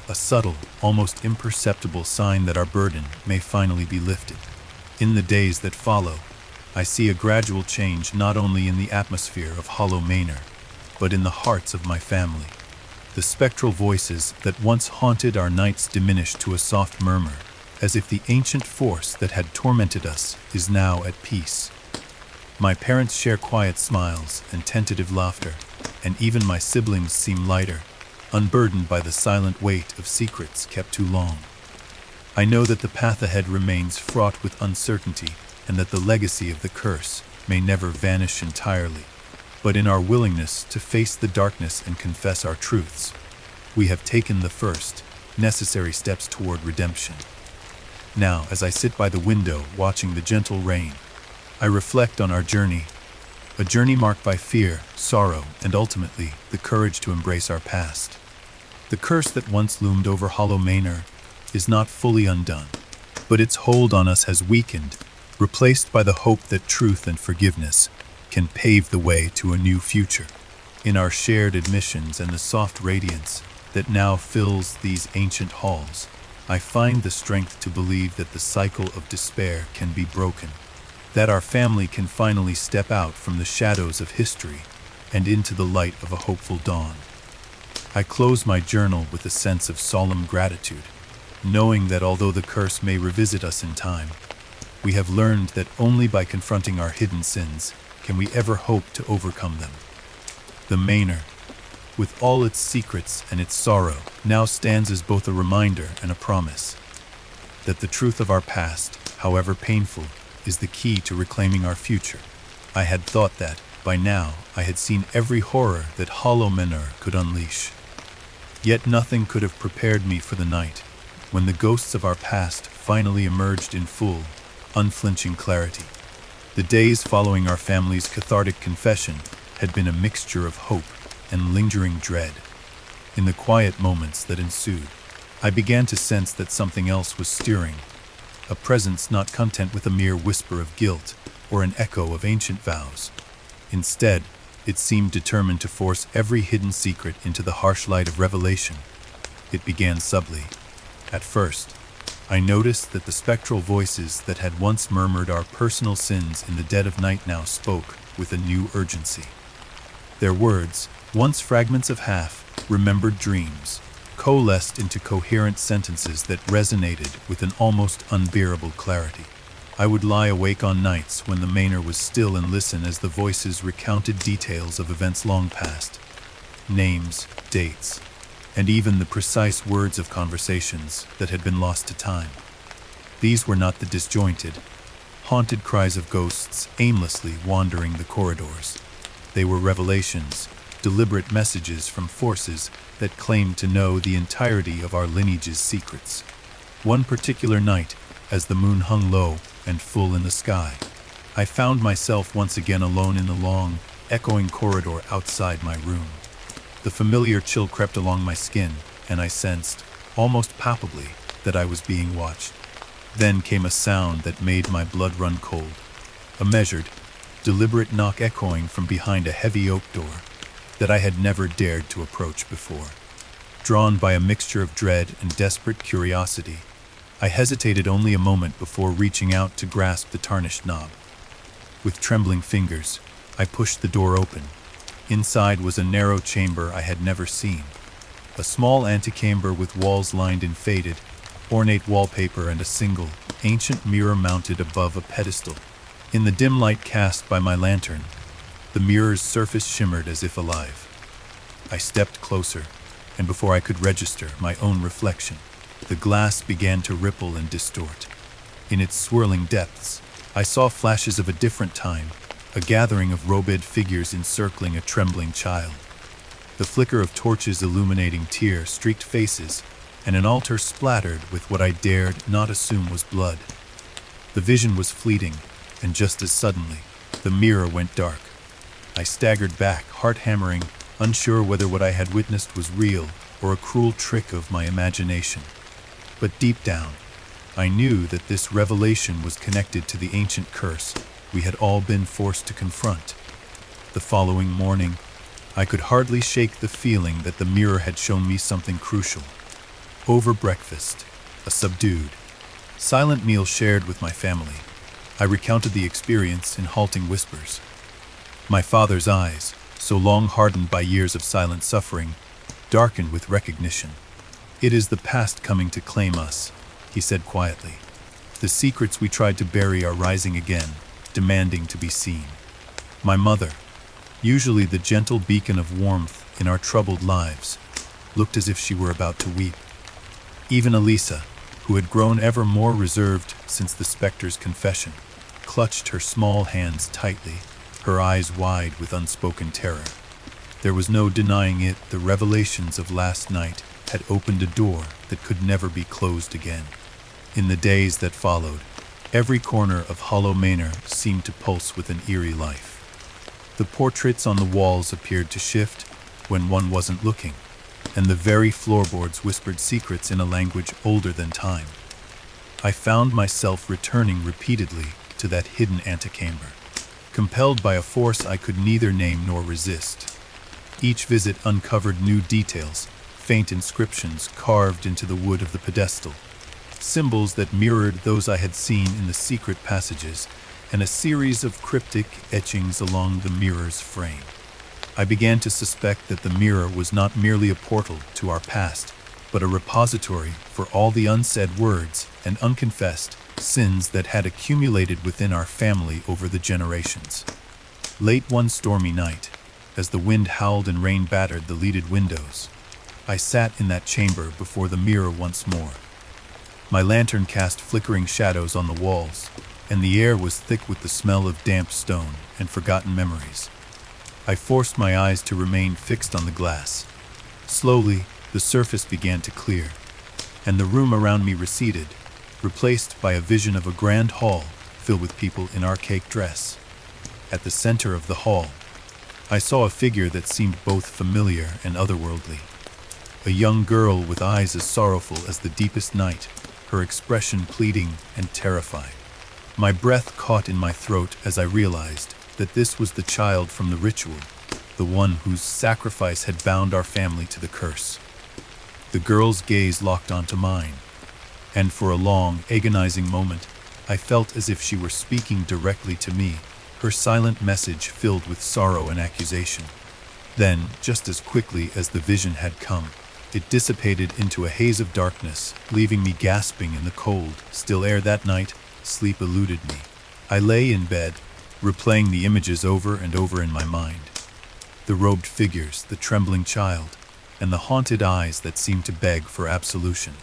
a subtle, almost imperceptible sign that our burden may finally be lifted. In the days that follow, I see a gradual change not only in the atmosphere of Hollow Manor, but in the hearts of my family. The spectral voices that once haunted our nights diminish to a soft murmur, as if the ancient force that had tormented us is now at peace. My parents share quiet smiles and tentative laughter, and even my siblings seem lighter, unburdened by the silent weight of secrets kept too long. I know that the path ahead remains fraught with uncertainty, and that the legacy of the curse may never vanish entirely. But in our willingness to face the darkness and confess our truths, we have taken the first, necessary steps toward redemption. Now, as I sit by the window watching the gentle rain, I reflect on our journey, a journey marked by fear, sorrow, and ultimately the courage to embrace our past. The curse that once loomed over Hollow Manor is not fully undone, but its hold on us has weakened, replaced by the hope that truth and forgiveness can pave the way to a new future. In our shared admissions and the soft radiance that now fills these ancient halls, I find the strength to believe that the cycle of despair can be broken, that our family can finally step out from the shadows of history and into the light of a hopeful dawn. I close my journal with a sense of solemn gratitude, knowing that although the curse may revisit us in time, we have learned that only by confronting our hidden sins can we ever hope to overcome them. The Manor, with all its secrets and its sorrow, now stands as both a reminder and a promise that the truth of our past, however painful, is the key to reclaiming our future. I had thought that, by now, I had seen every horror that Hollow Manor could unleash. Yet nothing could have prepared me for the night when the ghosts of our past finally emerged in full, unflinching clarity. The days following our family's cathartic confession had been a mixture of hope and lingering dread. In the quiet moments that ensued, I began to sense that something else was stirring, a presence not content with a mere whisper of guilt or an echo of ancient vows. Instead, it seemed determined to force every hidden secret into the harsh light of revelation. It began subtly. At first, I noticed that the spectral voices that had once murmured our personal sins in the dead of night now spoke with a new urgency. Their words, once fragments of half-remembered dreams, coalesced into coherent sentences that resonated with an almost unbearable clarity. I would lie awake on nights when the manor was still and listen as the voices recounted details of events long past, names, dates, and even the precise words of conversations that had been lost to time. These were not the disjointed, haunted cries of ghosts aimlessly wandering the corridors. They were revelations, deliberate messages from forces that claimed to know the entirety of our lineage's secrets. One particular night, as the moon hung low and full in the sky, I found myself once again alone in the long, echoing corridor outside my room. The familiar chill crept along my skin, and I sensed, almost palpably, that I was being watched. Then came a sound that made my blood run cold. A measured, deliberate knock echoing from behind a heavy oak door that I had never dared to approach before. Drawn by a mixture of dread and desperate curiosity, I hesitated only a moment before reaching out to grasp the tarnished knob. With trembling fingers, I pushed the door open. Inside was a narrow chamber I had never seen. A small antechamber with walls lined in faded, ornate wallpaper and a single, ancient mirror mounted above a pedestal. In the dim light cast by my lantern, the mirror's surface shimmered as if alive. I stepped closer, and before I could register my own reflection, the glass began to ripple and distort. In its swirling depths, I saw flashes of a different time, a gathering of robed figures encircling a trembling child. The flicker of torches illuminating tear-streaked faces, and an altar splattered with what I dared not assume was blood. The vision was fleeting, and just as suddenly, the mirror went dark. I staggered back, heart hammering, unsure whether what I had witnessed was real or a cruel trick of my imagination. But deep down, I knew that this revelation was connected to the ancient curse we had all been forced to confront. The following morning, I could hardly shake the feeling that the mirror had shown me something crucial. Over breakfast, a subdued, silent meal shared with my family, I recounted the experience in halting whispers. My father's eyes, so long hardened by years of silent suffering, darkened with recognition. "It is the past coming to claim us," he said quietly. "The secrets we tried to bury are rising again, demanding to be seen." My mother, usually the gentle beacon of warmth in our troubled lives, looked as if she were about to weep. Even Elisa, who had grown ever more reserved since the specter's confession, clutched her small hands tightly, her eyes wide with unspoken terror. There was no denying it, the revelations of last night had opened a door that could never be closed again. In the days that followed, every corner of Hollow Manor seemed to pulse with an eerie life. The portraits on the walls appeared to shift when one wasn't looking, and the very floorboards whispered secrets in a language older than time. I found myself returning repeatedly to that hidden antechamber, compelled by a force I could neither name nor resist. Each visit uncovered new details, faint inscriptions carved into the wood of the pedestal, symbols that mirrored those I had seen in the secret passages, and a series of cryptic etchings along the mirror's frame. I began to suspect that the mirror was not merely a portal to our past, but a repository for all the unsaid words and unconfessed sins that had accumulated within our family over the generations. Late one stormy night, as the wind howled and rain battered the leaded windows, I sat in that chamber before the mirror once more. My lantern cast flickering shadows on the walls, and the air was thick with the smell of damp stone and forgotten memories. I forced my eyes to remain fixed on the glass. Slowly, the surface began to clear, and the room around me receded, replaced by a vision of a grand hall filled with people in archaic dress. At the center of the hall, I saw a figure that seemed both familiar and otherworldly. A young girl with eyes as sorrowful as the deepest night, her expression pleading and terrified. My breath caught in my throat as I realized that this was the child from the ritual, the one whose sacrifice had bound our family to the curse. The girl's gaze locked onto mine, and for a long, agonizing moment, I felt as if she were speaking directly to me, her silent message filled with sorrow and accusation. Then, just as quickly as the vision had come, it dissipated into a haze of darkness, leaving me gasping in the cold, still air that night. Sleep eluded me. I lay in bed, replaying the images over and over in my mind. The robed figures, the trembling child, and the haunted eyes that seemed to beg for absolution.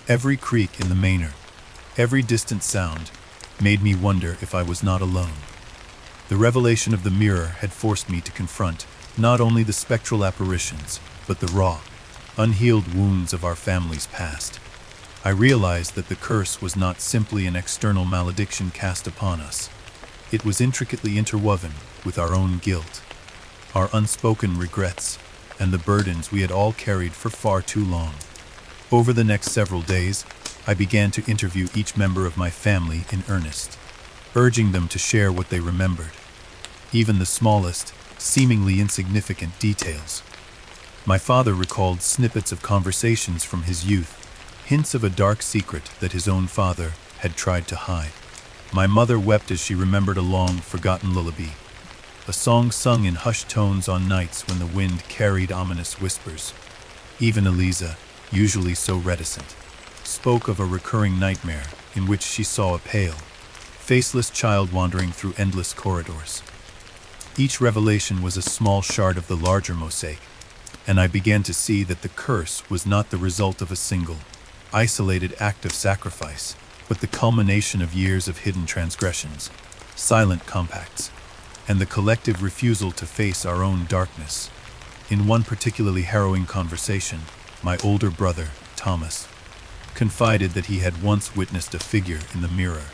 Every creak in the manor, every distant sound, made me wonder if I was not alone. The revelation of the mirror had forced me to confront not only the spectral apparitions, but the raw, unhealed wounds of our family's past. I realized that the curse was not simply an external malediction cast upon us. It was intricately interwoven with our own guilt, our unspoken regrets, and the burdens we had all carried for far too long. Over the next several days, I began to interview each member of my family in earnest, urging them to share what they remembered, even the smallest, seemingly insignificant details. My father recalled snippets of conversations from his youth, hints of a dark secret that his own father had tried to hide. My mother wept as she remembered a long-forgotten lullaby, a song sung in hushed tones on nights when the wind carried ominous whispers. Even Eliza, usually so reticent, spoke of a recurring nightmare in which she saw a pale, faceless child wandering through endless corridors. Each revelation was a small shard of the larger mosaic, and I began to see that the curse was not the result of a single, isolated act of sacrifice, but the culmination of years of hidden transgressions, silent compacts, and the collective refusal to face our own darkness. In one particularly harrowing conversation, my older brother, Thomas, confided that he had once witnessed a figure in the mirror,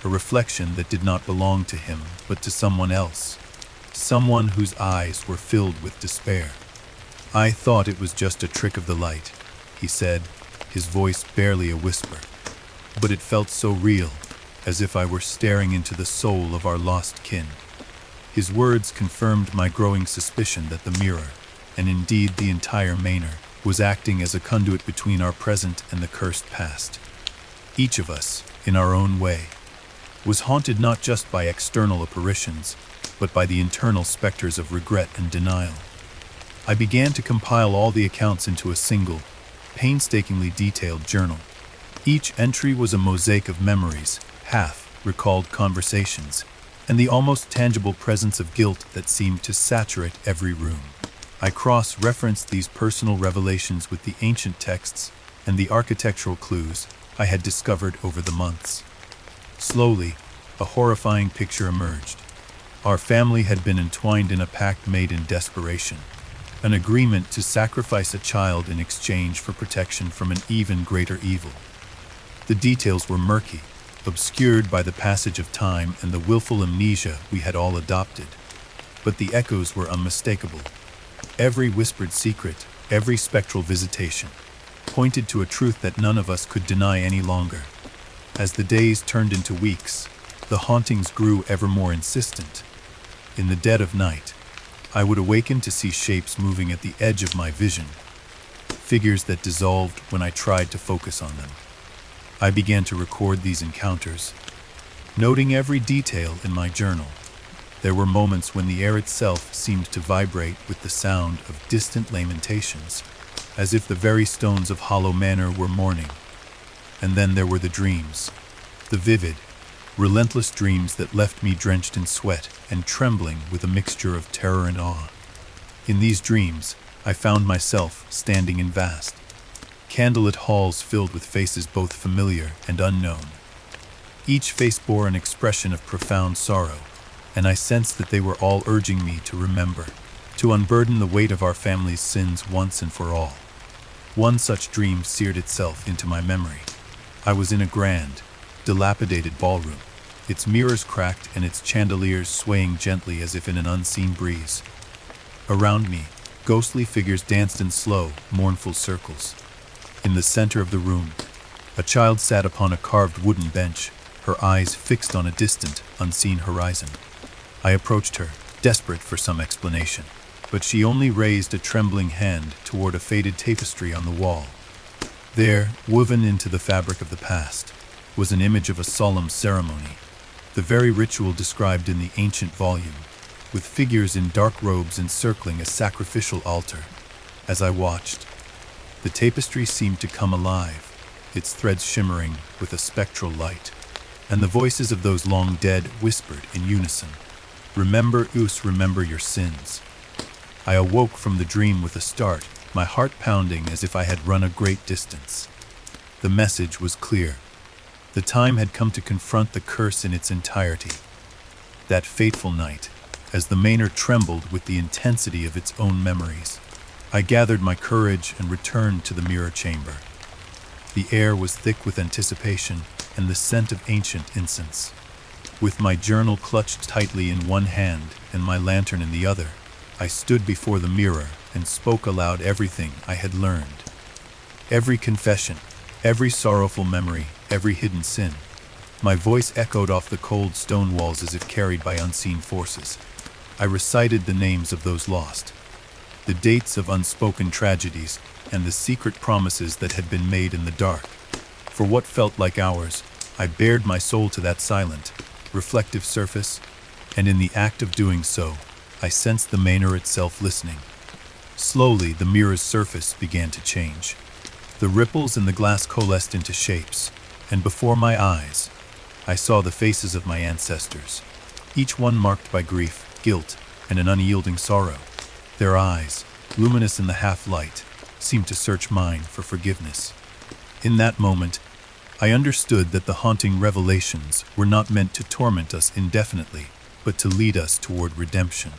a reflection that did not belong to him but to someone else, someone whose eyes were filled with despair. "I thought it was just a trick of the light," he said, his voice barely a whisper, but it felt so real, as if I were staring into the soul of our lost kin. His words confirmed my growing suspicion that the mirror, and indeed the entire manor, was acting as a conduit between our present and the cursed past. Each of us, in our own way, was haunted not just by external apparitions, but by the internal specters of regret and denial. I began to compile all the accounts into a single, painstakingly detailed journal. Each entry was a mosaic of memories, half-recalled conversations, and the almost tangible presence of guilt that seemed to saturate every room. I cross-referenced these personal revelations with the ancient texts and the architectural clues I had discovered over the months. Slowly, a horrifying picture emerged. Our family had been entwined in a pact made in desperation, an agreement to sacrifice a child in exchange for protection from an even greater evil. The details were murky, obscured by the passage of time and the willful amnesia we had all adopted, but the echoes were unmistakable. Every whispered secret, every spectral visitation, pointed to a truth that none of us could deny any longer. As the days turned into weeks, the hauntings grew ever more insistent. In the dead of night, I would awaken to see shapes moving at the edge of my vision, figures that dissolved when I tried to focus on them. I began to record these encounters, noting every detail in my journal. There were moments when the air itself seemed to vibrate with the sound of distant lamentations, as if the very stones of Hollow Manor were mourning. And then there were the dreams, the vivid, relentless dreams that left me drenched in sweat and trembling with a mixture of terror and awe. In these dreams, I found myself standing in vast, candlelit halls filled with faces both familiar and unknown. Each face bore an expression of profound sorrow, and I sensed that they were all urging me to remember, to unburden the weight of our family's sins once and for all. One such dream seared itself into my memory. I was in a grand, dilapidated ballroom, its mirrors cracked and its chandeliers swaying gently as if in an unseen breeze. Around me, ghostly figures danced in slow, mournful circles. In the center of the room, a child sat upon a carved wooden bench, her eyes fixed on a distant, unseen horizon. I approached her, desperate for some explanation, but she only raised a trembling hand toward a faded tapestry on the wall. There, woven into the fabric of the past, was an image of a solemn ceremony, the very ritual described in the ancient volume, with figures in dark robes encircling a sacrificial altar. As I watched, the tapestry seemed to come alive, its threads shimmering with a spectral light, and the voices of those long dead whispered in unison, "Remember us, remember your sins." I awoke from the dream with a start, my heart pounding as if I had run a great distance. The message was clear. The time had come to confront the curse in its entirety. That fateful night, as the manor trembled with the intensity of its own memories, I gathered my courage and returned to the mirror chamber. The air was thick with anticipation and the scent of ancient incense. With my journal clutched tightly in one hand and my lantern in the other, I stood before the mirror and spoke aloud everything I had learned. Every confession, every sorrowful memory, every hidden sin. My voice echoed off the cold stone walls as if carried by unseen forces. I recited the names of those lost, the dates of unspoken tragedies, and the secret promises that had been made in the dark. For what felt like hours, I bared my soul to that silent, reflective surface, and in the act of doing so, I sensed the manor itself listening. Slowly, the mirror's surface began to change. The ripples in the glass coalesced into shapes, and before my eyes, I saw the faces of my ancestors, each one marked by grief, guilt, and an unyielding sorrow. Their eyes, luminous in the half-light, seemed to search mine for forgiveness. In that moment, I understood that the haunting revelations were not meant to torment us indefinitely, but to lead us toward redemption.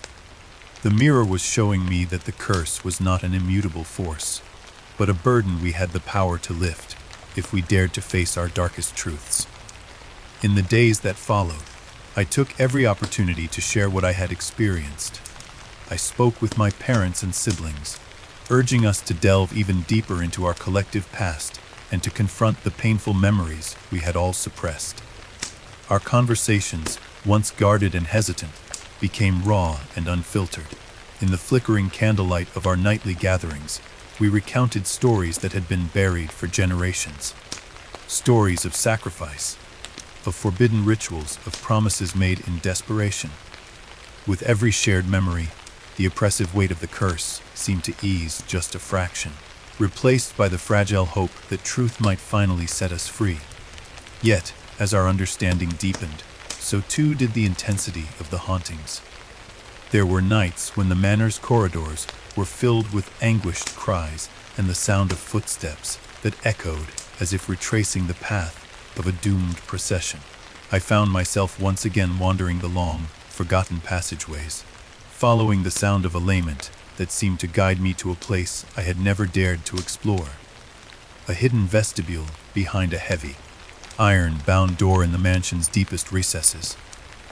The mirror was showing me that the curse was not an immutable force, but a burden we had the power to lift if we dared to face our darkest truths. In the days that followed, I took every opportunity to share what I had experienced. I spoke with my parents and siblings, urging us to delve even deeper into our collective past and to confront the painful memories we had all suppressed. Our conversations, once guarded and hesitant, became raw and unfiltered. In the flickering candlelight of our nightly gatherings, we recounted stories that had been buried for generations. Stories of sacrifice, of forbidden rituals, of promises made in desperation. With every shared memory, the oppressive weight of the curse seemed to ease just a fraction, replaced by the fragile hope that truth might finally set us free. Yet, as our understanding deepened, so too did the intensity of the hauntings. There were nights when the manor's corridors were filled with anguished cries and the sound of footsteps that echoed as if retracing the path of a doomed procession. I found myself once again wandering the long, forgotten passageways, following the sound of a lament that seemed to guide me to a place I had never dared to explore. A hidden vestibule behind a heavy, iron-bound door in the mansion's deepest recesses.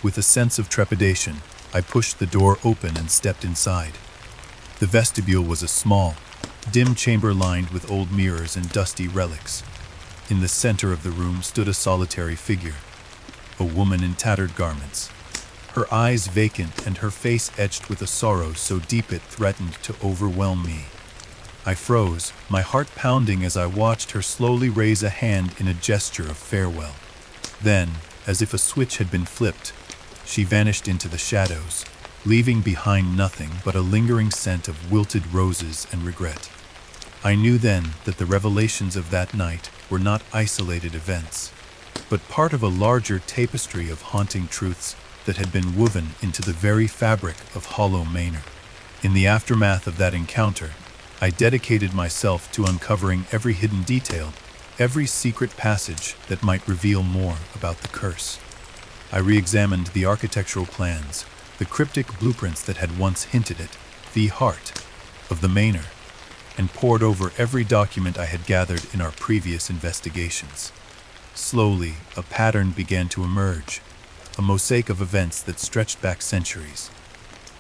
With a sense of trepidation, I pushed the door open and stepped inside. The vestibule was a small, dim chamber lined with old mirrors and dusty relics. In the center of the room stood a solitary figure, a woman in tattered garments, her eyes vacant and her face etched with a sorrow so deep it threatened to overwhelm me. I froze, my heart pounding as I watched her slowly raise a hand in a gesture of farewell. Then, as if a switch had been flipped, she vanished into the shadows, leaving behind nothing but a lingering scent of wilted roses and regret. I knew then that the revelations of that night were not isolated events, but part of a larger tapestry of haunting truths that had been woven into the very fabric of Hollow Manor. In the aftermath of that encounter, I dedicated myself to uncovering every hidden detail, every secret passage that might reveal more about the curse. I re-examined the architectural plans, the cryptic blueprints that had once hinted at the heart of the manor, and pored over every document I had gathered in our previous investigations. Slowly, a pattern began to emerge, a mosaic of events that stretched back centuries,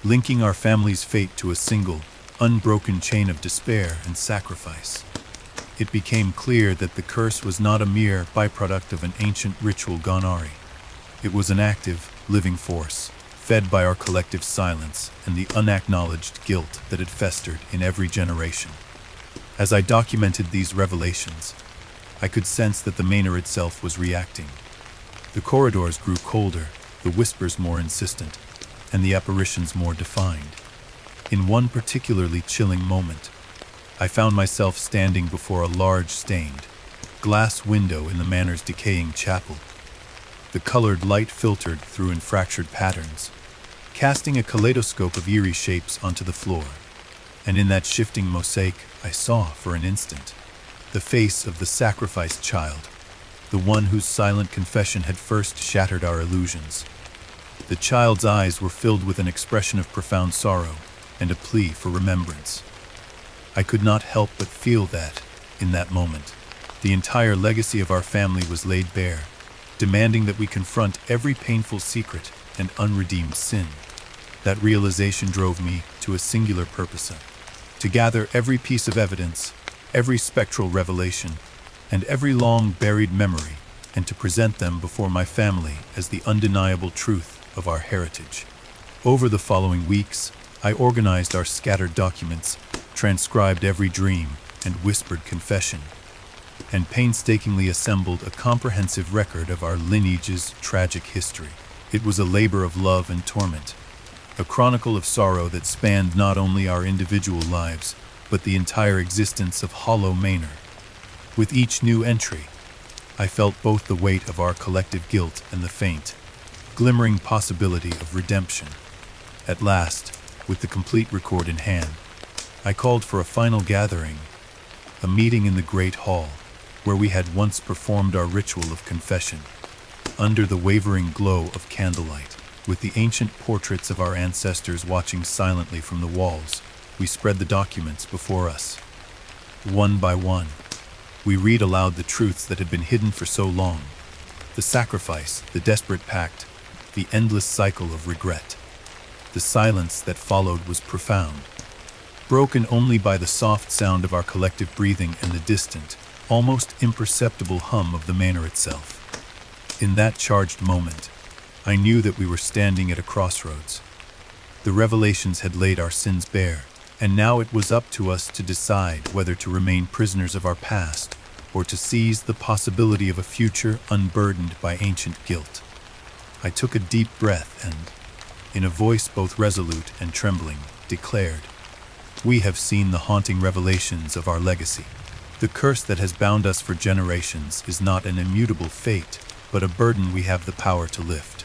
linking our family's fate to a single, unbroken chain of despair and sacrifice. It became clear that the curse was not a mere byproduct of an ancient ritual gone awry. It was an active, living force, fed by our collective silence and the unacknowledged guilt that had festered in every generation. As I documented these revelations, I could sense that the manor itself was reacting. The corridors grew colder, the whispers more insistent, and the apparitions more defined. In one particularly chilling moment, I found myself standing before a large stained glass window in the manor's decaying chapel. The colored light filtered through in fractured patterns, casting a kaleidoscope of eerie shapes onto the floor. And in that shifting mosaic, I saw, for an instant, the face of the sacrificed child, the one whose silent confession had first shattered our illusions. The child's eyes were filled with an expression of profound sorrow and a plea for remembrance. I could not help but feel that, in that moment, the entire legacy of our family was laid bare, demanding that we confront every painful secret and unredeemed sin. That realization drove me to a singular purpose: to gather every piece of evidence, every spectral revelation, and every long-buried memory, and to present them before my family as the undeniable truth of our heritage. Over the following weeks, I organized our scattered documents, transcribed every dream and whispered confession, and painstakingly assembled a comprehensive record of our lineage's tragic history. It was a labor of love and torment, a chronicle of sorrow that spanned not only our individual lives, but the entire existence of Hollow Manor. With each new entry, I felt both the weight of our collective guilt and the faint, glimmering possibility of redemption. At last, with the complete record in hand, I called for a final gathering, a meeting in the great hall, where we had once performed our ritual of confession. Under the wavering glow of candlelight, with the ancient portraits of our ancestors watching silently from the walls, we spread the documents before us. One by one, we read aloud the truths that had been hidden for so long: the sacrifice, the desperate pact, the endless cycle of regret. The silence that followed was profound, broken only by the soft sound of our collective breathing and the distant, almost imperceptible hum of the manor itself. In that charged moment, I knew that we were standing at a crossroads. The revelations had laid our sins bare, and now it was up to us to decide whether to remain prisoners of our past or to seize the possibility of a future unburdened by ancient guilt. I took a deep breath and, in a voice both resolute and trembling, declared, "We have seen the haunting revelations of our legacy. The curse that has bound us for generations is not an immutable fate, but a burden we have the power to lift.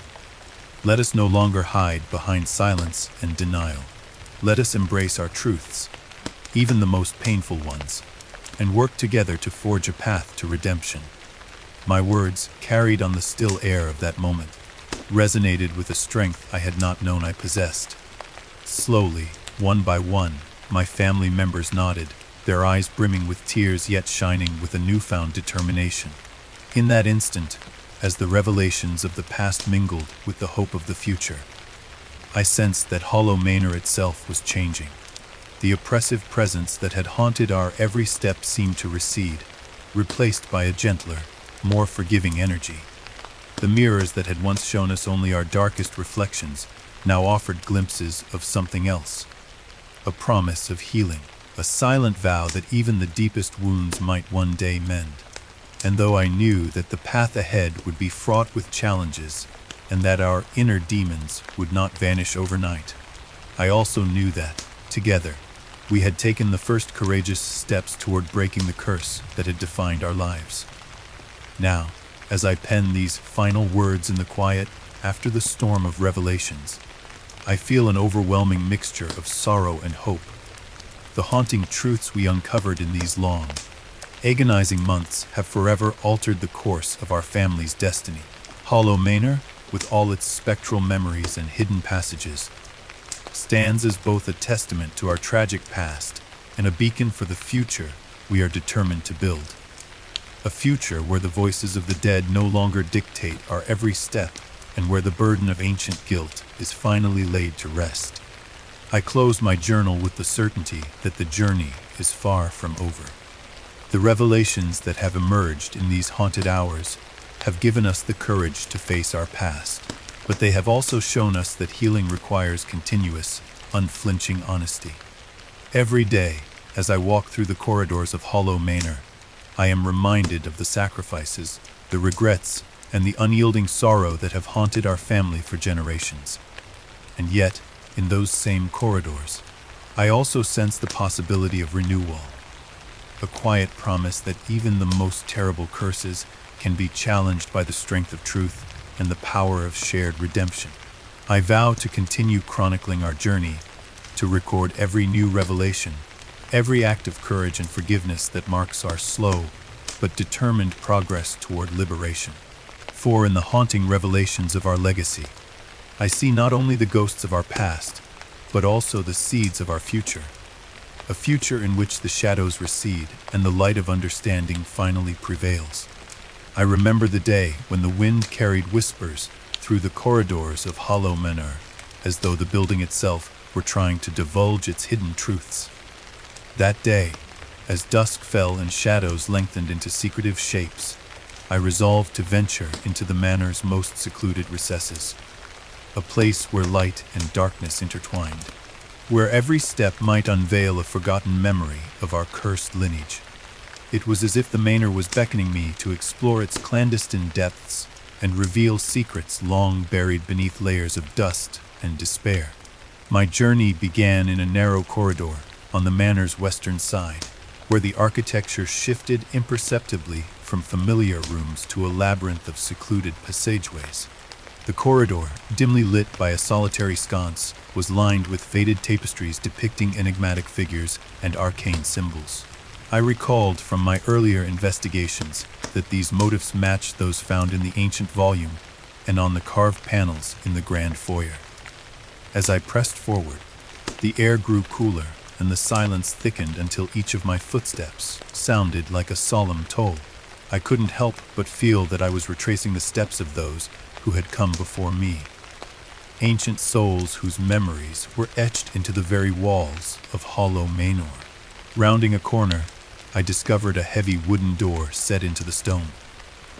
Let us no longer hide behind silence and denial. Let us embrace our truths, even the most painful ones, and work together to forge a path to redemption." My words, carried on the still air of that moment, resonated with a strength I had not known I possessed. Slowly, one by one, my family members nodded, their eyes brimming with tears yet shining with a newfound determination. In that instant, as the revelations of the past mingled with the hope of the future, I sensed that Hollow Manor itself was changing. The oppressive presence that had haunted our every step seemed to recede, replaced by a gentler, more forgiving energy. The mirrors that had once shown us only our darkest reflections now offered glimpses of something else. A promise of healing, a silent vow that even the deepest wounds might one day mend. And though I knew that the path ahead would be fraught with challenges and that our inner demons would not vanish overnight, I also knew that, together, we had taken the first courageous steps toward breaking the curse that had defined our lives. Now, as I pen these final words in the quiet after the storm of revelations, I feel an overwhelming mixture of sorrow and hope. The haunting truths we uncovered in these long, agonizing months have forever altered the course of our family's destiny. Hollow Manor, with all its spectral memories and hidden passages, stands as both a testament to our tragic past and a beacon for the future we are determined to build. A future where the voices of the dead no longer dictate our every step and where the burden of ancient guilt is finally laid to rest. I close my journal with the certainty that the journey is far from over. The revelations that have emerged in these haunted hours have given us the courage to face our past, but they have also shown us that healing requires continuous, unflinching honesty. Every day, as I walk through the corridors of Hollow Manor, I am reminded of the sacrifices, the regrets, and the unyielding sorrow that have haunted our family for generations. And yet, in those same corridors, I also sense the possibility of renewal, a quiet promise that even the most terrible curses can be challenged by the strength of truth and the power of shared redemption. I vow to continue chronicling our journey, to record every new revelation, every act of courage and forgiveness that marks our slow but determined progress toward liberation. For in the haunting revelations of our legacy, I see not only the ghosts of our past, but also the seeds of our future, a future in which the shadows recede and the light of understanding finally prevails. I remember the day when the wind carried whispers through the corridors of Hollow Manor, as though the building itself were trying to divulge its hidden truths. That day, as dusk fell and shadows lengthened into secretive shapes, I resolved to venture into the manor's most secluded recesses, a place where light and darkness intertwined, where every step might unveil a forgotten memory of our cursed lineage. It was as if the manor was beckoning me to explore its clandestine depths and reveal secrets long buried beneath layers of dust and despair. My journey began in a narrow corridor on the manor's western side, where the architecture shifted imperceptibly from familiar rooms to a labyrinth of secluded passageways. The corridor, dimly lit by a solitary sconce, was lined with faded tapestries depicting enigmatic figures and arcane symbols. I recalled from my earlier investigations that these motifs matched those found in the ancient volume and on the carved panels in the grand foyer. As I pressed forward, the air grew cooler and the silence thickened until each of my footsteps sounded like a solemn toll. I couldn't help but feel that I was retracing the steps of those who had come before me, ancient souls whose memories were etched into the very walls of Hollow Manor. Rounding a corner, I discovered a heavy wooden door set into the stone.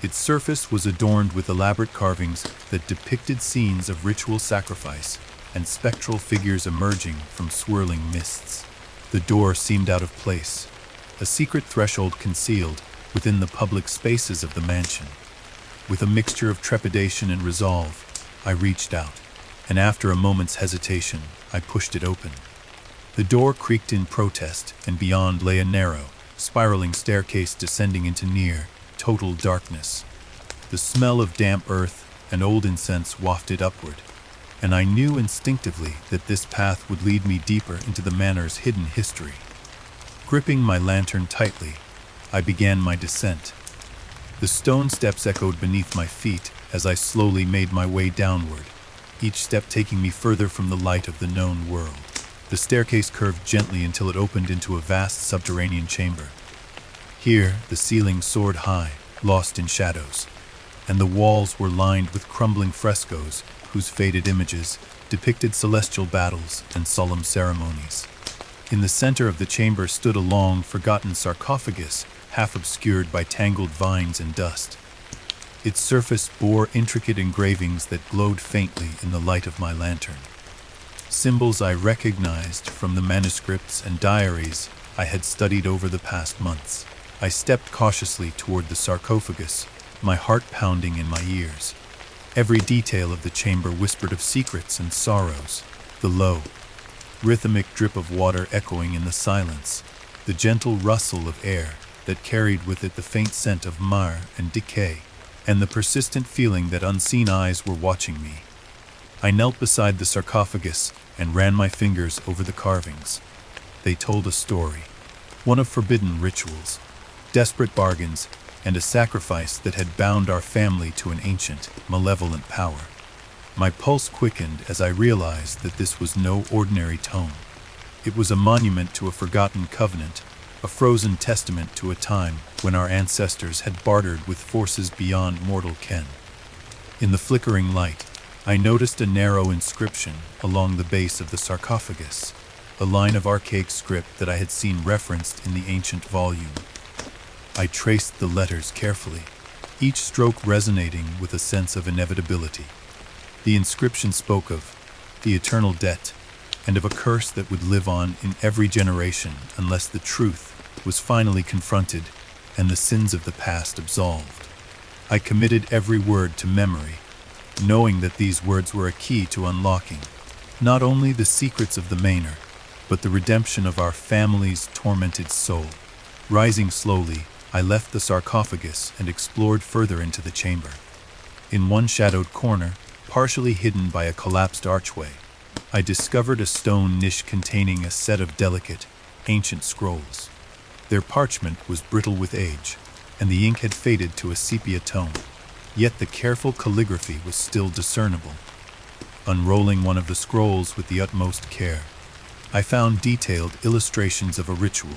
Its surface was adorned with elaborate carvings that depicted scenes of ritual sacrifice and spectral figures emerging from swirling mists. The door seemed out of place, a secret threshold concealed within the public spaces of the mansion. With a mixture of trepidation and resolve, I reached out, and after a moment's hesitation, I pushed it open. The door creaked in protest, and beyond lay a narrow, spiraling staircase descending into near, total darkness. The smell of damp earth and old incense wafted upward, and I knew instinctively that this path would lead me deeper into the manor's hidden history. Gripping my lantern tightly, I began my descent. The stone steps echoed beneath my feet as I slowly made my way downward, each step taking me further from the light of the known world. The staircase curved gently until it opened into a vast subterranean chamber. Here, the ceiling soared high, lost in shadows, and the walls were lined with crumbling frescoes whose faded images depicted celestial battles and solemn ceremonies. In the center of the chamber stood a long, forgotten sarcophagus, half obscured by tangled vines and dust. Its surface bore intricate engravings that glowed faintly in the light of my lantern, symbols I recognized from the manuscripts and diaries I had studied over the past months. I stepped cautiously toward the sarcophagus, my heart pounding in my ears. Every detail of the chamber whispered of secrets and sorrows, the low, rhythmic drip of water echoing in the silence, the gentle rustle of air that carried with it the faint scent of myrrh and decay, and the persistent feeling that unseen eyes were watching me. I knelt beside the sarcophagus and ran my fingers over the carvings. They told a story, one of forbidden rituals, desperate bargains, and a sacrifice that had bound our family to an ancient, malevolent power. My pulse quickened as I realized that this was no ordinary tome. It was a monument to a forgotten covenant, a frozen testament to a time when our ancestors had bartered with forces beyond mortal ken. In the flickering light, I noticed a narrow inscription along the base of the sarcophagus, a line of archaic script that I had seen referenced in the ancient volume. I traced the letters carefully, each stroke resonating with a sense of inevitability. The inscription spoke of the eternal debt and of a curse that would live on in every generation unless the truth was finally confronted and the sins of the past absolved. I committed every word to memory, knowing that these words were a key to unlocking not only the secrets of the manor, but the redemption of our family's tormented soul. Rising slowly, I left the sarcophagus and explored further into the chamber. In one shadowed corner, partially hidden by a collapsed archway, I discovered a stone niche containing a set of delicate, ancient scrolls. Their parchment was brittle with age, and the ink had faded to a sepia tone, yet the careful calligraphy was still discernible. Unrolling one of the scrolls with the utmost care, I found detailed illustrations of a ritual,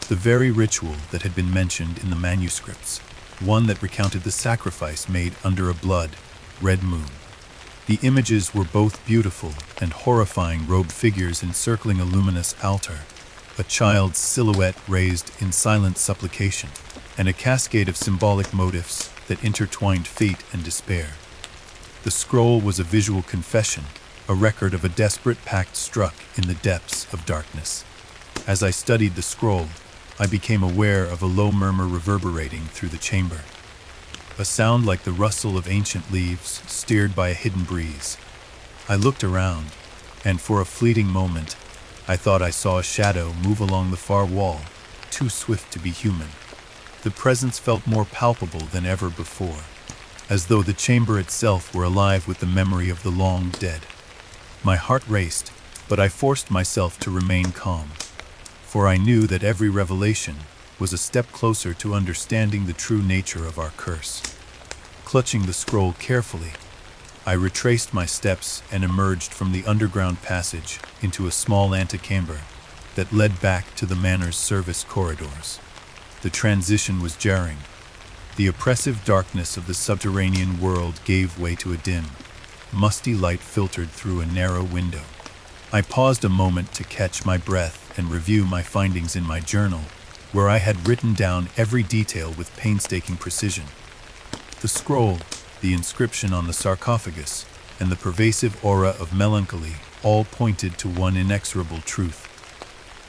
the very ritual that had been mentioned in the manuscripts. one that recounted the sacrifice made under a blood-red moon. The images were both beautiful and horrifying, robed figures encircling a luminous altar, a child's silhouette raised in silent supplication, and a cascade of symbolic motifs that intertwined fate and despair. The scroll was a visual confession, a record of a desperate pact struck in the depths of darkness. As I studied the scroll, I became aware of a low murmur reverberating through the chamber, a sound like the rustle of ancient leaves stirred by a hidden breeze. I looked around, and for a fleeting moment, I thought I saw a shadow move along the far wall, too swift to be human. The presence felt more palpable than ever before, as though the chamber itself were alive with the memory of the long dead. My heart raced, but I forced myself to remain calm, for I knew that every revelation was a step closer to understanding the true nature of our curse. Clutching the scroll carefully, I retraced my steps and emerged from the underground passage into a small antechamber that led back to the manor's service corridors. The transition was jarring. The oppressive darkness of the subterranean world gave way to a dim, musty light filtered through a narrow window. I paused a moment to catch my breath and review my findings in my journal, where I had written down every detail with painstaking precision. The scroll, the inscription on the sarcophagus, and the pervasive aura of melancholy all pointed to one inexorable truth.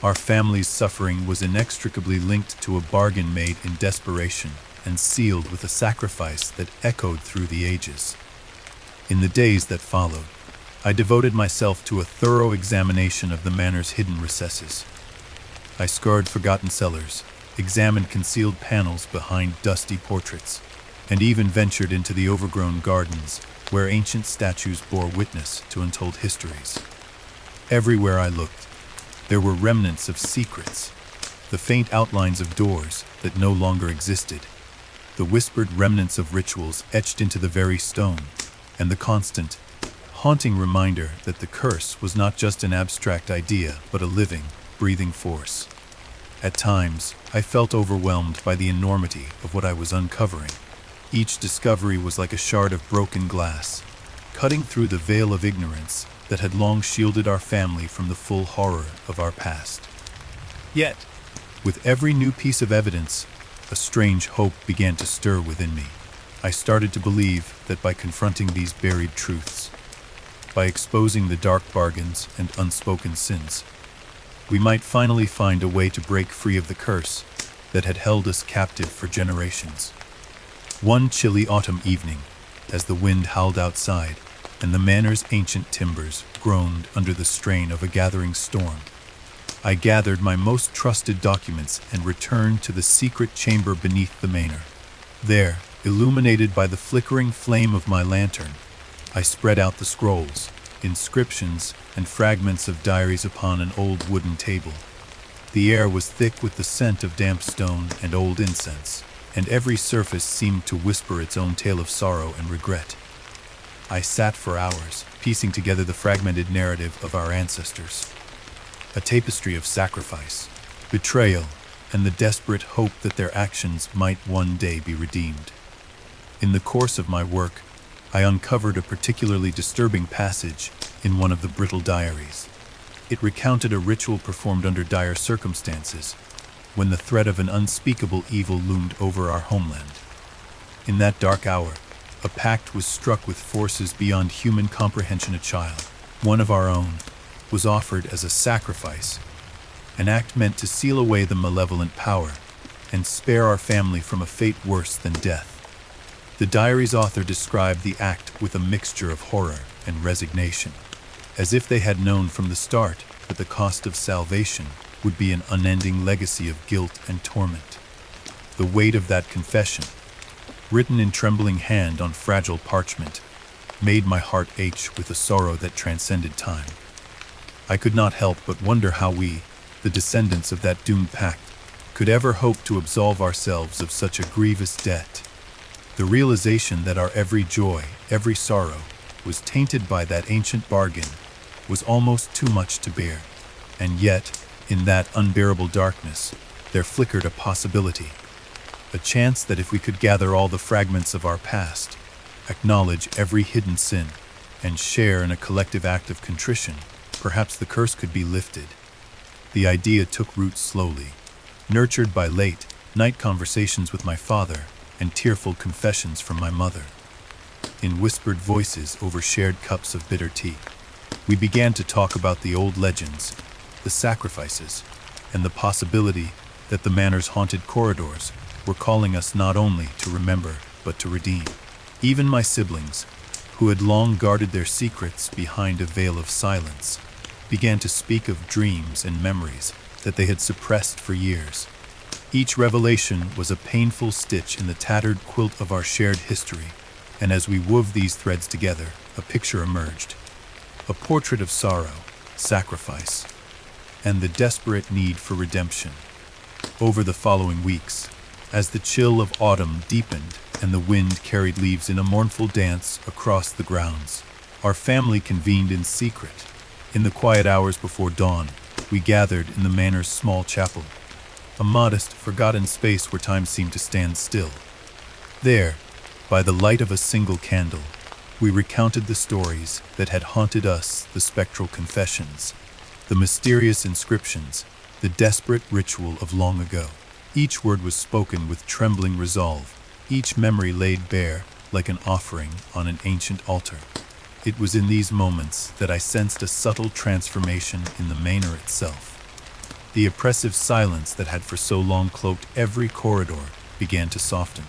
Our family's suffering was inextricably linked to a bargain made in desperation and sealed with a sacrifice that echoed through the ages. In the days that followed, I devoted myself to a thorough examination of the manor's hidden recesses. I scoured forgotten cellars, examined concealed panels behind dusty portraits, and even ventured into the overgrown gardens where ancient statues bore witness to untold histories. Everywhere I looked, there were remnants of secrets, the faint outlines of doors that no longer existed, the whispered remnants of rituals etched into the very stone, and the constant, haunting reminder that the curse was not just an abstract idea, but a living, breathing force. At times, I felt overwhelmed by the enormity of what I was uncovering. Each discovery was like a shard of broken glass, cutting through the veil of ignorance that had long shielded our family from the full horror of our past. Yet, with every new piece of evidence, a strange hope began to stir within me. I started to believe that by confronting these buried truths, by exposing the dark bargains and unspoken sins, we might finally find a way to break free of the curse that had held us captive for generations. One chilly autumn evening, as the wind howled outside and the manor's ancient timbers groaned under the strain of a gathering storm, I gathered my most trusted documents and returned to the secret chamber beneath the manor. There, illuminated by the flickering flame of my lantern, I spread out the scrolls, inscriptions, and fragments of diaries upon an old wooden table. The air was thick with the scent of damp stone and old incense, and every surface seemed to whisper its own tale of sorrow and regret. I sat for hours, piecing together the fragmented narrative of our ancestors, a tapestry of sacrifice, betrayal, and the desperate hope that their actions might one day be redeemed. In the course of my work, I uncovered a particularly disturbing passage in one of the brittle diaries. It recounted a ritual performed under dire circumstances, when the threat of an unspeakable evil loomed over our homeland. In that dark hour, a pact was struck with forces beyond human comprehension. A child, one of our own, was offered as a sacrifice, an act meant to seal away the malevolent power and spare our family from a fate worse than death. The diary's author described the act with a mixture of horror and resignation, as if they had known from the start that the cost of salvation would be an unending legacy of guilt and torment. The weight of that confession, written in trembling hand on fragile parchment, made my heart ache with a sorrow that transcended time. I could not help but wonder how we, the descendants of that doomed pact, could ever hope to absolve ourselves of such a grievous debt. The realization that our every joy, every sorrow, was tainted by that ancient bargain was almost too much to bear. And yet, in that unbearable darkness, there flickered a possibility. a chance that if we could gather all the fragments of our past, acknowledge every hidden sin, and share in a collective act of contrition, perhaps the curse could be lifted. The idea took root slowly, nurtured by late-night conversations with my father and tearful confessions from my mother. In whispered voices over shared cups of bitter tea, we began to talk about the old legends, the sacrifices, and the possibility that the manor's haunted corridors were calling us not only to remember but to redeem. Even my siblings, who had long guarded their secrets behind a veil of silence, began to speak of dreams and memories that they had suppressed for years. Each revelation was a painful stitch in the tattered quilt of our shared history, and as we wove these threads together, a picture emerged. A portrait of sorrow, sacrifice, and the desperate need for redemption. Over the following weeks, as the chill of autumn deepened and the wind carried leaves in a mournful dance across the grounds, our family convened in secret. In the quiet hours before dawn, we gathered in the manor's small chapel, a modest, forgotten space where time seemed to stand still. There, by the light of a single candle, we recounted the stories that had haunted us, the spectral confessions, the mysterious inscriptions, the desperate ritual of long ago. Each word was spoken with trembling resolve, each memory laid bare like an offering on an ancient altar. It was in these moments that I sensed a subtle transformation in the manor itself. The oppressive silence that had for so long cloaked every corridor began to soften,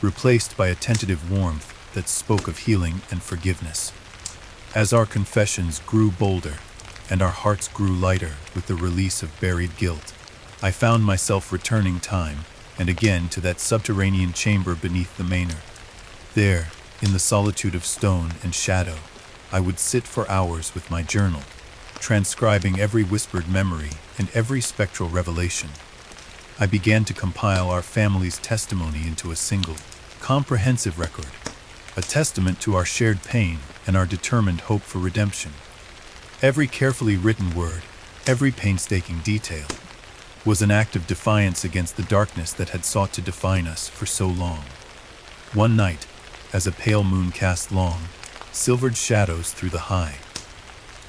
replaced by a tentative warmth that spoke of healing and forgiveness. As our confessions grew bolder and our hearts grew lighter with the release of buried guilt, I found myself returning time and again to that subterranean chamber beneath the manor. There, in the solitude of stone and shadow, I would sit for hours with my journal, transcribing every whispered memory and every spectral revelation. I began to compile our family's testimony into a single, comprehensive record, a testament to our shared pain and our determined hope for redemption. Every carefully written word, every painstaking detail, was an act of defiance against the darkness that had sought to define us for so long. One night, as a pale moon cast long, silvered shadows through the high,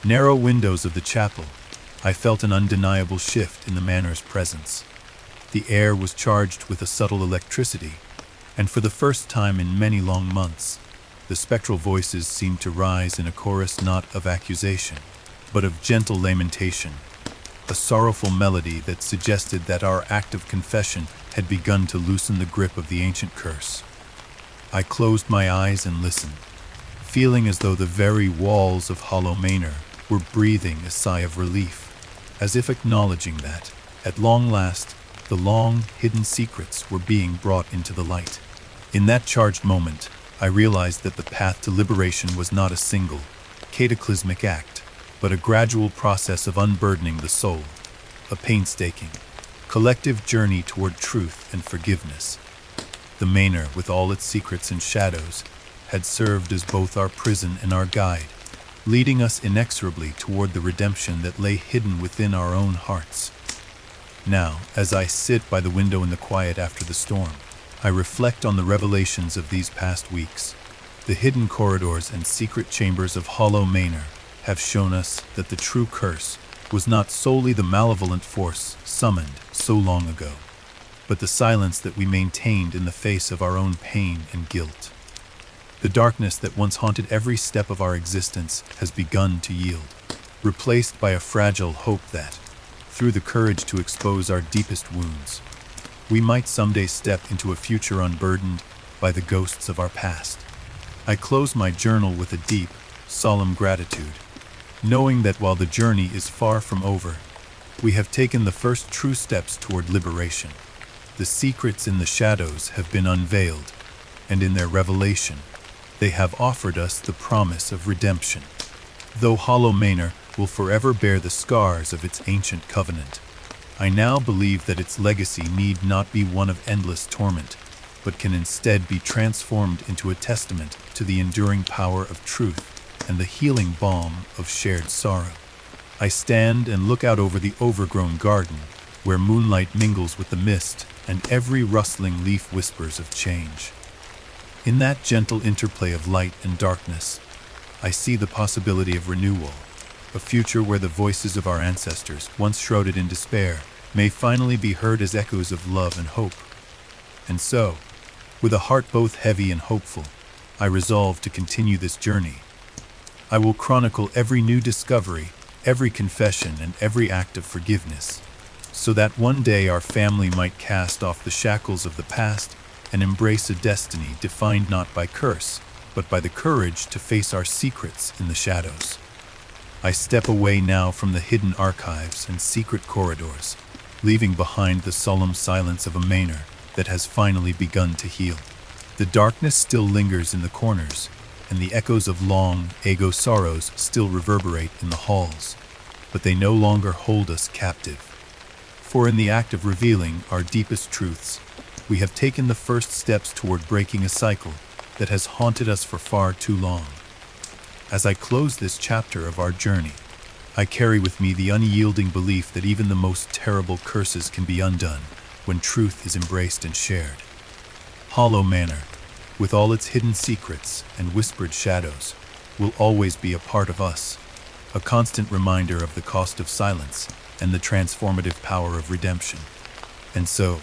narrow windows of the chapel, I felt an undeniable shift in the manor's presence. The air was charged with a subtle electricity, and for the first time in many long months, the spectral voices seemed to rise in a chorus not of accusation, but of gentle lamentation, a sorrowful melody that suggested that our act of confession had begun to loosen the grip of the ancient curse. I closed my eyes and listened, feeling as though the very walls of Hollow Manor were breathing a sigh of relief, as if acknowledging that, at long last, the long-hidden secrets were being brought into the light. In that charged moment, I realized that the path to liberation was not a single, cataclysmic act, but a gradual process of unburdening the soul, a painstaking, collective journey toward truth and forgiveness. The manor, with all its secrets and shadows, had served as both our prison and our guide, leading us inexorably toward the redemption that lay hidden within our own hearts. Now, as I sit by the window in the quiet after the storm, I reflect on the revelations of these past weeks. The hidden corridors and secret chambers of Hollow Manor have shown us that the true curse was not solely the malevolent force summoned so long ago, but the silence that we maintained in the face of our own pain and guilt. The darkness that once haunted every step of our existence has begun to yield, replaced by a fragile hope that, through the courage to expose our deepest wounds, we might someday step into a future unburdened by the ghosts of our past. I close my journal with a deep, solemn gratitude, knowing that while the journey is far from over, we have taken the first true steps toward liberation. The secrets in the shadows have been unveiled, and in their revelation, they have offered us the promise of redemption. Though Hollow Manor will forever bear the scars of its ancient covenant, I now believe that its legacy need not be one of endless torment, but can instead be transformed into a testament to the enduring power of truth and the healing balm of shared sorrow. I stand and look out over the overgrown garden, where moonlight mingles with the mist and every rustling leaf whispers of change. In that gentle interplay of light and darkness, I see the possibility of renewal, a future where the voices of our ancestors, once shrouded in despair, may finally be heard as echoes of love and hope. And so, with a heart both heavy and hopeful, I resolve to continue this journey. I will chronicle every new discovery, every confession, and every act of forgiveness, so that one day our family might cast off the shackles of the past and embrace a destiny defined not by curse, but by the courage to face our secrets in the shadows. I step away now from the hidden archives and secret corridors, leaving behind the solemn silence of a manor that has finally begun to heal. The darkness still lingers in the corners, and the echoes of long ago sorrows still reverberate in the halls, but they no longer hold us captive. For in the act of revealing our deepest truths, we have taken the first steps toward breaking a cycle that has haunted us for far too long. As I close this chapter of our journey, I carry with me the unyielding belief that even the most terrible curses can be undone when truth is embraced and shared. Hollow Manor, with all its hidden secrets and whispered shadows, will always be a part of us, a constant reminder of the cost of silence and the transformative power of redemption. And so,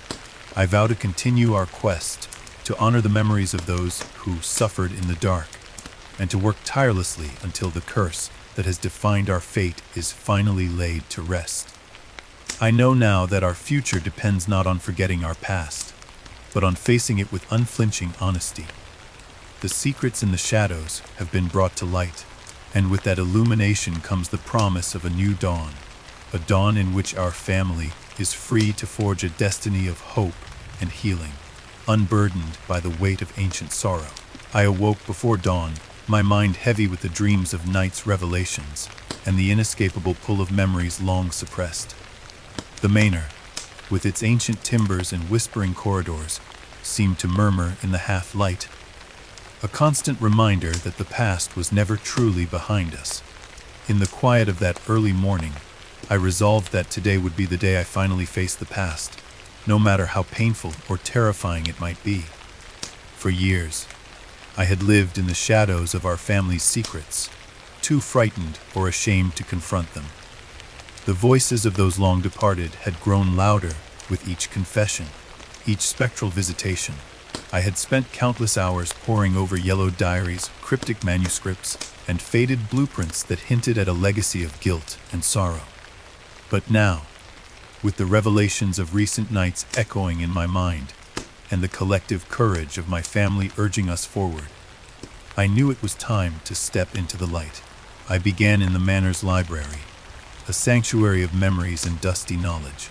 I vow to continue our quest, to honor the memories of those who suffered in the dark, and to work tirelessly until the curse that has defined our fate is finally laid to rest. I know now that our future depends not on forgetting our past, but on facing it with unflinching honesty. The secrets in the shadows have been brought to light, and with that illumination comes the promise of a new dawn, a dawn in which our family is free to forge a destiny of hope and healing, unburdened by the weight of ancient sorrow. I awoke before dawn, my mind heavy with the dreams of night's revelations and the inescapable pull of memories long suppressed. The manor, with its ancient timbers and whispering corridors, seemed to murmur in the half-light, a constant reminder that the past was never truly behind us. In the quiet of that early morning, I resolved that today would be the day I finally faced the past, no matter how painful or terrifying it might be. For years, I had lived in the shadows of our family's secrets, too frightened or ashamed to confront them. The voices of those long departed had grown louder with each confession, each spectral visitation. I had spent countless hours poring over yellowed diaries, cryptic manuscripts, and faded blueprints that hinted at a legacy of guilt and sorrow. But now, with the revelations of recent nights echoing in my mind, and the collective courage of my family urging us forward, I knew it was time to step into the light. I began in the manor's library, a sanctuary of memories and dusty knowledge.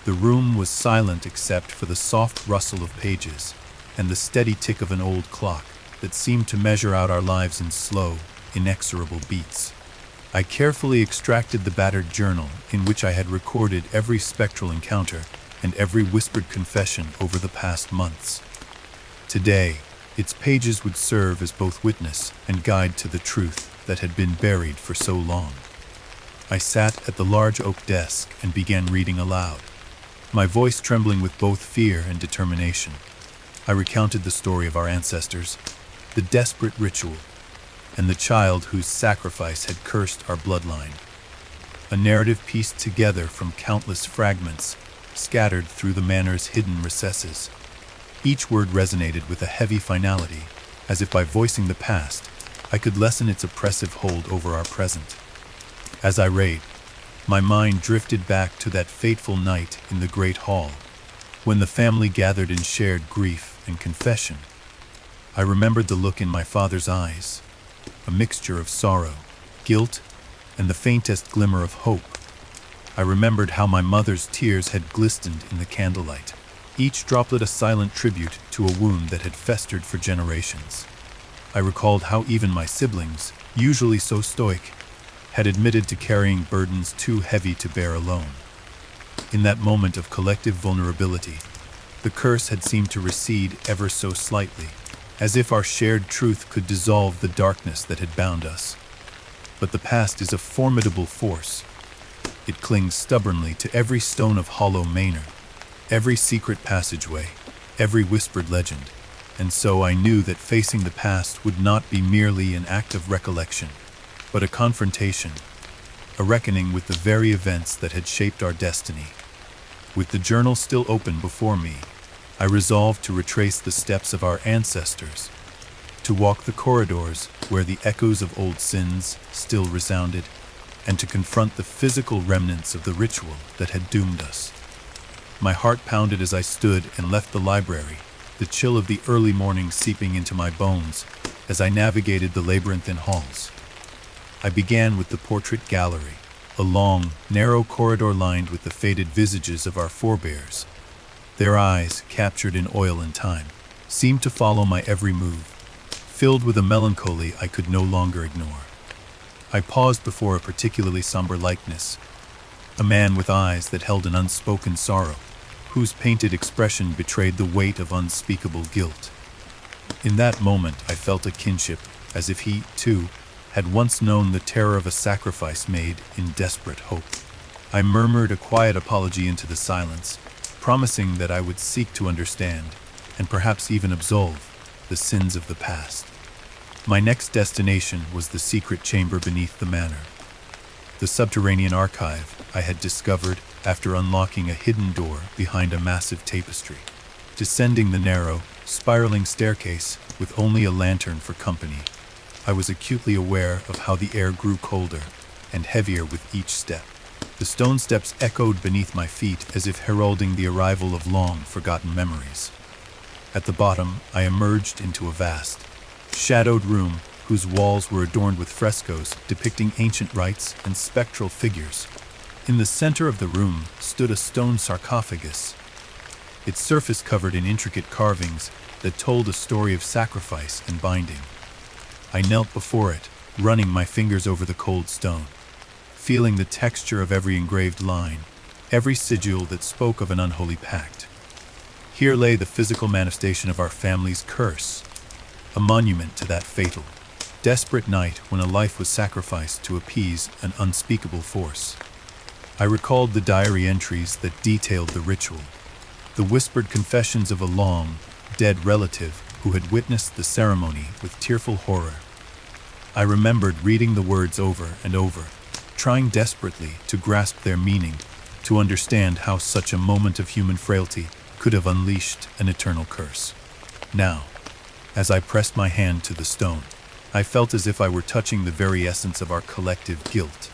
The room was silent except for the soft rustle of pages and the steady tick of an old clock that seemed to measure out our lives in slow, inexorable beats. I carefully extracted the battered journal in which I had recorded every spectral encounter and every whispered confession over the past months. Today, its pages would serve as both witness and guide to the truth that had been buried for so long. I sat at the large oak desk and began reading aloud, my voice trembling with both fear and determination. I recounted the story of our ancestors, the desperate ritual, and the child whose sacrifice had cursed our bloodline. A narrative pieced together from countless fragments scattered through the manor's hidden recesses. Each word resonated with a heavy finality, as if by voicing the past, I could lessen its oppressive hold over our present. As I read, my mind drifted back to that fateful night in the great hall, when the family gathered and shared grief and confession. I remembered the look in my father's eyes, a mixture of sorrow, guilt, and the faintest glimmer of hope. I remembered how my mother's tears had glistened in the candlelight, each droplet a silent tribute to a wound that had festered for generations. I recalled how even my siblings, usually so stoic, had admitted to carrying burdens too heavy to bear alone. In that moment of collective vulnerability, the curse had seemed to recede ever so slightly, as if our shared truth could dissolve the darkness that had bound us. But the past is a formidable force. It clings stubbornly to every stone of Hollow Manor, every secret passageway, every whispered legend, and so I knew that facing the past would not be merely an act of recollection, but a confrontation, a reckoning with the very events that had shaped our destiny. With the journal still open before me, I resolved to retrace the steps of our ancestors, to walk the corridors where the echoes of old sins still resounded, and to confront the physical remnants of the ritual that had doomed us. My heart pounded as I stood and left the library, the chill of the early morning seeping into my bones as I navigated the labyrinthine halls. I began with the portrait gallery, a long, narrow corridor lined with the faded visages of our forebears. Their eyes, captured in oil and time, seemed to follow my every move, filled with a melancholy I could no longer ignore. I paused before a particularly somber likeness, a man with eyes that held an unspoken sorrow, whose painted expression betrayed the weight of unspeakable guilt. In that moment I felt a kinship, as if he, too, had once known the terror of a sacrifice made in desperate hope. I murmured a quiet apology into the silence, promising that I would seek to understand, and perhaps even absolve, the sins of the past. My next destination was the secret chamber beneath the manor, the subterranean archive I had discovered after unlocking a hidden door behind a massive tapestry. Descending the narrow, spiraling staircase with only a lantern for company, I was acutely aware of how the air grew colder and heavier with each step. The stone steps echoed beneath my feet as if heralding the arrival of long-forgotten memories. At the bottom, I emerged into a vast, shadowed room whose walls were adorned with frescoes depicting ancient rites and spectral figures. In the center of the room stood a stone sarcophagus, its surface covered in intricate carvings that told a story of sacrifice and binding. I knelt before it, running my fingers over the cold stone, feeling the texture of every engraved line, every sigil that spoke of an unholy pact. Here lay the physical manifestation of our family's curse, a monument to that fatal, desperate night when a life was sacrificed to appease an unspeakable force. I recalled the diary entries that detailed the ritual, the whispered confessions of a long, dead relative who had witnessed the ceremony with tearful horror. I remembered reading the words over and over, trying desperately to grasp their meaning, to understand how such a moment of human frailty could have unleashed an eternal curse. Now, as I pressed my hand to the stone, I felt as if I were touching the very essence of our collective guilt.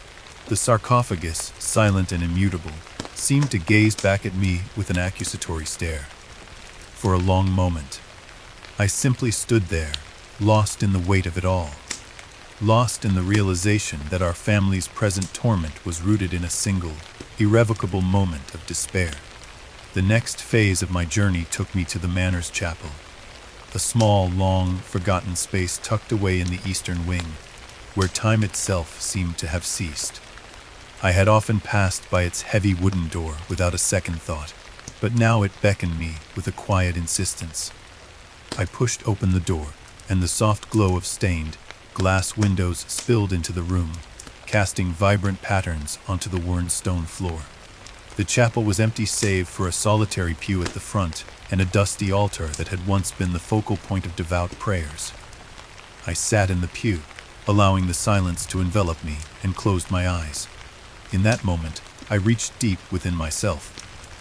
The sarcophagus, silent and immutable, seemed to gaze back at me with an accusatory stare. For a long moment, I simply stood there, lost in the weight of it all, lost in the realization that our family's present torment was rooted in a single, irrevocable moment of despair. The next phase of my journey took me to the manor's chapel, a small, long-forgotten space tucked away in the eastern wing, where time itself seemed to have ceased. I had often passed by its heavy wooden door without a second thought, but now it beckoned me with a quiet insistence. I pushed open the door, and the soft glow of stained glass windows spilled into the room, casting vibrant patterns onto the worn stone floor. The chapel was empty save for a solitary pew at the front and a dusty altar that had once been the focal point of devout prayers. I sat in the pew, allowing the silence to envelop me, and closed my eyes. In that moment, I reached deep within myself,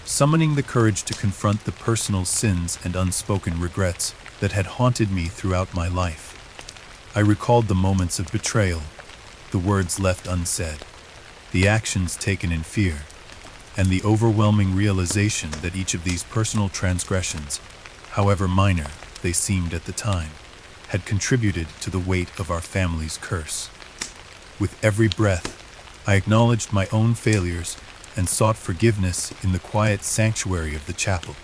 summoning the courage to confront the personal sins and unspoken regrets that had haunted me throughout my life. I recalled the moments of betrayal, the words left unsaid, the actions taken in fear, and the overwhelming realization that each of these personal transgressions, however minor they seemed at the time, had contributed to the weight of our family's curse. With every breath, I acknowledged my own failures and sought forgiveness in the quiet sanctuary of the chapel.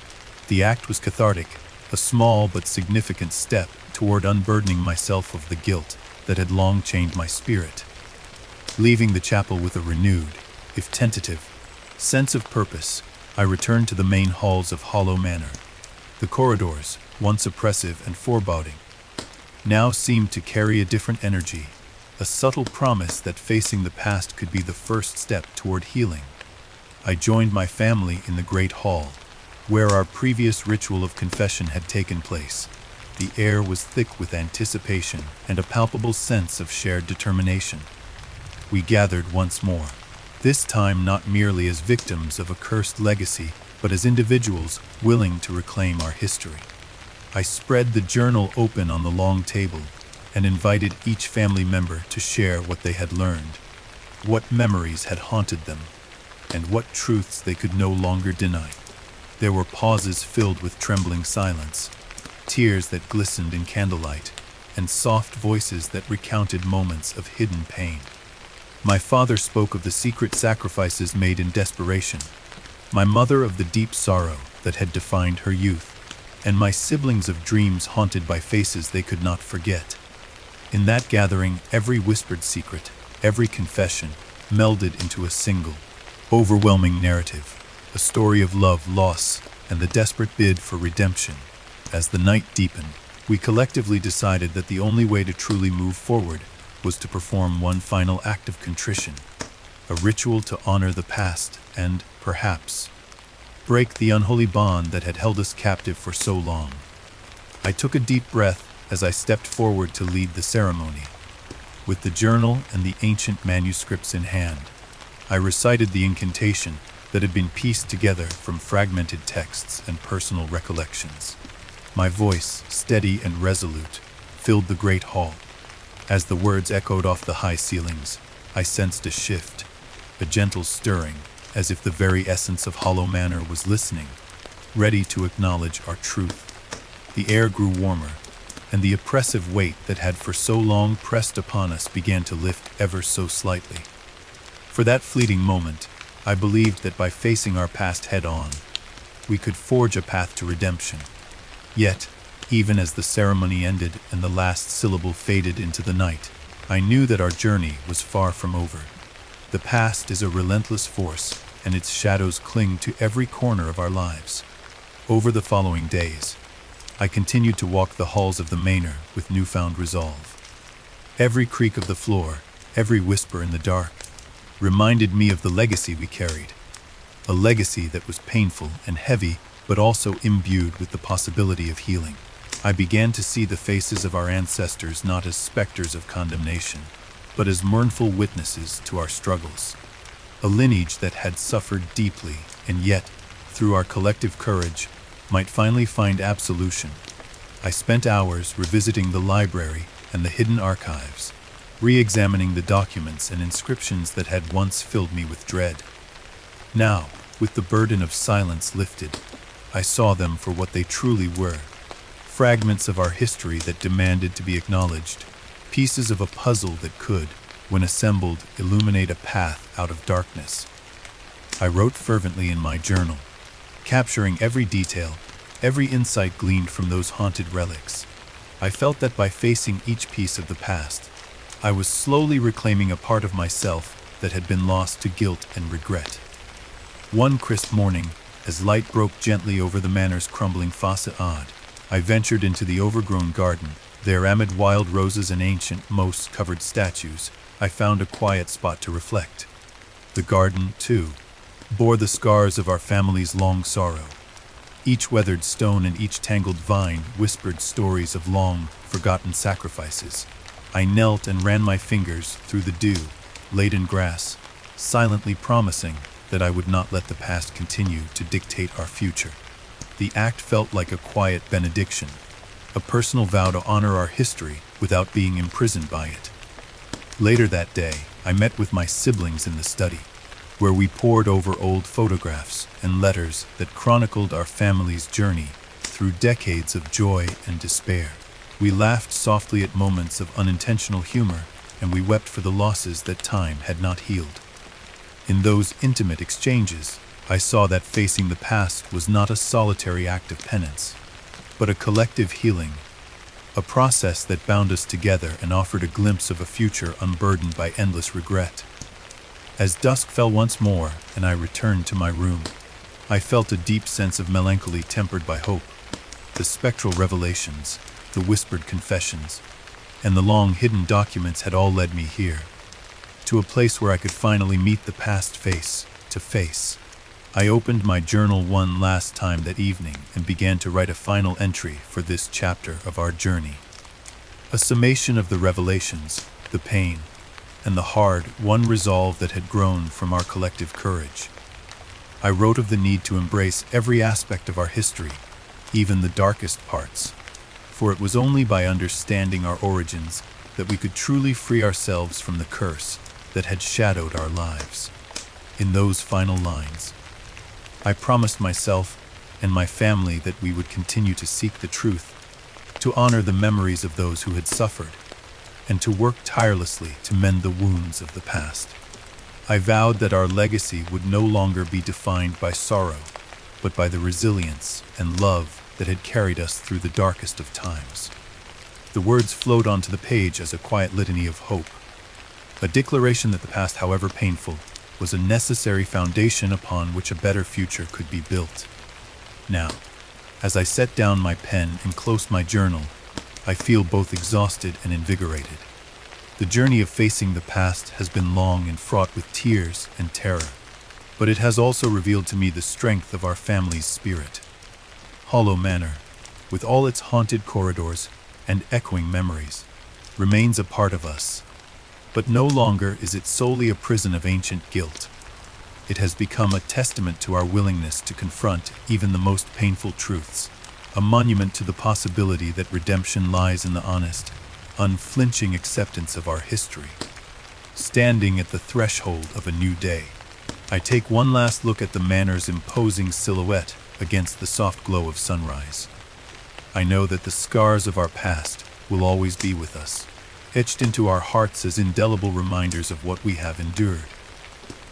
The act was cathartic, a small but significant step toward unburdening myself of the guilt that had long chained my spirit. Leaving the chapel with a renewed, if tentative, sense of purpose, I returned to the main halls of Hollow Manor. The corridors, once oppressive and foreboding, now seemed to carry a different energy, a subtle promise that facing the past could be the first step toward healing. I joined my family in the great hall, where our previous ritual of confession had taken place. The air was thick with anticipation and a palpable sense of shared determination. We gathered once more, this time not merely as victims of a cursed legacy, but as individuals willing to reclaim our history. I spread the journal open on the long table and invited each family member to share what they had learned, what memories had haunted them, and what truths they could no longer deny. There were pauses filled with trembling silence, tears that glistened in candlelight, and soft voices that recounted moments of hidden pain. My father spoke of the secret sacrifices made in desperation, my mother of the deep sorrow that had defined her youth, and my siblings of dreams haunted by faces they could not forget. In that gathering, every whispered secret, every confession, melded into a single, overwhelming narrative, a story of love, loss, and the desperate bid for redemption. As the night deepened, we collectively decided that the only way to truly move forward was to perform one final act of contrition, a ritual to honor the past and, perhaps, break the unholy bond that had held us captive for so long. I took a deep breath as I stepped forward to lead the ceremony. With the journal and the ancient manuscripts in hand, I recited the incantation that had been pieced together from fragmented texts and personal recollections. My voice, steady and resolute, filled the great hall. As the words echoed off the high ceilings, I sensed a shift, a gentle stirring, as if the very essence of Hollow Manor was listening, ready to acknowledge our truth. The air grew warmer, and the oppressive weight that had for so long pressed upon us began to lift ever so slightly. For that fleeting moment, I believed that by facing our past head-on, we could forge a path to redemption. Yet, even as the ceremony ended and the last syllable faded into the night, I knew that our journey was far from over. The past is a relentless force, and its shadows cling to every corner of our lives. Over the following days, I continued to walk the halls of the manor with newfound resolve. Every creak of the floor, every whisper in the dark, reminded me of the legacy we carried. A legacy that was painful and heavy, but also imbued with the possibility of healing. I began to see the faces of our ancestors not as specters of condemnation, but as mournful witnesses to our struggles. A lineage that had suffered deeply, and yet, through our collective courage, might finally find absolution. I spent hours revisiting the library and the hidden archives, re-examining the documents and inscriptions that had once filled me with dread. Now, with the burden of silence lifted, I saw them for what they truly were, fragments of our history that demanded to be acknowledged, pieces of a puzzle that could, when assembled, illuminate a path out of darkness. I wrote fervently in my journal, capturing every detail, every insight gleaned from those haunted relics. I felt that by facing each piece of the past, I was slowly reclaiming a part of myself that had been lost to guilt and regret. One crisp morning, as light broke gently over the manor's crumbling facade, I ventured into the overgrown garden. There, amid wild roses and ancient moss-covered statues, I found a quiet spot to reflect. The garden, too, bore the scars of our family's long sorrow. Each weathered stone and each tangled vine whispered stories of long, forgotten sacrifices. I knelt and ran my fingers through the dew-laden grass, silently promising that I would not let the past continue to dictate our future. The act felt like a quiet benediction, a personal vow to honor our history without being imprisoned by it. Later that day, I met with my siblings in the study, where we pored over old photographs and letters that chronicled our family's journey through decades of joy and despair. We laughed softly at moments of unintentional humor, and we wept for the losses that time had not healed. In those intimate exchanges, I saw that facing the past was not a solitary act of penance, but a collective healing, a process that bound us together and offered a glimpse of a future unburdened by endless regret. As dusk fell once more and I returned to my room, I felt a deep sense of melancholy tempered by hope. The spectral revelations, the whispered confessions, and the long hidden documents had all led me here, to a place where I could finally meet the past face to face. I opened my journal one last time that evening and began to write a final entry for this chapter of our journey. A summation of the revelations, the pain, and the hard-won resolve that had grown from our collective courage. I wrote of the need to embrace every aspect of our history, even the darkest parts, for it was only by understanding our origins that we could truly free ourselves from the curse that had shadowed our lives. In those final lines, I promised myself and my family that we would continue to seek the truth, to honor the memories of those who had suffered, and to work tirelessly to mend the wounds of the past. I vowed that our legacy would no longer be defined by sorrow, but by the resilience and love that had carried us through the darkest of times. The words flowed onto the page as a quiet litany of hope, a declaration that the past, however painful, was a necessary foundation upon which a better future could be built. Now, as I set down my pen and closed my journal, I feel both exhausted and invigorated. The journey of facing the past has been long and fraught with tears and terror, but it has also revealed to me the strength of our family's spirit. Hollow Manor, with all its haunted corridors and echoing memories, remains a part of us, but no longer is it solely a prison of ancient guilt. It has become a testament to our willingness to confront even the most painful truths, a monument to the possibility that redemption lies in the honest, unflinching acceptance of our history. Standing at the threshold of a new day, I take one last look at the manor's imposing silhouette against the soft glow of sunrise. I know that the scars of our past will always be with us, etched into our hearts as indelible reminders of what we have endured.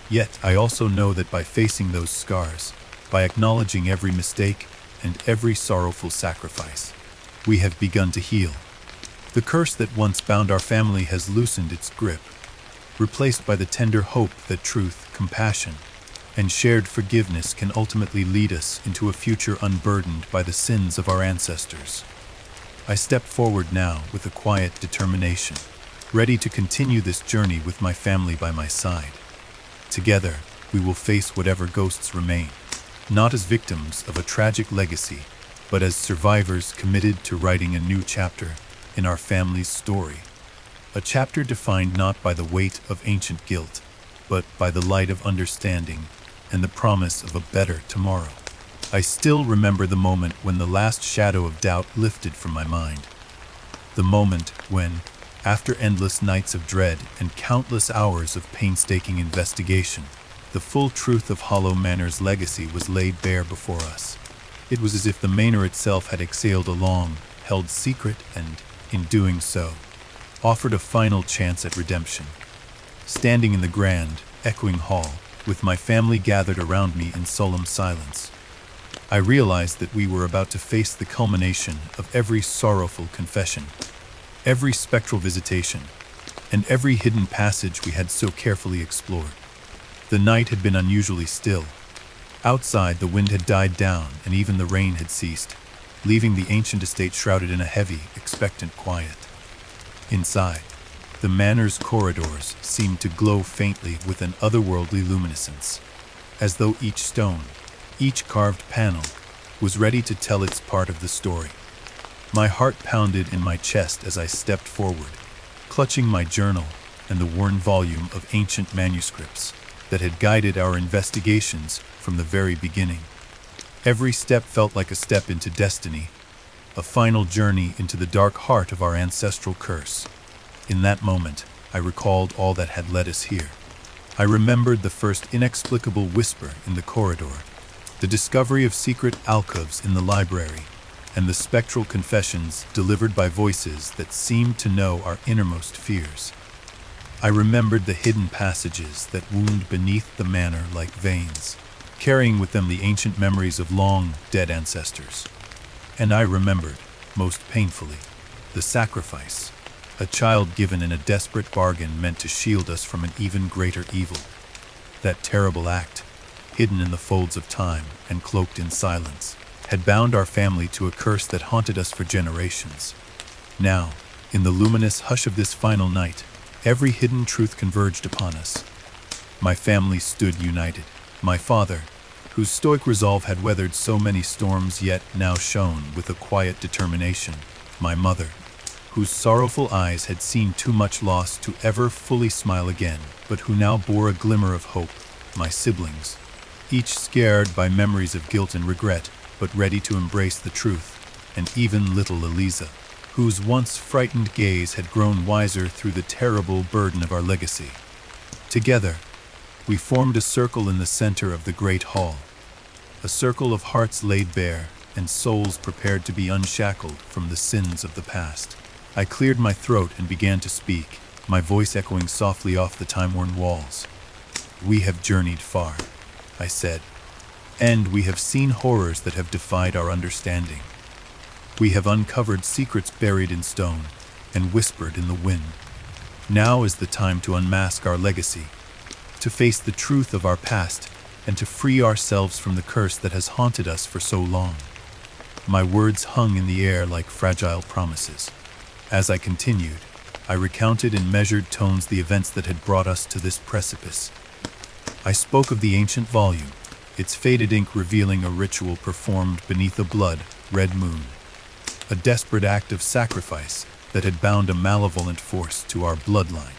Yet I also know that by facing those scars, by acknowledging every mistake and every sorrowful sacrifice, we have begun to heal. The curse that once bound our family has loosened its grip, replaced by the tender hope that truth, compassion, and shared forgiveness can ultimately lead us into a future unburdened by the sins of our ancestors. I step forward now with a quiet determination, ready to continue this journey with my family by my side. Together, we will face whatever ghosts remain, not as victims of a tragic legacy, but as survivors committed to writing a new chapter in our family's story. A chapter defined not by the weight of ancient guilt, but by the light of understanding and the promise of a better tomorrow. I still remember the moment when the last shadow of doubt lifted from my mind. The moment when, after endless nights of dread and countless hours of painstaking investigation, the full truth of Hollow Manor's legacy was laid bare before us. It was as if the manor itself had exhaled a long-held secret and, in doing so, offered a final chance at redemption. Standing in the grand, echoing hall, with my family gathered around me in solemn silence, I realized that we were about to face the culmination of every sorrowful confession, every spectral visitation, and every hidden passage we had so carefully explored. The night had been unusually still. Outside, the wind had died down and even the rain had ceased, leaving the ancient estate shrouded in a heavy, expectant quiet. Inside, the manor's corridors seemed to glow faintly with an otherworldly luminescence, as though each stone, each carved panel, was ready to tell its part of the story. My heart pounded in my chest as I stepped forward, clutching my journal and the worn volume of ancient manuscripts that had guided our investigations from the very beginning. Every step felt like a step into destiny, a final journey into the dark heart of our ancestral curse. In that moment, I recalled all that had led us here. I remembered the first inexplicable whisper in the corridor, the discovery of secret alcoves in the library, and the spectral confessions delivered by voices that seemed to know our innermost fears. I remembered the hidden passages that wound beneath the manor like veins, carrying with them the ancient memories of long-dead ancestors. And I remembered, most painfully, the sacrifice, a child given in a desperate bargain meant to shield us from an even greater evil. That terrible act, hidden in the folds of time and cloaked in silence, had bound our family to a curse that haunted us for generations. Now, in the luminous hush of this final night, every hidden truth converged upon us. My family stood united. My father, whose stoic resolve had weathered so many storms yet now shone with a quiet determination. My mother, whose sorrowful eyes had seen too much loss to ever fully smile again, but who now bore a glimmer of hope. My siblings, each scared by memories of guilt and regret, but ready to embrace the truth, and even little Eliza, whose once frightened gaze had grown wiser through the terrible burden of our legacy. Together, we formed a circle in the center of the great hall, a circle of hearts laid bare and souls prepared to be unshackled from the sins of the past. I cleared my throat and began to speak, my voice echoing softly off the time-worn walls. "We have journeyed far," I said, "and we have seen horrors that have defied our understanding. We have uncovered secrets buried in stone and whispered in the wind. Now is the time to unmask our legacy, to face the truth of our past, and to free ourselves from the curse that has haunted us for so long." My words hung in the air like fragile promises. As I continued, I recounted in measured tones the events that had brought us to this precipice. I spoke of the ancient volume, its faded ink revealing a ritual performed beneath a blood-red moon, a desperate act of sacrifice that had bound a malevolent force to our bloodline.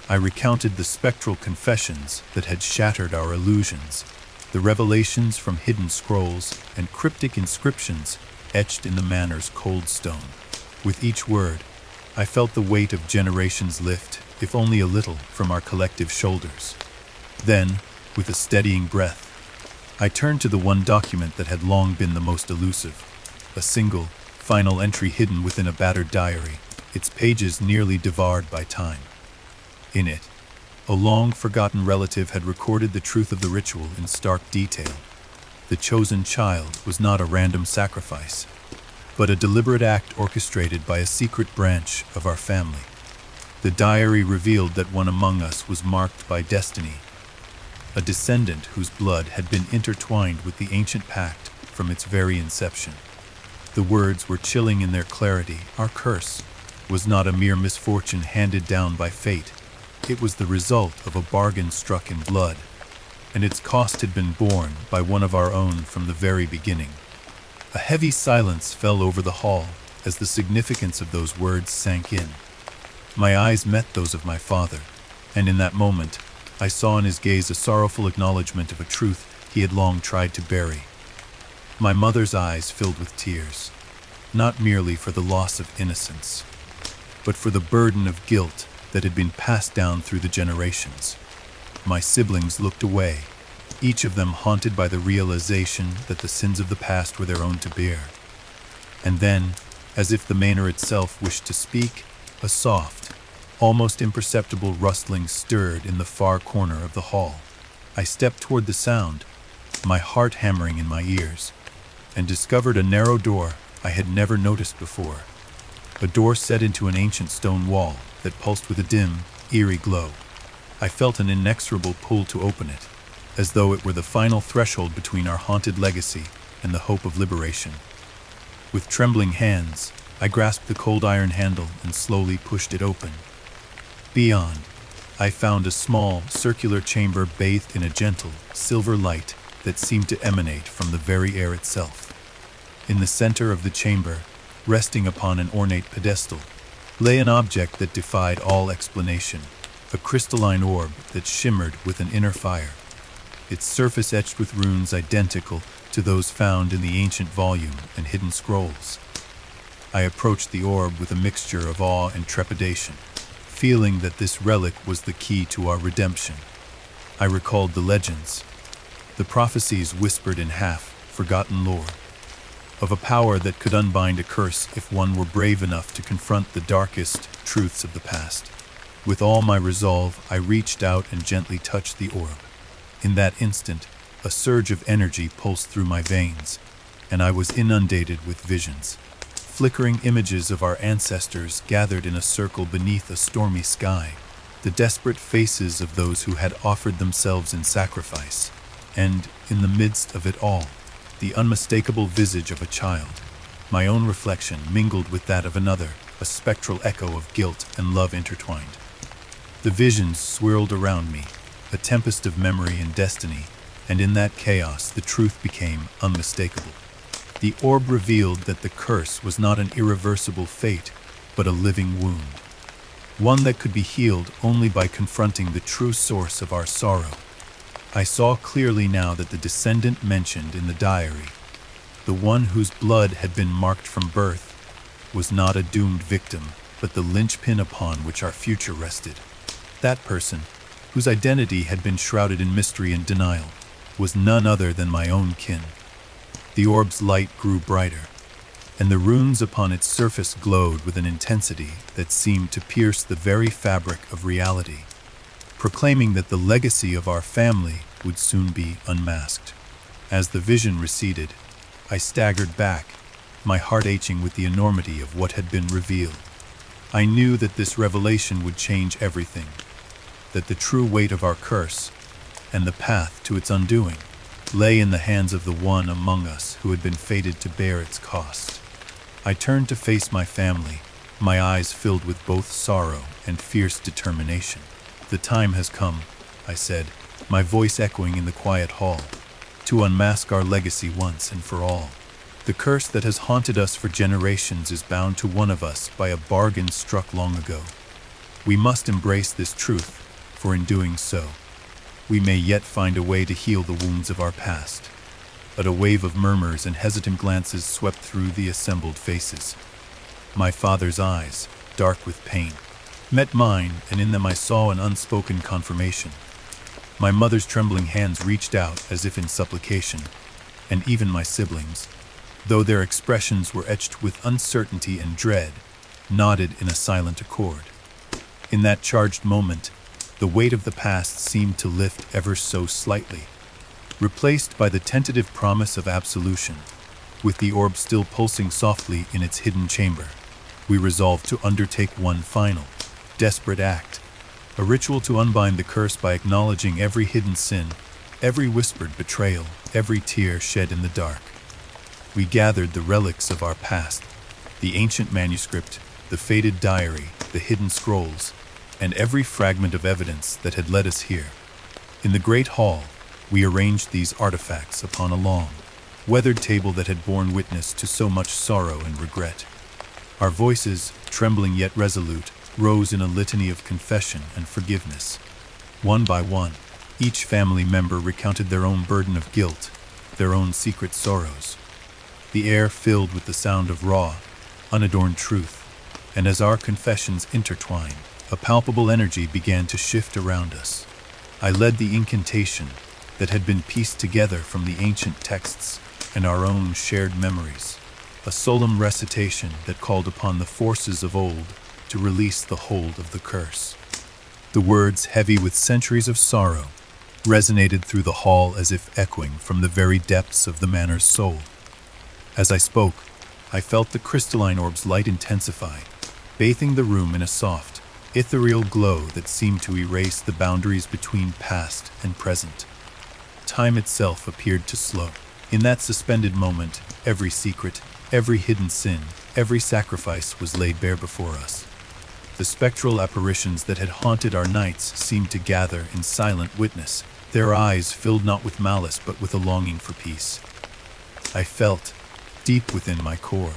I recounted the spectral confessions that had shattered our illusions, the revelations from hidden scrolls and cryptic inscriptions etched in the manor's cold stone. With each word, I felt the weight of generations lift, if only a little, from our collective shoulders. Then, with a steadying breath, I turned to the one document that had long been the most elusive, a single, final entry hidden within a battered diary, its pages nearly devoured by time. In it, a long-forgotten relative had recorded the truth of the ritual in stark detail. The chosen child was not a random sacrifice, but a deliberate act orchestrated by a secret branch of our family. The diary revealed that one among us was marked by destiny, a descendant whose blood had been intertwined with the ancient pact from its very inception. The words were chilling in their clarity. Our curse was not a mere misfortune handed down by fate. It was the result of a bargain struck in blood, and its cost had been borne by one of our own from the very beginning. A heavy silence fell over the hall as the significance of those words sank in. My eyes met those of my father, and in that moment, I saw in his gaze a sorrowful acknowledgement of a truth he had long tried to bury. My mother's eyes filled with tears, not merely for the loss of innocence, but for the burden of guilt that had been passed down through the generations. My siblings looked away, each of them haunted by the realization that the sins of the past were their own to bear. And then, as if the manor itself wished to speak, a soft, almost imperceptible rustling stirred in the far corner of the hall. I stepped toward the sound, my heart hammering in my ears, and discovered a narrow door I had never noticed before. A door set into an ancient stone wall that pulsed with a dim, eerie glow. I felt an inexorable pull to open it, as though it were the final threshold between our haunted legacy and the hope of liberation. With trembling hands, I grasped the cold iron handle and slowly pushed it open. Beyond, I found a small, circular chamber bathed in a gentle, silver light that seemed to emanate from the very air itself. In the center of the chamber, resting upon an ornate pedestal, lay an object that defied all explanation, a crystalline orb that shimmered with an inner fire, its surface etched with runes identical to those found in the ancient volume and hidden scrolls. I approached the orb with a mixture of awe and trepidation, feeling that this relic was the key to our redemption. I recalled the legends, the prophecies whispered in half-forgotten lore, of a power that could unbind a curse if one were brave enough to confront the darkest truths of the past. With all my resolve, I reached out and gently touched the orb. In that instant, a surge of energy pulsed through my veins, and I was inundated with visions. Flickering images of our ancestors gathered in a circle beneath a stormy sky, the desperate faces of those who had offered themselves in sacrifice, and, in the midst of it all, the unmistakable visage of a child. My own reflection mingled with that of another, a spectral echo of guilt and love intertwined. The visions swirled around me, a tempest of memory and destiny, and in that chaos the truth became unmistakable. The orb revealed that the curse was not an irreversible fate, but a living wound, one that could be healed only by confronting the true source of our sorrow. I saw clearly now that the descendant mentioned in the diary, the one whose blood had been marked from birth, was not a doomed victim, but the linchpin upon which our future rested. That person, whose identity had been shrouded in mystery and denial, was none other than my own kin. The orb's light grew brighter, and the runes upon its surface glowed with an intensity that seemed to pierce the very fabric of reality, proclaiming that the legacy of our family would soon be unmasked. As the vision receded, I staggered back, my heart aching with the enormity of what had been revealed. I knew that this revelation would change everything, that the true weight of our curse, and the path to its undoing, lay in the hands of the one among us who had been fated to bear its cost. I turned to face my family, my eyes filled with both sorrow and fierce determination. "The time has come," I said, my voice echoing in the quiet hall, "to unmask our legacy once and for all. The curse that has haunted us for generations is bound to one of us by a bargain struck long ago. We must embrace this truth, for in doing so, we may yet find a way to heal the wounds of our past." But a wave of murmurs and hesitant glances swept through the assembled faces. My father's eyes, dark with pain, met mine, and in them I saw an unspoken confirmation. My mother's trembling hands reached out as if in supplication, and even my siblings, though their expressions were etched with uncertainty and dread, nodded in a silent accord. In that charged moment, the weight of the past seemed to lift ever so slightly, replaced by the tentative promise of absolution. With the orb still pulsing softly in its hidden chamber, we resolved to undertake one final, desperate act, a ritual to unbind the curse by acknowledging every hidden sin, every whispered betrayal, every tear shed in the dark. We gathered the relics of our past, the ancient manuscript, the faded diary, the hidden scrolls, and every fragment of evidence that had led us here. In the great hall, we arranged these artifacts upon a long, weathered table that had borne witness to so much sorrow and regret. Our voices, trembling yet resolute, rose in a litany of confession and forgiveness. One by one, each family member recounted their own burden of guilt, their own secret sorrows. The air filled with the sound of raw, unadorned truth, and as our confessions intertwined, a palpable energy began to shift around us. I led the incantation that had been pieced together from the ancient texts and our own shared memories, a solemn recitation that called upon the forces of old to release the hold of the curse. The words, heavy with centuries of sorrow, resonated through the hall as if echoing from the very depths of the manor's soul. As I spoke, I felt the crystalline orb's light intensify, bathing the room in a soft, ethereal glow that seemed to erase the boundaries between past and present. Time itself appeared to slow. In that suspended moment, every secret, every hidden sin, every sacrifice was laid bare before us. The spectral apparitions that had haunted our nights seemed to gather in silent witness, their eyes filled not with malice but with a longing for peace. I felt, deep within my core,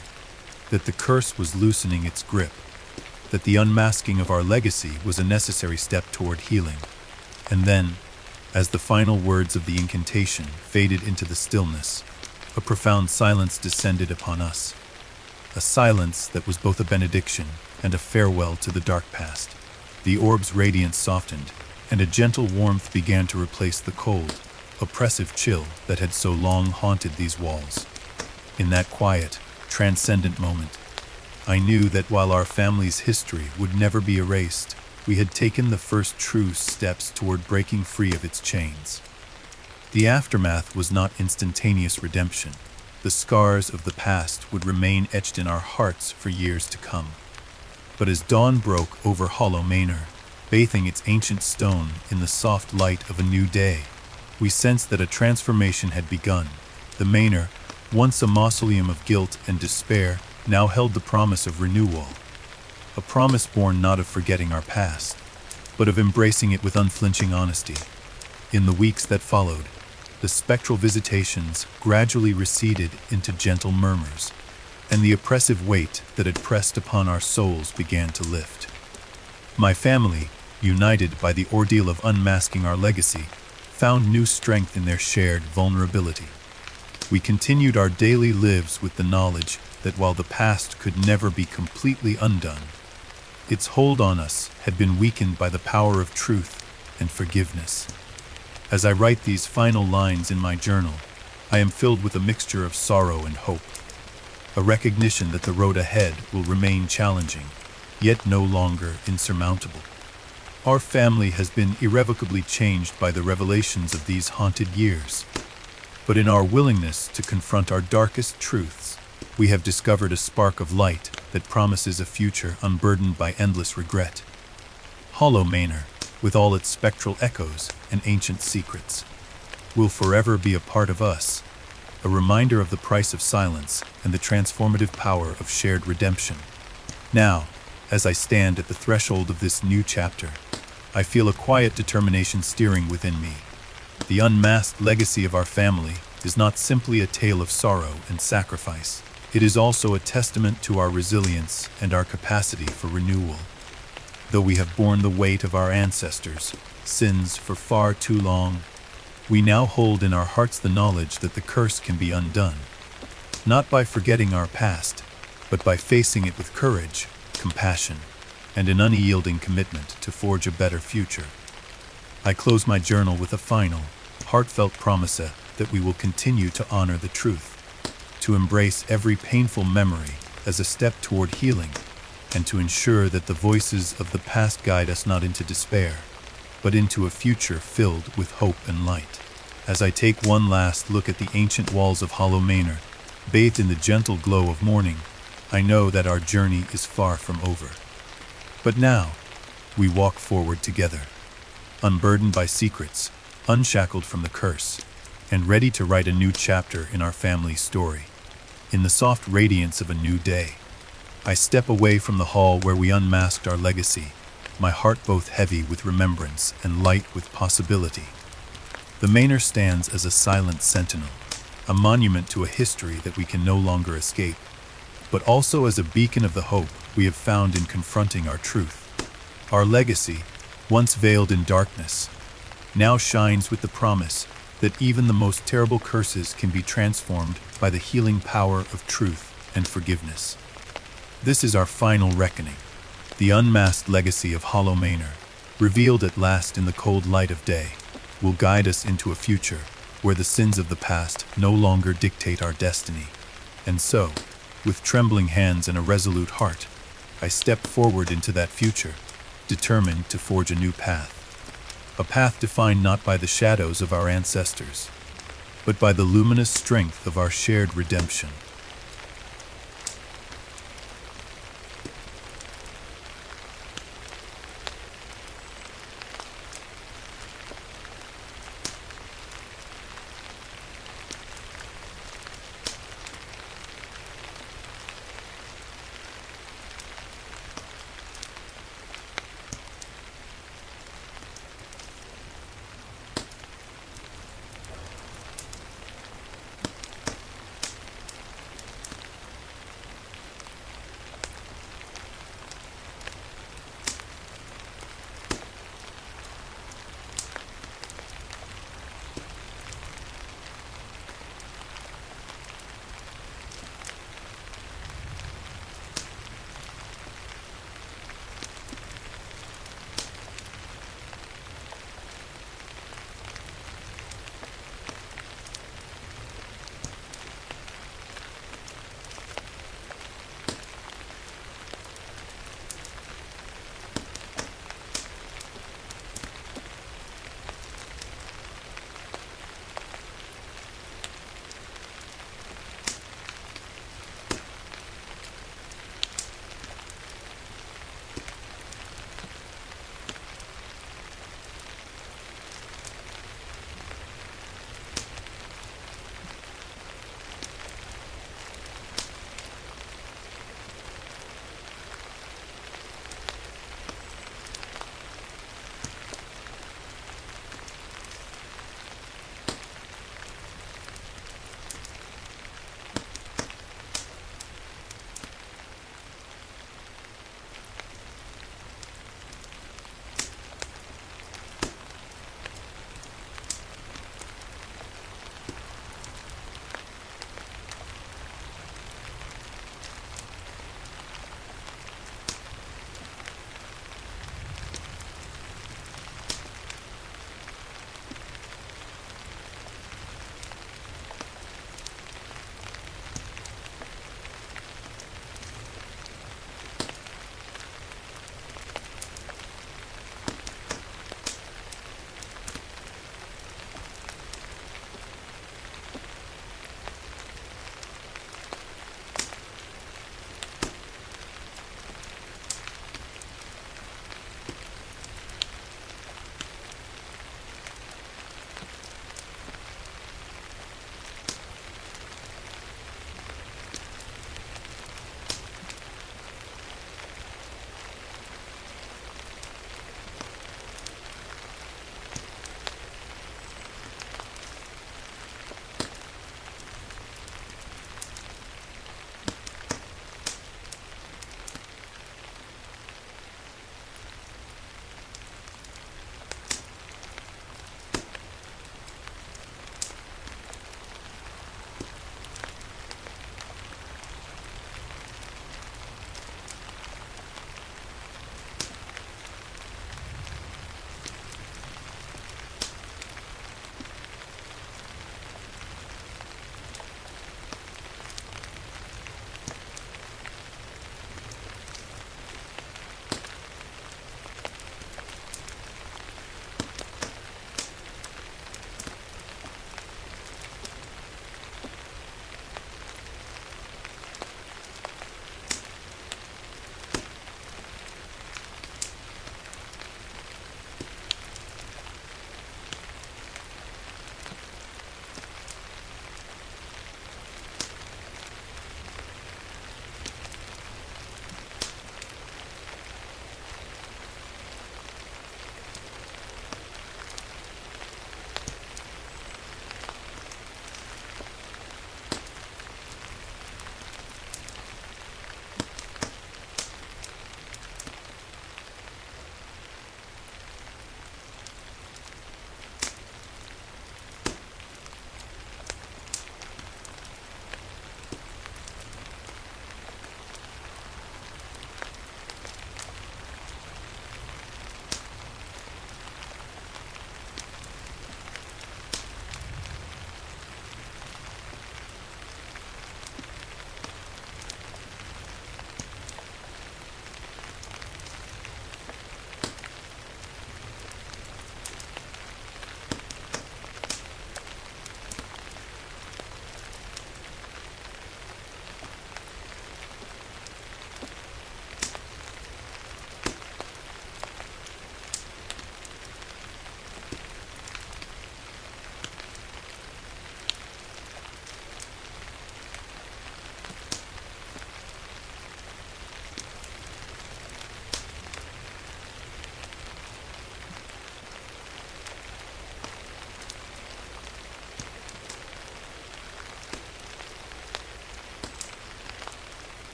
that the curse was loosening its grip, that the unmasking of our legacy was a necessary step toward healing. And then, as the final words of the incantation faded into the stillness, a profound silence descended upon us, a silence that was both a benediction and a farewell to the dark past. The orb's radiance softened, and a gentle warmth began to replace the cold, oppressive chill that had so long haunted these walls. In that quiet, transcendent moment, I knew that while our family's history would never be erased, we had taken the first true steps toward breaking free of its chains. The aftermath was not instantaneous redemption. The scars of the past would remain etched in our hearts for years to come. But as dawn broke over Hollow Manor, bathing its ancient stone in the soft light of a new day, we sensed that a transformation had begun. The Manor, once a mausoleum of guilt and despair, now held the promise of renewal. A promise born not of forgetting our past, but of embracing it with unflinching honesty. In the weeks that followed, the spectral visitations gradually receded into gentle murmurs, and the oppressive weight that had pressed upon our souls began to lift. My family, united by the ordeal of unmasking our legacy, found new strength in their shared vulnerability. We continued our daily lives with the knowledge that while the past could never be completely undone, its hold on us had been weakened by the power of truth and forgiveness. As I write these final lines in my journal, I am filled with a mixture of sorrow and hope, a recognition that the road ahead will remain challenging, yet no longer insurmountable. Our family has been irrevocably changed by the revelations of these haunted years, but in our willingness to confront our darkest truths, we have discovered a spark of light that promises a future unburdened by endless regret. Hollow Manor, with all its spectral echoes and ancient secrets, will forever be a part of us, a reminder of the price of silence and the transformative power of shared redemption. Now, as I stand at the threshold of this new chapter, I feel a quiet determination steering within me. The unmasked legacy of our family is not simply a tale of sorrow and sacrifice. It is also a testament to our resilience and our capacity for renewal. Though we have borne the weight of our ancestors' sins for far too long, we now hold in our hearts the knowledge that the curse can be undone, not by forgetting our past, but by facing it with courage, compassion, and an unyielding commitment to forge a better future. I close my journal with a final, heartfelt promise that we will continue to honor the truth, to embrace every painful memory as a step toward healing, and to ensure that the voices of the past guide us not into despair, but into a future filled with hope and light. As I take one last look at the ancient walls of Hollow Manor, bathed in the gentle glow of morning, I know that our journey is far from over. But now, we walk forward together, unburdened by secrets, unshackled from the curse, and ready to write a new chapter in our family's story. In the soft radiance of a new day, I step away from the hall where we unmasked our legacy, my heart both heavy with remembrance and light with possibility. The manor stands as a silent sentinel, a monument to a history that we can no longer escape, but also as a beacon of the hope we have found in confronting our truth. Our legacy, once veiled in darkness, now shines with the promise that even the most terrible curses can be transformed by the healing power of truth and forgiveness. This is our final reckoning, the unmasked legacy of Hollow Manor, revealed at last in the cold light of day, will guide us into a future where the sins of the past no longer dictate our destiny. And so, with trembling hands and a resolute heart, I step forward into that future, determined to forge a new path. A path defined not by the shadows of our ancestors, but by the luminous strength of our shared redemption.